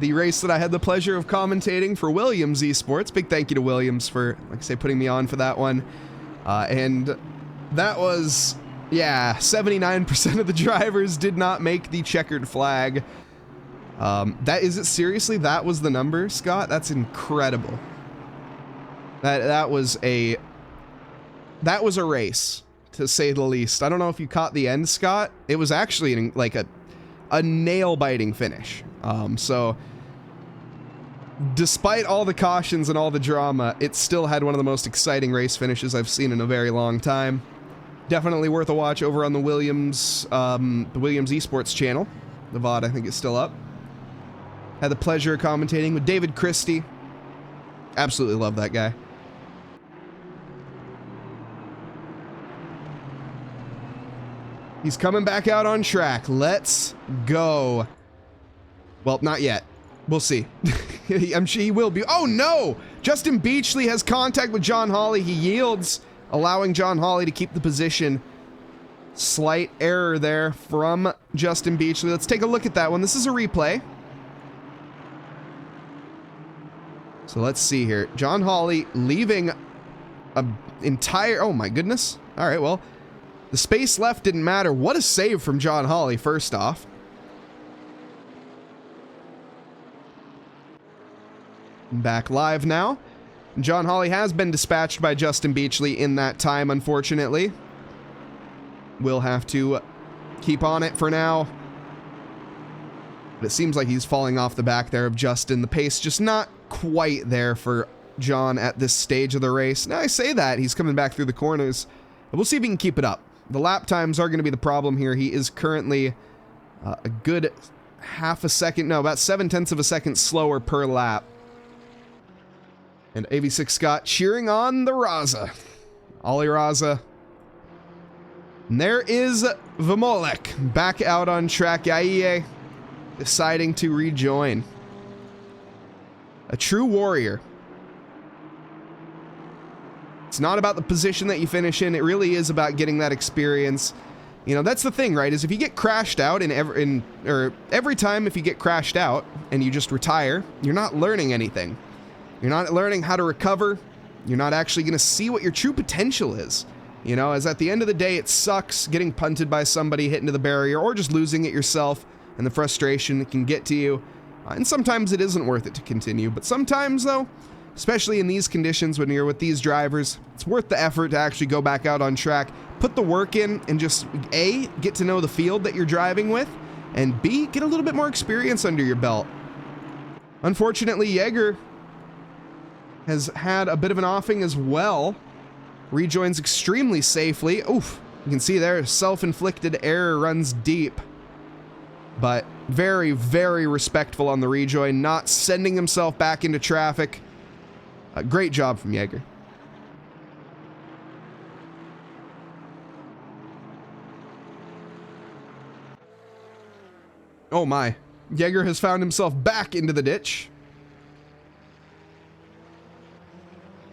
Speaker 1: race that I had the pleasure of commentating for Williams Esports. Big thank you to Williams for, like I say, putting me on for that one. And that was, yeah, 79% of the drivers did not make the checkered flag. That is it, seriously? That was the number, Scott? That's incredible. That was a race, to say the least. I don't know if you caught the end, Scott. It was actually like a nail-biting finish. So despite all the cautions and all the drama, it still had one of the most exciting race finishes I've seen in a very long time. Definitely worth a watch over on the Williams Esports channel. The VOD, I think, is still up. Had the pleasure of commentating with David Christie. Absolutely love that guy. He's coming back out on track. Let's go. Well, not yet. We'll see. I'm sure he will be. Oh, no! Justin Beachley has contact with John Hawley. He yields, allowing John Hawley to keep the position. Slight error there from Justin Beachley. Let's take a look at that one. This is a replay. So let's see here. John Hawley leaving an entire... Oh, my goodness. All right, well... The space left didn't matter. What a save from John Hawley, first off. Back live now. John Hawley has been dispatched by Justin Beachley in that time, unfortunately. We'll have to keep on it for now. But it seems like he's falling off the back there of Justin. The pace just not quite there for John at this stage of the race. Now I say that, he's coming back through the corners. But we'll see if he can keep it up. The lap times are going to be the problem here. He is currently a good half a second, no, about 0.7 of a second slower per lap. And AV6 Scott cheering on the Raza. Ollie Raza. And there is Vamolek back out on track. Yaiye deciding to rejoin. A true warrior. It's not about the position that you finish in. It really is about getting that experience. You know, that's the thing, right? Is if you get crashed out every time if you get crashed out and you just retire, you're not learning anything. You're not learning how to recover. You're not actually going to see what your true potential is. You know, as at the end of the day, it sucks getting punted by somebody, hitting to the barrier, or just losing it yourself, and the frustration can get to you. And sometimes it isn't worth it to continue, but sometimes, though, especially in these conditions when you're with these drivers, it's worth the effort to actually go back out on track, put the work in, and just, A, get to know the field that you're driving with, and B, get a little bit more experience under your belt. Unfortunately, Jaeger has had a bit of an offing as well. Rejoins extremely safely. Oof, you can see there, self-inflicted error runs deep. But very, very respectful on the rejoin, not sending himself back into traffic. Great job from Jaeger. Oh my. Jaeger has found himself back into the ditch.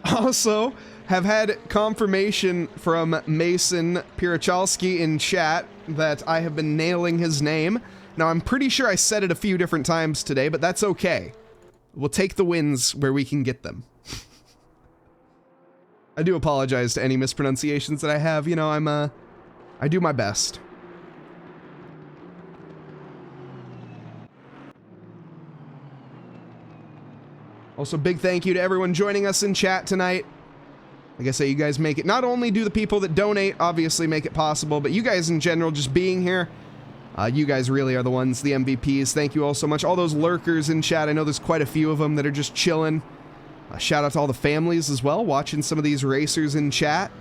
Speaker 1: Also, have had confirmation from Mason Pirachalski in chat that I have been nailing his name. Now, I'm pretty sure I said it a few different times today, but that's okay. We'll take the wins where we can get them. I do apologize to any mispronunciations that I have. You know, I do my best. Also, big thank you to everyone joining us in chat tonight. Like I say, you guys make it, not only do the people that donate obviously make it possible, but you guys in general just being here, you guys really are the ones, the MVPs. Thank you all so much. All those lurkers in chat, I know there's quite a few of them that are just chilling. Shout out to all the families as well, watching some of these racers in chat,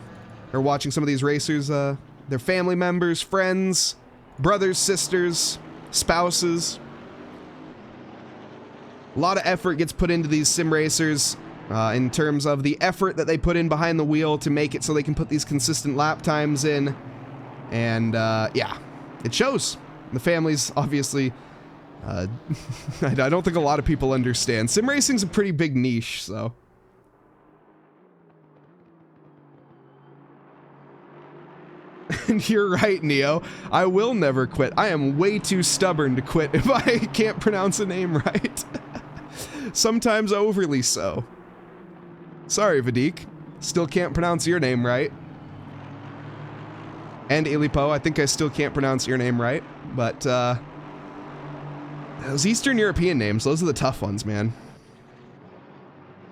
Speaker 1: or watching some of these racers, their family members, friends, brothers, sisters, spouses. A lot of effort gets put into these sim racers in terms of the effort that they put in behind the wheel to make it so they can put these consistent lap times in. And yeah, it shows. The families, obviously, I don't think a lot of people understand. Sim racing's a pretty big niche, so. And you're right, Neo. I will never quit. I am way too stubborn to quit if I can't pronounce a name right. Sometimes overly so. Sorry, Vadik. Still can't pronounce your name right. And Ilipo, I think I still can't pronounce your name right. But, those Eastern European names, those are the tough ones, man.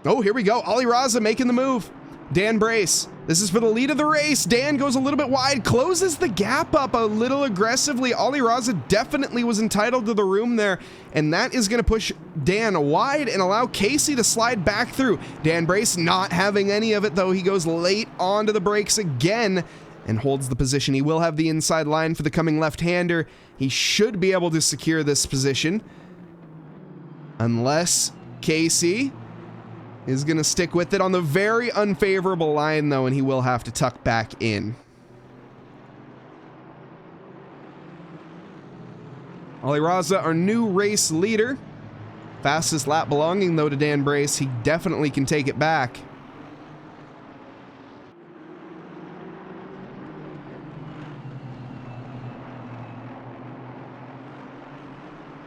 Speaker 1: Oh, here we go. Ali Raza making the move. Dan Brace. This is for the lead of the race. Dan goes a little bit wide, closes the gap up a little aggressively. Ali Raza definitely was entitled to the room there, and that is going to push Dan wide and allow Casey to slide back through. Dan Brace not having any of it, though. He goes late onto the brakes again and holds the position. He will have the inside line for the coming left-hander. He should be able to secure this position. Unless Casey is going to stick with it on the very unfavorable line, though, and he will have to tuck back in. Ali Raza, our new race leader. Fastest lap belonging, though, to Dan Brace. He definitely can take it back.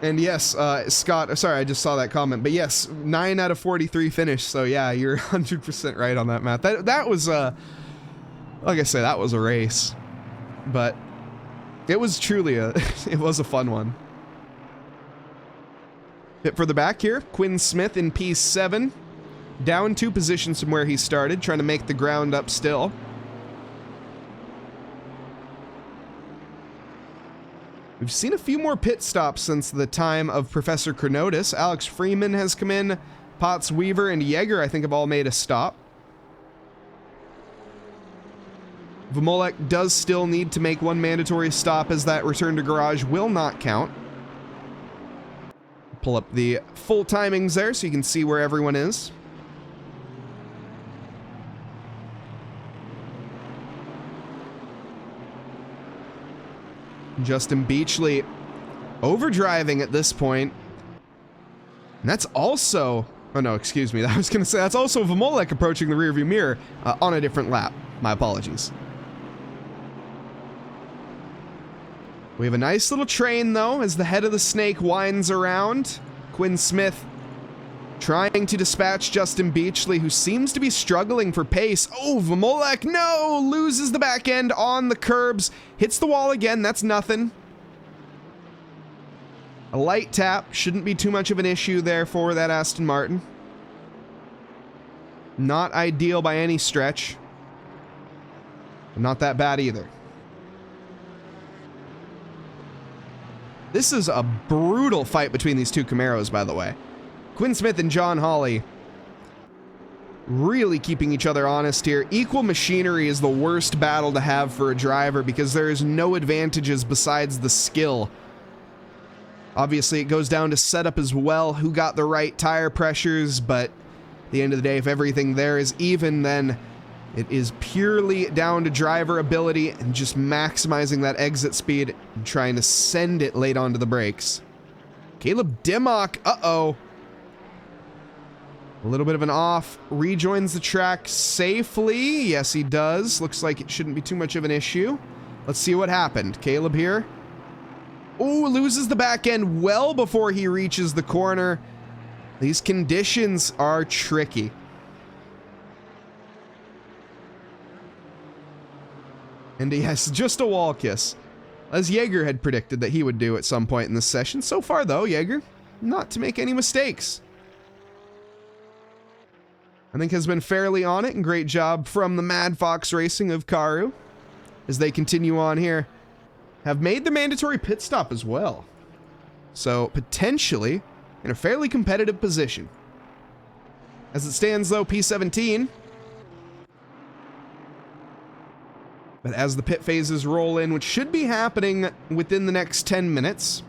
Speaker 1: And yes, Scott, sorry, I just saw that comment, but yes, 9 out of 43 finish, so yeah, you're 100% right on that, Matt. That was, like I said, that was a race, but it was truly it was a fun one. Bit further back here, Quinn Smith in P7, down 2 positions from where he started, trying to make the ground up still. We've seen a few more pit stops since the time of Professor Chronotis. Alex Freeman has come in. Potts, Weaver, and Jaeger, I think, have all made a stop. Vomolek does still need to make 1 mandatory stop, as that return to garage will not count. Pull up the full timings there so you can see where everyone is. Justin Beachley overdriving at this point. And that's also Oh no, excuse me. I was going to say that's also Vamolek approaching the rearview mirror on a different lap. My apologies. We have a nice little train, though, as the head of the snake winds around. Quinn Smith trying to dispatch Justin Beachley, who seems to be struggling for pace. Oh, Vamolek, no! Loses the back end on the curbs. Hits the wall again. That's nothing. A light tap. Shouldn't be too much of an issue there for that Aston Martin. Not ideal by any stretch. Not that bad either. This is a brutal fight between these two Camaros, by the way. Quinn Smith and John Hawley really keeping each other honest here. Equal machinery is the worst battle to have for a driver because there is no advantages besides the skill. Obviously, it goes down to setup as well, who got the right tire pressures, but at the end of the day, if everything there is even, then it is purely down to driver ability and just maximizing that exit speed and trying to send it late onto the brakes. Caleb Dimmock, uh-oh. A little bit of an off, rejoins the track safely. Yes, he does. Looks like it shouldn't be too much of an issue. Let's see what happened. Caleb here. Oh, loses the back end well before he reaches the corner. These conditions are tricky. And he has just a wall kiss, as Jaeger had predicted that he would do at some point in this session. So far, though, Jaeger, not to make any mistakes. I think has been fairly on it, and great job from the Mad Fox Racing of Karu as they continue on here. Have made the mandatory pit stop as well. So, potentially in a fairly competitive position. As it stands, though, P17. But as the pit phases roll in, which should be happening within the next 10 minutes,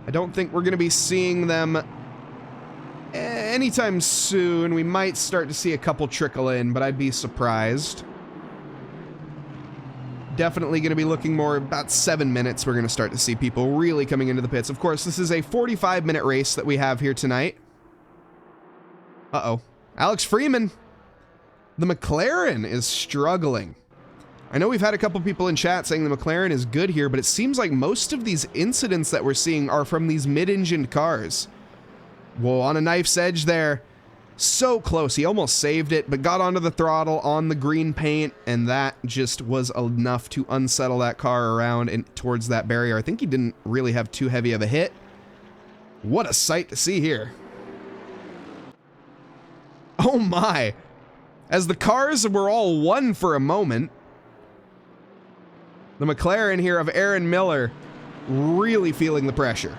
Speaker 1: I don't think we're going to be seeing them anytime soon. We might start to see a couple trickle in, but I'd be surprised. Definitely going to be looking more about 7 minutes. We're going to start to see people really coming into the pits. Of course, this is a 45-minute race that we have here tonight. Uh-oh. Alex Freeman. The McLaren is struggling. I know we've had a couple people in chat saying the McLaren is good here, but it seems like most of these incidents that we're seeing are from these mid-engined cars. Whoa, on a knife's edge there. So close. He almost saved it, but got onto the throttle on the green paint, and that just was enough to unsettle that car around and towards that barrier. I think he didn't really have too heavy of a hit. What a sight to see here. Oh my. As the cars were all one for a moment, the McLaren here of Aaron Miller really feeling the pressure.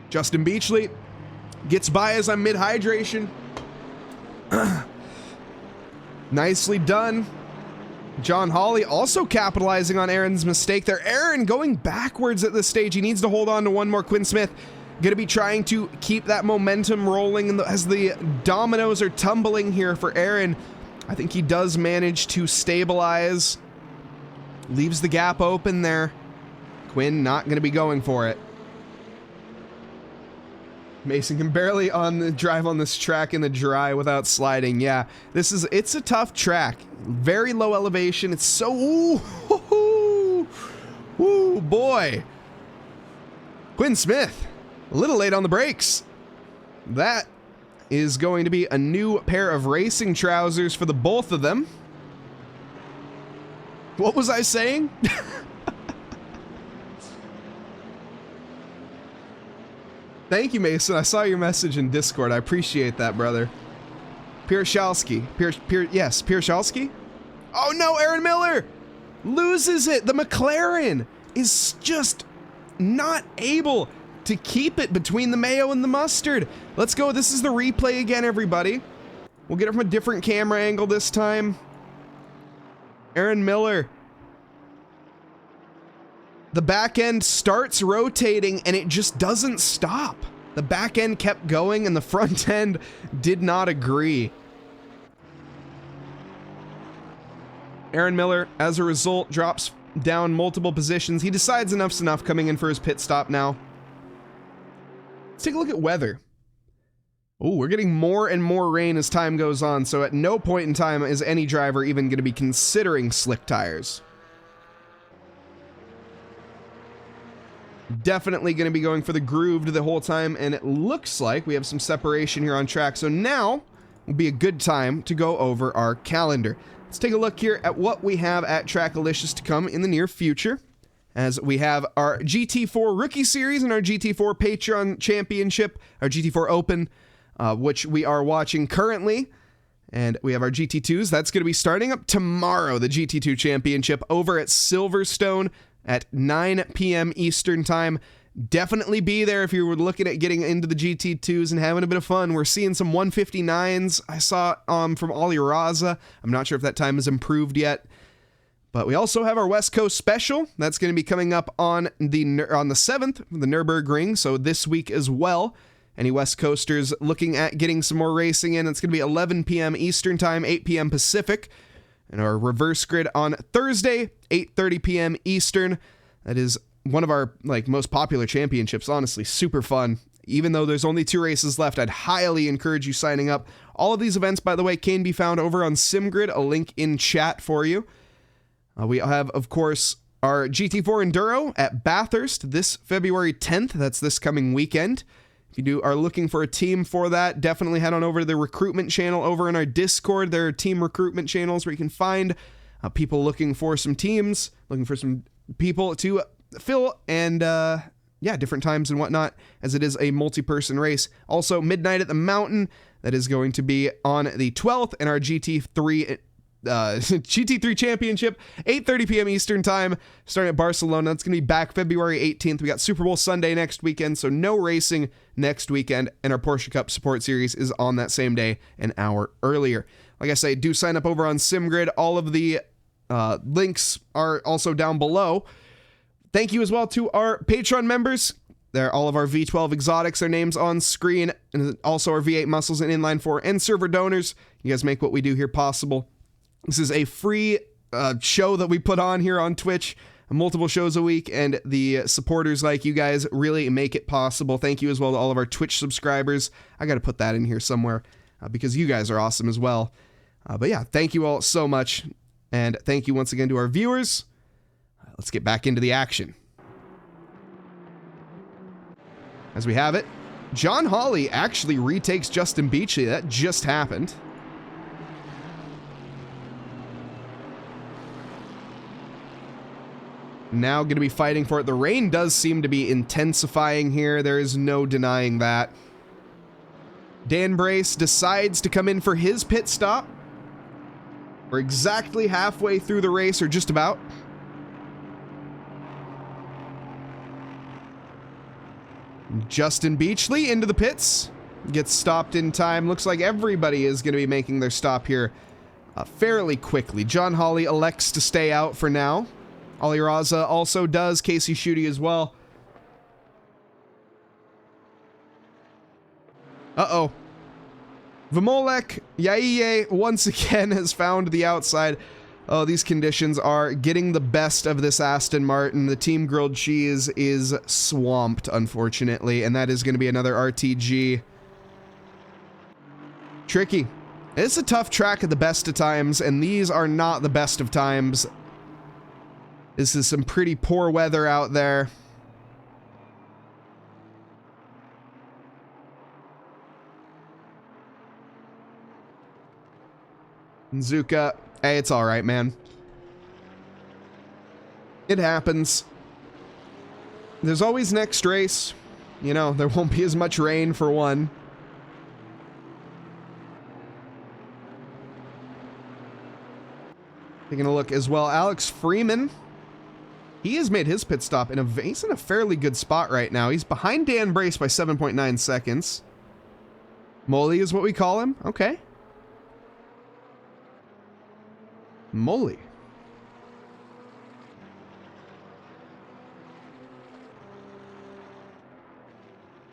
Speaker 1: Justin Beachley gets by as I'm mid-hydration. Nicely done. John Hawley also capitalizing on Aaron's mistake there. Aaron going backwards at this stage. He needs to hold on to one more. Quinn Smith going to be trying to keep that momentum rolling as the dominoes are tumbling here for Aaron. I think he does manage to stabilize. Leaves the gap open there. Quinn not going to be going for it. Mason can barely drive on this track in the dry without sliding. Yeah, it's a tough track. Very low elevation. It's so, ooh, boy. Quinn Smith, a little late on the brakes. That is going to be a new pair of racing trousers for the both of them. What was I saying? Thank you, Mason. I saw your message in Discord. I appreciate that, brother. Pierschalski. Yes, Pierschalski? Oh no, Aaron Miller loses it. The McLaren is just not able to keep it between the mayo and the mustard. Let's go. This is the replay again, everybody. We'll get it from a different camera angle this time. Aaron Miller. The back end starts rotating and it just doesn't stop. The back end kept going and the front end did not agree. Aaron Miller, as a result, drops down multiple positions. He decides enough's enough, coming in for his pit stop now. Let's take a look at weather. Oh, we're getting more and more rain as time goes on, so at no point in time is any driver even going to be considering slick tires. Definitely going to be going for the grooved the whole time, and it looks like we have some separation here on track, so now will be a good time to go over our calendar. Let's take a look here at what we have at TRACKILICIOUS to come in the near future, as we have our GT4 Rookie Series and our GT4 Patreon Championship, our GT4 Open, which we are watching currently, and we have our GT2s. That's going to be starting up tomorrow, the GT2 Championship, over at Silverstone at 9 p.m. Eastern Time. Definitely be there if you were looking at getting into the GT2s and having a bit of fun. We're seeing some 159s. I saw from Ollie Raza. I'm not sure if that time has improved yet. But we also have our West Coast Special. That's going to be coming up on the 7th, the Nürburgring, so this week as well. Any West Coasters looking at getting some more racing in, it's going to be 11 p.m. Eastern Time, 8 p.m. Pacific. And our reverse grid on Thursday, 8:30 p.m. Eastern. That is one of our most popular championships, honestly. Super fun. Even though there's only 2 races left, I'd highly encourage you signing up. All of these events, by the way, can be found over on SimGrid, a link in chat for you. We have, of course, our GT4 Enduro at Bathurst this February 10th. That's this coming weekend. If you are looking for a team for that, definitely head on over to the recruitment channel over in our Discord. There are team recruitment channels where you can find people looking for some teams, looking for some people to fill, and different times and whatnot, as it is a multi-person race. Also, Midnight at the Mountain, that is going to be on the 12th, and our GT3 Championship, 8:30 p.m. Eastern Time, starting at Barcelona. It's going to be back February 18th. We got Super Bowl Sunday next weekend, so no racing next weekend, and our Porsche Cup Support Series is on that same day, an hour earlier. Like I say, do sign up over on SimGrid. All of the links are also down below. Thank you as well to our Patreon members. There are all of our V12 exotics, their names on screen, and also our V8 muscles and inline 4 and server donors. You guys make what we do here possible. This is a free show that we put on here on Twitch, multiple shows a week, and the supporters like you guys really make it possible. Thank you as well to all of our Twitch subscribers. I got to put that in here somewhere because you guys are awesome as well. But yeah, thank you all so much, and thank you once again to our viewers. Let's get back into the action. As we have it, John Hawley actually retakes Justin Beachley. That just happened. Now going to be fighting for it. The rain does seem to be intensifying here. There is no denying that. Dan Brace decides to come in for his pit stop. We're exactly halfway through the race, or just about. Justin Beachley into the pits. Gets stopped in time. Looks like everybody is going to be making their stop here fairly quickly. John Hawley elects to stay out for now. Ollie Raza also does. Casey Schutte as well. Uh-oh. Vimolek Yaiye once again has found the outside. Oh, these conditions are getting the best of this Aston Martin. The Team Grilled Cheese is swamped, unfortunately, and that is going to be another RTG. Tricky. It's a tough track at the best of times, and these are not the best of times. This is some pretty poor weather out there. Nzuka, hey, it's all right, man. It happens. There's always next race. You know, there won't be as much rain for one. Taking a look as well, Alex Freeman. He has made his pit stop he's in a fairly good spot right now. He's behind Dan Brace by 7.9 seconds. Molly is what we call him. Okay. Molly.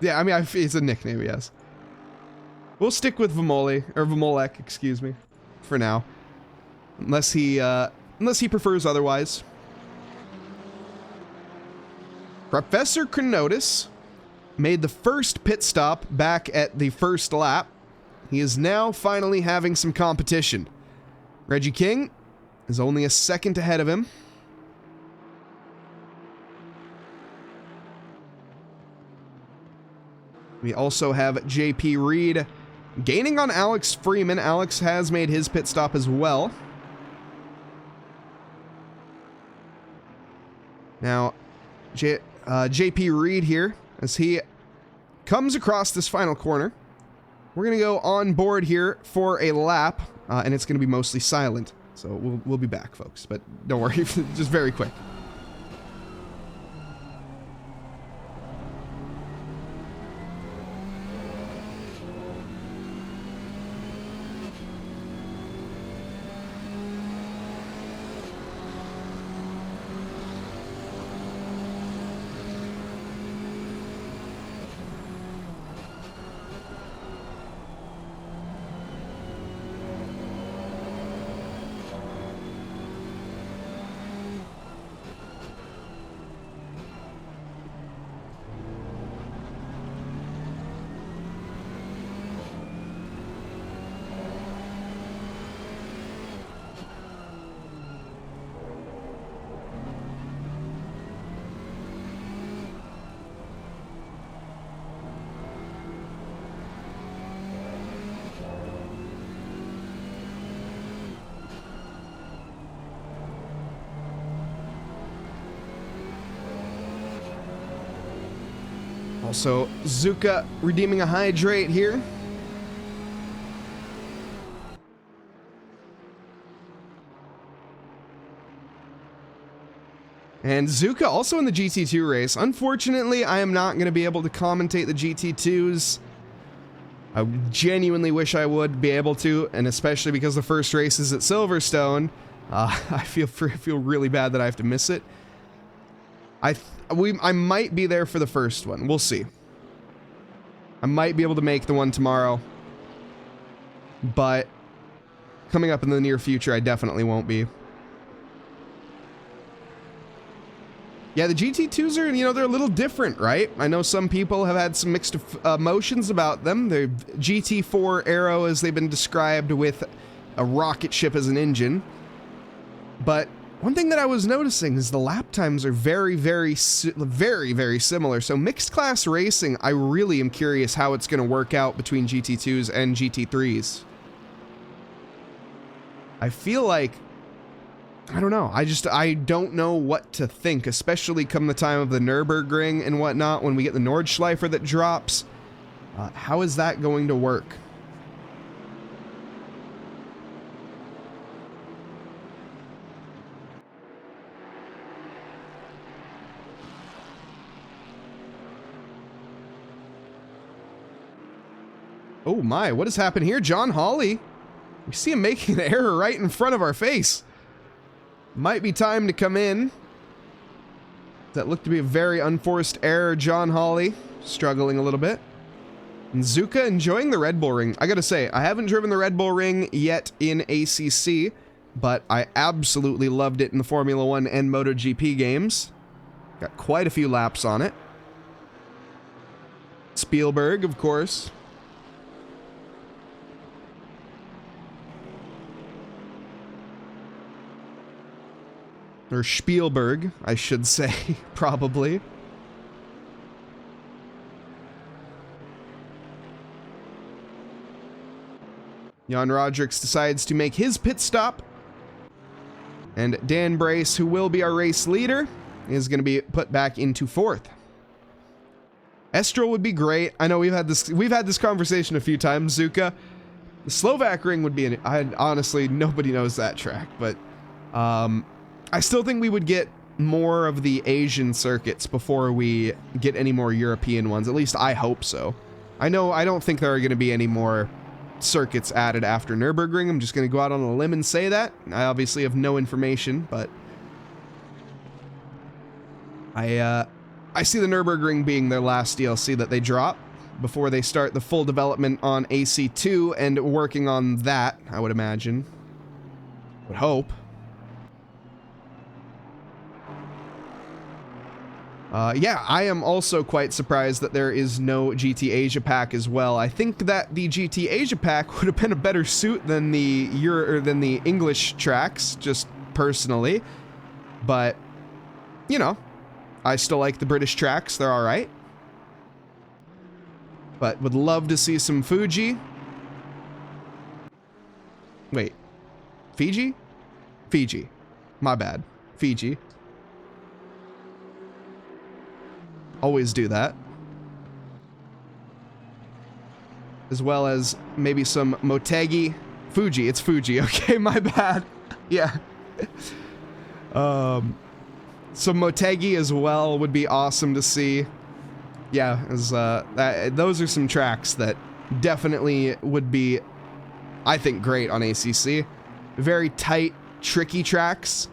Speaker 1: Yeah, I mean, it's a nickname, yes. We'll stick with Vimoli, or Vimolek, excuse me, for now. Unless he prefers otherwise. Professor Chronotis made the first pit stop back at the first lap. He is now finally having some competition. Reggie King is only a second ahead of him. We also have JP Reed gaining on Alex Freeman. Alex has made his pit stop as well. Now, JP Reed here, as he comes across this final corner. We're going to go on board here for a lap, and it's going to be mostly silent. So we'll be back, folks, but don't worry, just very quick. Also, Zuka redeeming a hydrate here. And Zuka also in the GT2 race. Unfortunately, I am not going to be able to commentate the GT2s. I genuinely wish I would be able to, and especially because the first race is at Silverstone. I feel really bad that I have to miss it. I might be there for the first one. We'll see. I might be able to make the one tomorrow. But coming up in the near future, I definitely won't be. Yeah, the GT2s are, you know, they're a little different, right? I know some people have had some mixed emotions about them. They're GT4 Aero, as they've been described, with a rocket ship as an engine. But one thing that I was noticing is the lap times are very, very similar. So mixed class racing, I really am curious how it's going to work out between GT2s and GT3s. I feel like, I don't know. I don't know what to think, especially come the time of the Nürburgring and whatnot, when we get the Nordschleifer that drops. How is that going to work? Oh my, what has happened here? John Hawley. We see him making an error right in front of our face. Might be time to come in. That looked to be a very unforced error. John Hawley struggling a little bit. And Zuka enjoying the Red Bull Ring. I gotta say, I haven't driven the Red Bull Ring yet in ACC, but I absolutely loved it in the Formula 1 and MotoGP games. Got quite a few laps on it. Spielberg, of course. Or Spielberg, I should say, probably. Jan Rodrix decides to make his pit stop. And Dan Brace, who will be our race leader, is going to be put back into fourth. Estrel would be great. I know we've had this conversation a few times, Zuka. The Slovak Ring would be honestly, nobody knows that track, but I still think we would get more of the Asian circuits before we get any more European ones. At least I hope so. I don't think there are going to be any more circuits added after Nürburgring. I'm just going to go out on a limb and say that. I obviously have no information, but I see the Nürburgring being their last DLC that they drop before they start the full development on AC2 and working on that, I would imagine. Would hope. Yeah, I am also quite surprised that there is no GT Asia Pack as well. I think that the GT Asia Pack would have been a better suit than the English tracks, just personally. But, you know, I still like the British tracks. They're all right. But would love to see some Fuji. Wait. Fiji? Fiji. My bad. Fiji. Always do that. As well as maybe some Motegi. Fuji, it's Fuji. Okay, my bad. Yeah. Some Motegi as well would be awesome to see. Yeah, as those are some tracks that definitely would be, I think, great on ACC. Very tight, tricky tracks.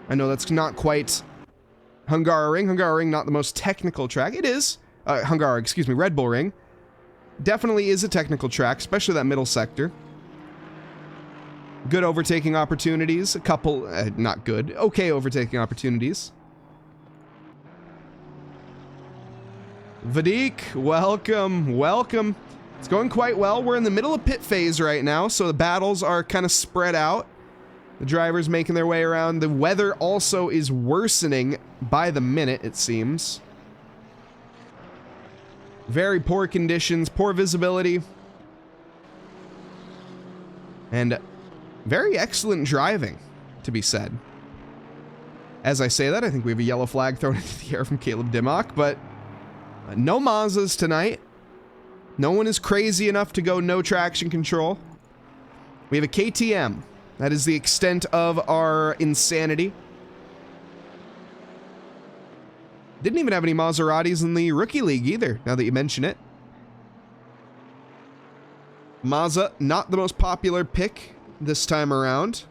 Speaker 1: I know that's not quite Hungaroring. Hungaroring, not the most technical track. It is. Red Bull Ring. Definitely is a technical track, especially that middle sector. Good overtaking opportunities. A couple, not good, okay overtaking opportunities. Vadik, welcome, welcome. It's going quite well. We're in the middle of pit phase right now, so the battles are kind of spread out. The drivers making their way around. The weather also is worsening by the minute, it seems. Very poor conditions, poor visibility. And very excellent driving, to be said. As I say that, I think we have a yellow flag thrown into the air from Caleb Dimmock, but no Mazas tonight. No one is crazy enough to go no traction control. We have a KTM. That is the extent of our insanity. Didn't even have any Maseratis in the Rookie League either, now that you mention it. Mazda, not the most popular pick this time around.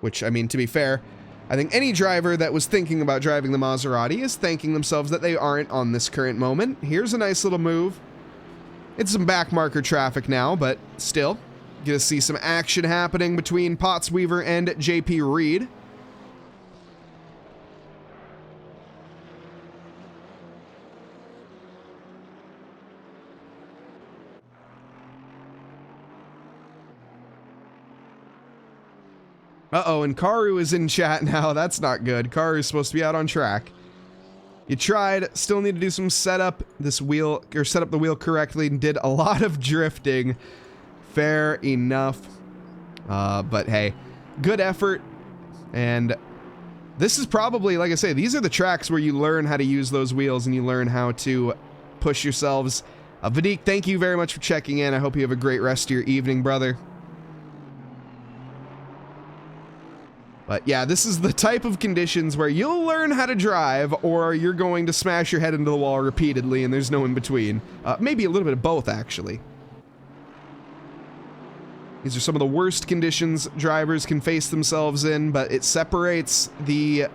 Speaker 1: Which, I mean, to be fair, I think any driver that was thinking about driving the Maserati is thanking themselves that they aren't on this current moment. Here's a nice little move. It's some backmarker traffic now, but still. Gonna see some action happening between Pottsweaver and JP Reed. Uh-oh, and Karu is in chat now. That's not good. Karu is supposed to be out on track. You tried, still need to do some setup this wheel, or set up the wheel correctly, and did a lot of drifting. Fair enough. But hey, good effort. And this is probably, like I say, these are the tracks where you learn how to use those wheels and you learn how to push yourselves. Vadik, thank you very much for checking in. I hope you have a great rest of your evening, brother. But yeah, this is the type of conditions where you'll learn how to drive, or you're going to smash your head into the wall repeatedly, and there's no in between. Maybe a little bit of both, actually. These are some of the worst conditions drivers can face themselves in, but it separates the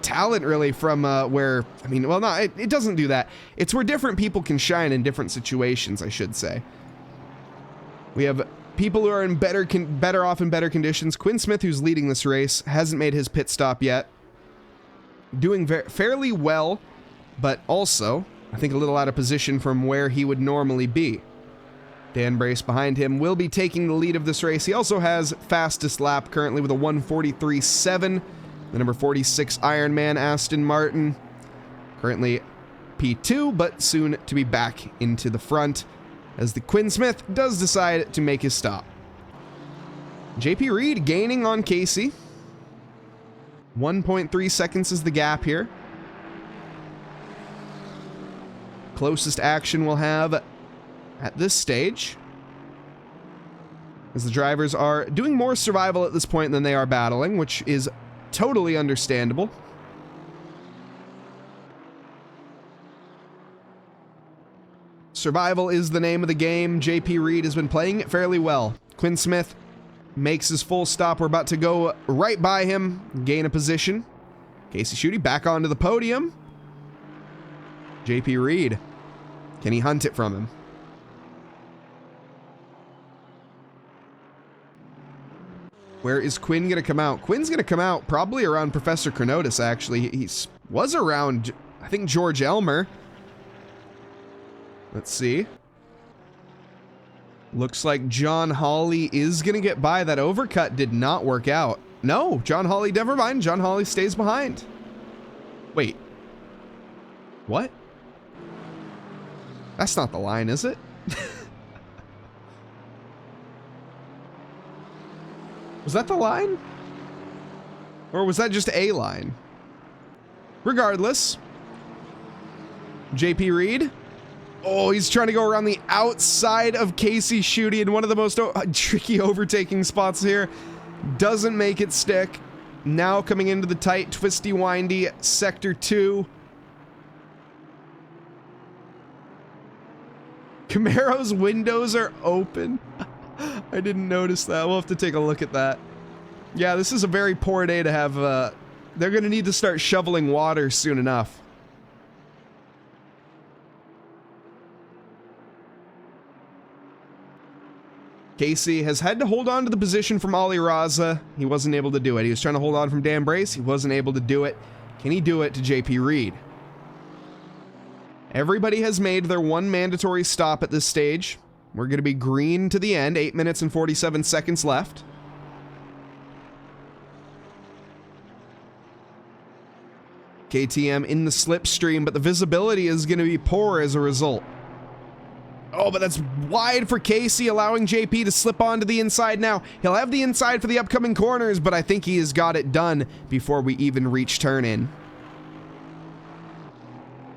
Speaker 1: talent, really, from where... I mean, well, no, it doesn't do that. It's where different people can shine in different situations, I should say. We have... people who are in better off in better conditions. Quinn Smith, who's leading this race, hasn't made his pit stop yet. Doing fairly well, but also, I think, a little out of position from where he would normally be. Dan Brace behind him will be taking the lead of this race. He also has fastest lap currently with a 1:43.7. The number 46 Ironman Aston Martin. Currently P2, but soon to be back into the front, as the Quinn Smith does decide to make his stop. JP Reed gaining on Casey. 1.3 seconds is the gap here. Closest action we'll have at this stage, as the drivers are doing more survival at this point than they are battling, which is totally understandable. Survival is the name of the game. JP Reed has been playing it fairly well. Quinn Smith makes his full stop. We're about to go right by him, gain a position. Casey Schutte back onto the podium. JP Reed, can he hunt it from him? Where is Quinn going to come out? Quinn's going to come out probably around Professor Chronotis, actually. He was around, I think, George Elmer. Let's see. Looks like John Hawley is going to get by. That overcut did not work out. No, John Hawley, never mind. John Hawley stays behind. Wait. What? That's not the line, is it? Was that the line? Or was that just a line? Regardless. JP Reed. Oh, he's trying to go around the outside of Casey Schutte in one of the most tricky overtaking spots here. Doesn't make it stick. Now coming into the tight, twisty, windy Sector 2. Camaro's windows are open. I didn't notice that. We'll have to take a look at that. Yeah, this is a very poor day to have, they're going to need to start shoveling water soon enough. Casey has had to hold on to the position from Ali Raza. He wasn't able to do it. He was trying to hold on from Dan Brace. He wasn't able to do it. Can he do it to JP Reed? Everybody has made their one mandatory stop at this stage. We're going to be green to the end. 8 minutes and 47 seconds left. KTM in the slipstream, but the visibility is going to be poor as a result. Oh, but that's wide for Casey, allowing JP to slip onto the inside now. He'll have the inside for the upcoming corners, but I think he has got it done before we even reach turn in.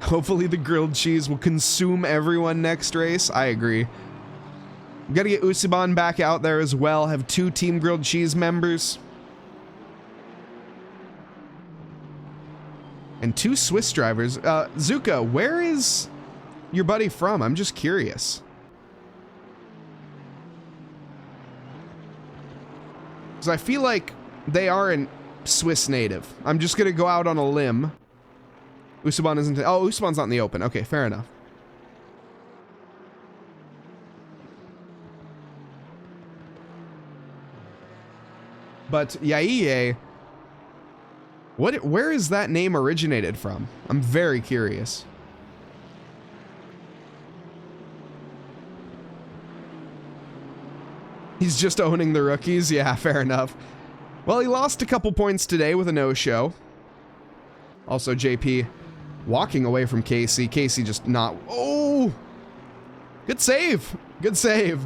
Speaker 1: Hopefully the grilled cheese will consume everyone next race. I agree. We've got to get Usiban back out there as well. Have 2 Team Grilled Cheese members. And 2 Swiss drivers. Zuka, where is your buddy from? I'm just curious. Because I feel like they are a Swiss native. I'm just going to go out on a limb. Usiban isn't... Oh, Usiban's not in the open. Okay, fair enough. But Yaiye... Where is that name originated from? I'm very curious. He's just owning the rookies? Yeah, fair enough. Well, he lost a couple points today with a no-show. Also, JP walking away from Casey. Casey just not... Oh! Good save! Good save.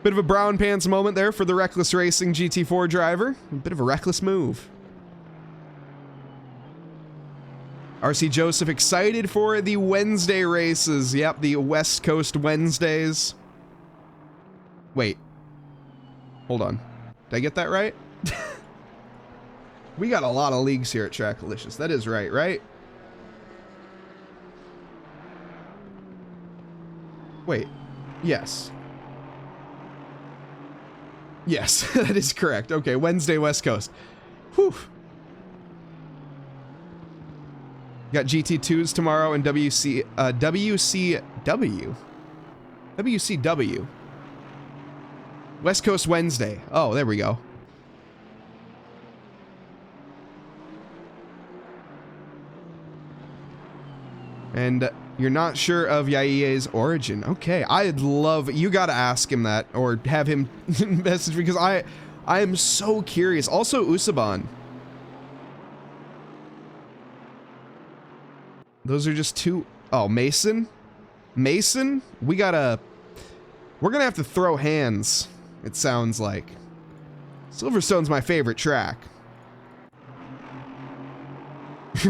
Speaker 1: Bit of a brown pants moment there for the Reckless Racing GT4 driver. A bit of a reckless move. RC Joseph excited for the Wednesday races. Yep, the West Coast Wednesdays. Wait. Hold on. Did I get that right? We got a lot of leagues here at Trackalicious. That is right, right? Wait. Yes. Yes, that is correct. Okay, Wednesday West Coast. Whew. Got GT2s tomorrow and WCW. West Coast Wednesday. Oh, there we go. And you're not sure of Yaiye's origin. Okay, I'd love... You gotta ask him that, or have him message, because I am so curious. Also, Usiban. Those are just 2... Oh, Mason? Mason? We're gonna have to throw hands, it sounds like. Silverstone's my favorite track.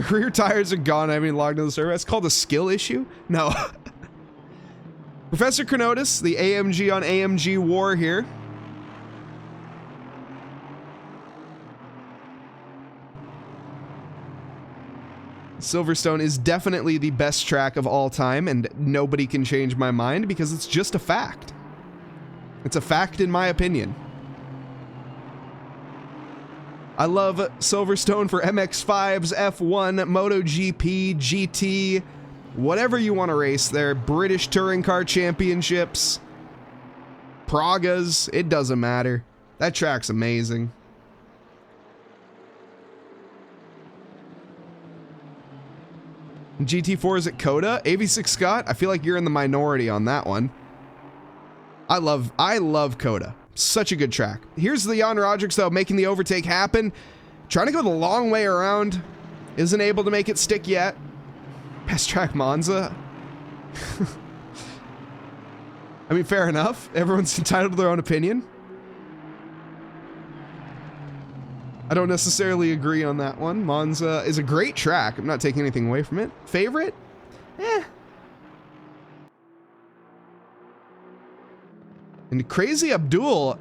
Speaker 1: Rear tires are gone. I haven't logged into the server. That's called a skill issue? No. Professor Chronotis, the AMG on AMG war here. Silverstone is definitely the best track of all time, and nobody can change my mind because it's just a fact. It's a fact in my opinion. I love Silverstone for MX-5s, F1, MotoGP, GT, whatever you want to race there. British Touring Car Championships, Pragas, it doesn't matter. That track's amazing. GT4 is at Coda. AV6 Scott, I feel like you're in the minority on that one. I love Coda. Such a good track. Here's the Jan Rodrix, though, making the overtake happen. Trying to go the long way around. Isn't able to make it stick yet. Best track Monza. I mean, fair enough. Everyone's entitled to their own opinion. I don't necessarily agree on that one. Monza is a great track. I'm not taking anything away from it. Favorite? Eh. And Crazy Abdul,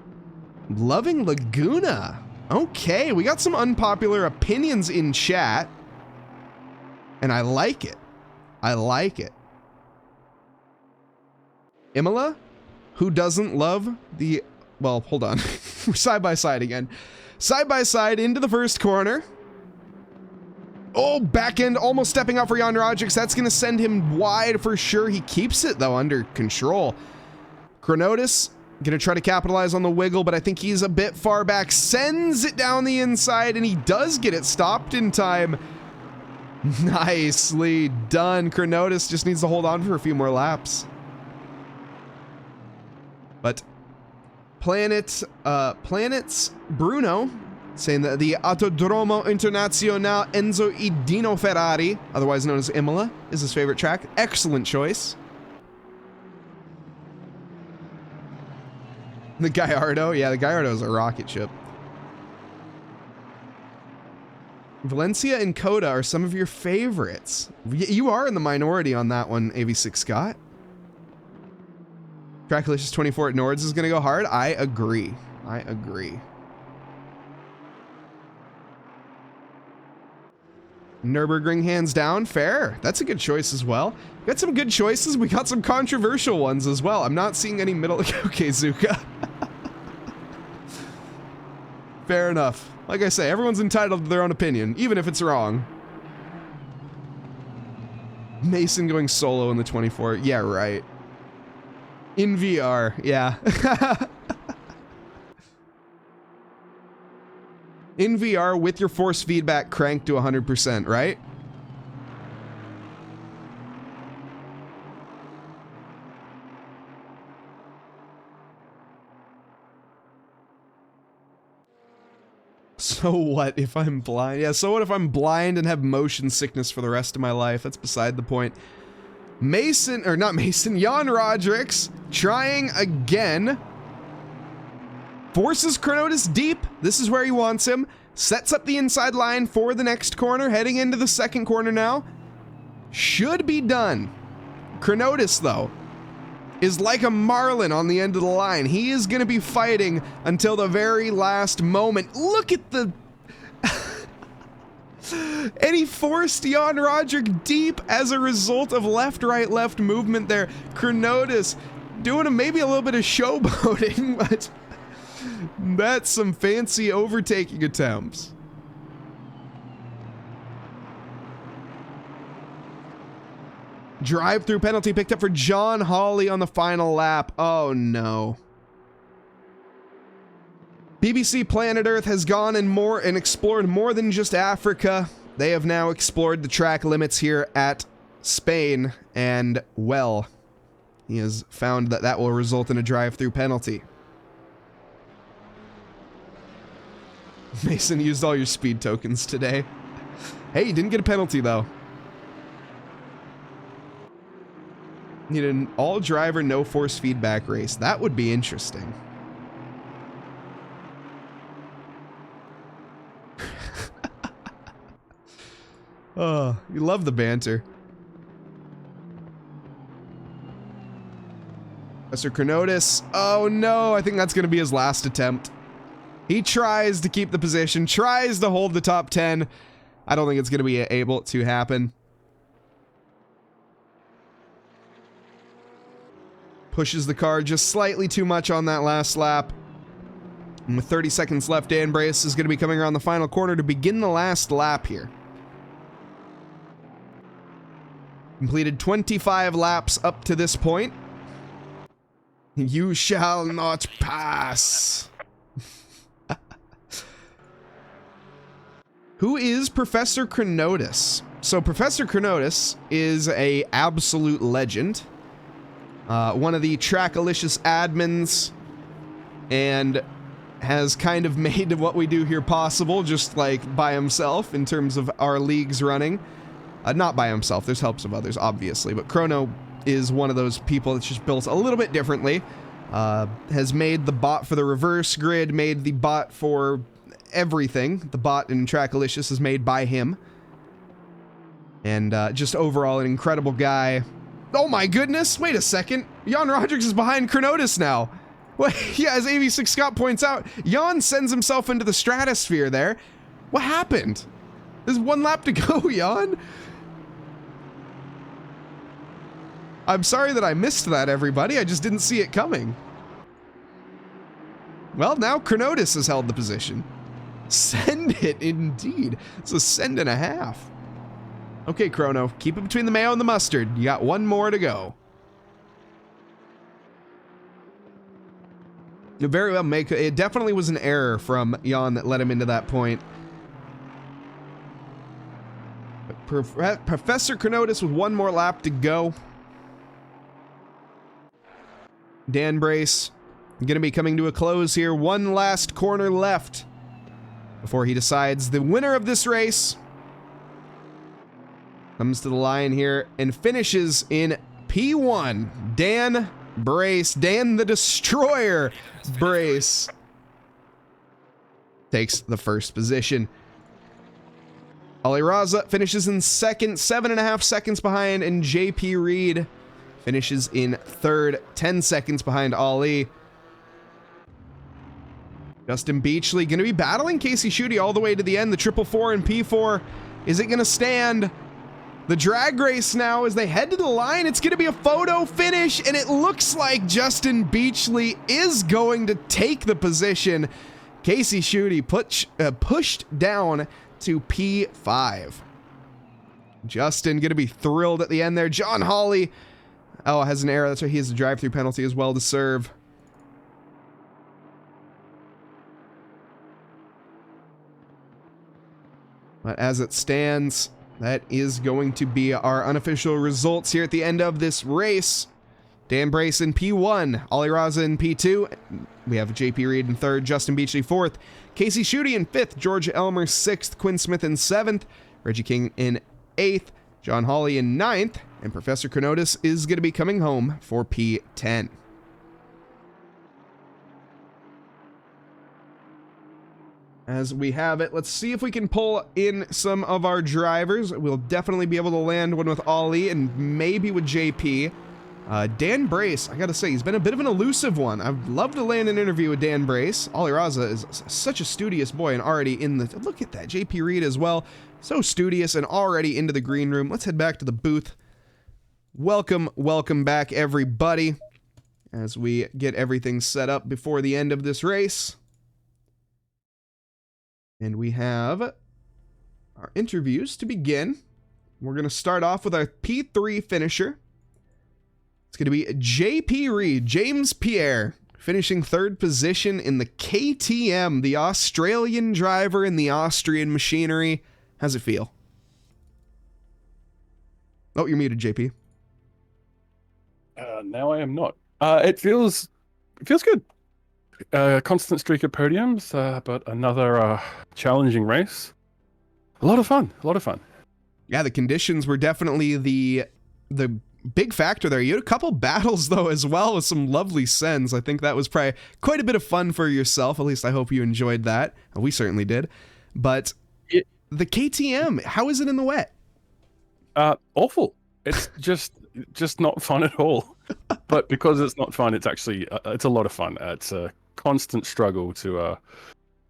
Speaker 1: loving Laguna. Okay, we got some unpopular opinions in chat. And I like it. I like it. Imola, who doesn't love the... Well, hold on. We're side by side again. Side by side into the first corner. Oh, back end almost stepping up for Jan Rodrix. That's going to send him wide for sure. He keeps it, though, under control. Chronotis going to try to capitalize on the wiggle, but I think he's a bit far back. Sends it down the inside, and he does get it stopped in time. Nicely done. Chronotis just needs to hold on for a few more laps. But Planets Bruno saying that the Autodromo Internazionale Enzo Idino Ferrari, otherwise known as Imola, is his favorite track. Excellent choice. The Gallardo, yeah, the Gallardo is a rocket ship. Valencia and Coda are some of your favorites. You are in the minority on that one, AV6 Scott. TRACKILICIOUS 24 at Nords is going to go hard. I agree. I agree. Nürburgring hands down. Fair. That's a good choice as well. We got some good choices. We got some controversial ones as well. I'm not seeing any middle. Okay, Zuka. Fair enough. Like I say, everyone's entitled to their own opinion, even if it's wrong. Mason going solo in the 24. Yeah, right. In VR, yeah. In VR with your force feedback cranked to 100%, right? So what if I'm blind? Yeah, so what if I'm blind and have motion sickness for the rest of my life? That's beside the point. Mason, or not Mason, Jan Rodrix trying again. Forces Chronotis deep. This is where he wants him. Sets up the inside line for the next corner. Heading into the second corner now. Should be done. Chronotis, though, is like a marlin on the end of the line. He is going to be fighting until the very last moment. Look at the... And he forced Jan Rodrix deep as a result of left-right-left movement there. Chronotis doing maybe a little bit of showboating, but that's some fancy overtaking attempts. Drive-through penalty picked up for John Hawley on the final lap. Oh no. BBC Planet Earth has gone and explored more than just Africa. They have now explored the track limits here at Spain, and well, he has found that that will result in a drive-through penalty. Mason used all your speed tokens today. Hey, you didn't get a penalty though. Need an all-driver, no-force feedback race. That would be interesting. Oh, you love the banter. Mr. Chronotis. Oh no, I think that's going to be his last attempt. He tries to keep the position, tries to hold the top 10. I don't think it's going to be able to happen. Pushes the car just slightly too much on that last lap. And with 30 seconds left, Dan Brace is going to be coming around the final corner to begin the last lap here. Completed 25 laps up to this point. You shall not pass. Who is Professor Chronotis? So Professor Chronotis is a absolute legend. One of the Trackalicious admins, and has kind of made what we do here possible, just like by himself in terms of our leagues running. Not by himself, there's helps of others, obviously, but Chrono is one of those people that's just built a little bit differently. Has made the bot for the reverse grid, made the bot for everything. The bot in Trackalicious is made by him. And just overall an incredible guy. Oh my goodness, wait a second. Jan Rodrigues is behind Chronotis now. Well, yeah, as AV6 Scott points out, Jan sends himself into the stratosphere there. What happened? There's one lap to go, Jan. I'm sorry that I missed that, everybody. I just didn't see it coming. Well, now Chronotis has held the position. Send it, indeed. It's a send and a half. Okay, Chrono, keep it between the mayo and the mustard. You got one more to go. You very well make it. Definitely was an error from Jan that led him into that point. But Professor Chronotis with one more lap to go. Dan Brace going to be coming to a close here. One last corner left before he decides the winner of this race. Comes to the line here and finishes in P1. Dan Brace, Dan the Destroyer Brace, takes the first position. Ali Raza finishes in second, 7.5 seconds behind, and JP Reed finishes in third, 10 seconds behind Ali. Justin Beachley going to be battling Casey Schutte all the way to the end. The 444 and P4, is it going to stand? The drag race now as they head to the line. It's going to be a photo finish, and it looks like Justin Beachley is going to take the position. Casey Schutte pushed down to P5. Justin going to be thrilled at the end there. John Hawley, oh, has an error. That's why he has a drive-through penalty as well to serve. But as it stands, that is going to be our unofficial results here at the end of this race. Dan Brace in P1, Ollie Raza in P2. We have JP Reed in third, Justin Beachley fourth, Casey Schutte in fifth, George Elmer sixth, Quinn Smith in seventh, Reggie King in eighth, John Hawley in ninth, and Professor Chronotis is going to be coming home for P10. As we have it, let's see if we can pull in some of our drivers. We'll definitely be able to land one with Ollie and maybe with JP. Dan Brace, I gotta say, he's been a bit of an elusive one. I'd love to land an interview with Dan Brace. Ollie Raza is such a studious boy and already in the... Look at that, JP Reed as well. So studious and already into the green room. Let's head back to the booth. Welcome back, everybody, as we get everything set up before the end of this race. And we have our interviews to begin. We're going to start off with our P3 finisher. It's going to be JP Reed, James Pierre, finishing third position in the KTM, the Australian driver in the Austrian machinery. How's it feel? Oh, you're muted, JP.
Speaker 5: Now I am not. It feels good. Constant streak of podiums, but another challenging race. A lot of fun.
Speaker 1: Yeah, the conditions were definitely the big factor there. You had a couple battles, though, as well, with some lovely sends. I think that was probably quite a bit of fun for yourself. At least I hope you enjoyed that. We certainly did. But the KTM, how is it in the wet?
Speaker 5: Awful. It's just not fun at all. But because it's not fun, it's actually it's a lot of fun. It's a constant struggle to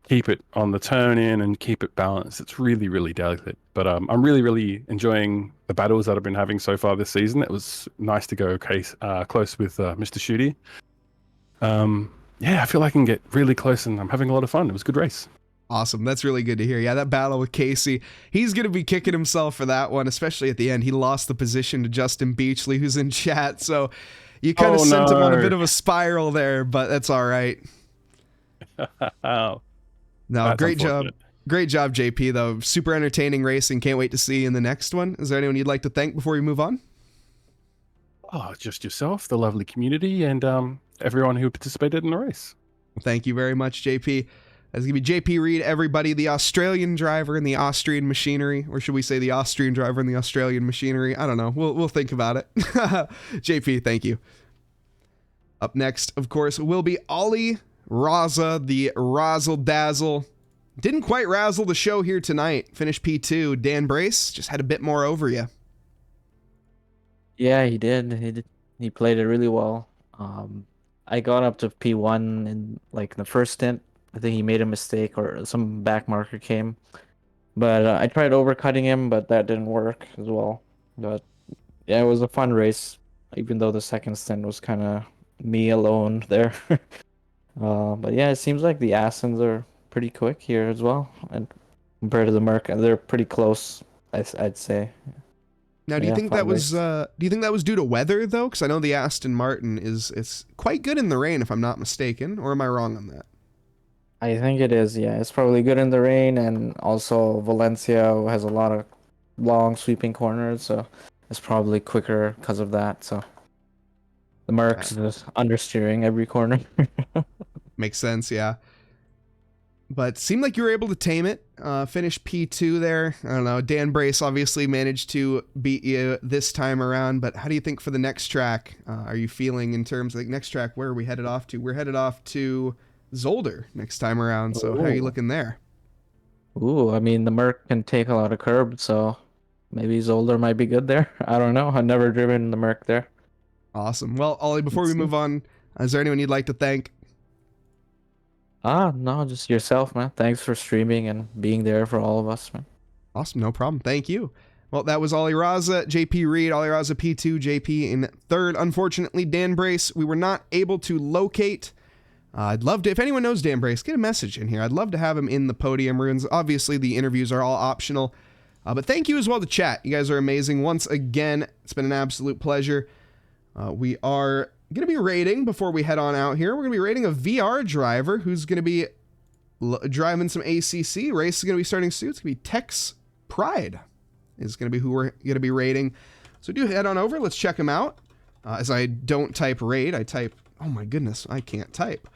Speaker 5: keep it on the turn in and keep it balanced. It's really, really delicate. But I'm really enjoying the battles that I've been having so far this season. It was nice to go close with Mr. Schutte. Yeah, I feel I can get really close and I'm having a lot of fun. It was a good race.
Speaker 1: Awesome. That's really good to hear. Yeah, that battle with Casey, he's going to be kicking himself for that one, especially at the end. He lost the position to Justin Beachley, who's in chat. So you kind of sent him on a bit of a spiral there, but that's all right.
Speaker 5: Oh,
Speaker 1: no,
Speaker 5: that's
Speaker 1: great job. Great job, JP, though. Super entertaining racing. Can't wait to see you in the next one. Is there anyone you'd like to thank before we move on?
Speaker 5: Oh, just yourself, the lovely community, and everyone who participated in the race.
Speaker 1: Thank you very much, JP. That's going to be JP Reed, everybody, the Australian driver in the Austrian machinery. Or should we say the Austrian driver in the Australian machinery? I don't know. We'll think about it. JP, thank you. Up next, of course, will be Ollie Raza, the Razzle Dazzle. Didn't quite razzle the show here tonight. Finished P2. Dan Brace just had a bit more over you.
Speaker 6: Yeah, he did. He played it really well. I got up to P1 in like the first stint. I think he made a mistake or some back marker came. But I tried overcutting him, but that didn't work as well. But yeah, it was a fun race, even though the second stint was kind of me alone there. But yeah, it seems like the Assens are pretty quick here as well, and compared to the Merc, they're pretty close, I'd say.
Speaker 1: Now, do you
Speaker 6: Yeah,
Speaker 1: think
Speaker 6: fun
Speaker 1: that was
Speaker 6: race.
Speaker 1: due to weather though? Because I know the Aston Martin is quite good in the rain, if I'm not mistaken, or am I wrong on that?
Speaker 6: I think it is, yeah. It's probably good in the rain, and also Valencia has a lot of long sweeping corners, so it's probably quicker because of that. So the Merc's is understeering every corner.
Speaker 1: Makes sense, yeah. But seemed like you were able to tame it. Finish P2 there. I don't know. Dan Brace obviously managed to beat you this time around, but how do you think for the next track? Are you feeling in terms of the next track? Where are we headed off to? We're headed off to Zolder next time around. So how are you looking there?
Speaker 6: Ooh, I mean, the Merc can take a lot of curbs, so maybe Zolder might be good there. I don't know. I've never driven the Merc there.
Speaker 1: Awesome. Well, Ollie, before we move on, is there anyone you'd like to thank?
Speaker 6: No, just yourself, man. Thanks for streaming and being there for all of us, man.
Speaker 1: Awesome. No problem. Thank you. Well, that was Ollie Raza, JP Reed, Ollie Raza P2, JP in third. Unfortunately, Dan Brace, we were not able to locate. I'd love to, if anyone knows Dan Brace, get a message in here. I'd love to have him in the podium runes. Obviously, the interviews are all optional. But thank you as well to chat. You guys are amazing. Once again, it's been an absolute pleasure. We are going to be rating, before we head on out here, we're going to be rating a VR driver who's going to be driving some ACC. Race is going to be starting soon. It's going to be Tex Pride is going to be who we're going to be rating. So do head on over. Let's check him out. As I don't type raid, I type, oh my goodness, I can't type.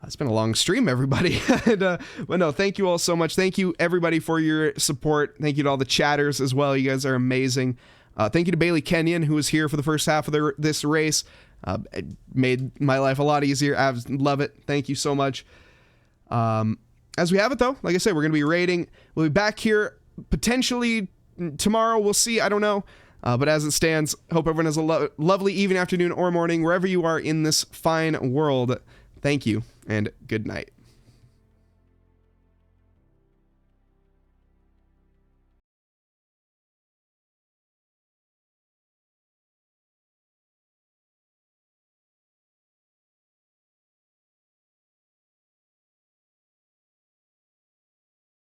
Speaker 1: It's been a long stream, everybody. But no, thank you all so much. Thank you, everybody, for your support. Thank you to all the chatters as well. You guys are amazing. Thank you to Bailey Kenyon, who was here for the first half of this race. It made my life a lot easier. I love it. Thank you so much. As we have it, though, like I said, we're going to be rating. We'll be back here potentially tomorrow. We'll see. I don't know. But as it stands, hope everyone has a lovely evening, afternoon, or morning, wherever you are in this fine world. Thank you, and good night.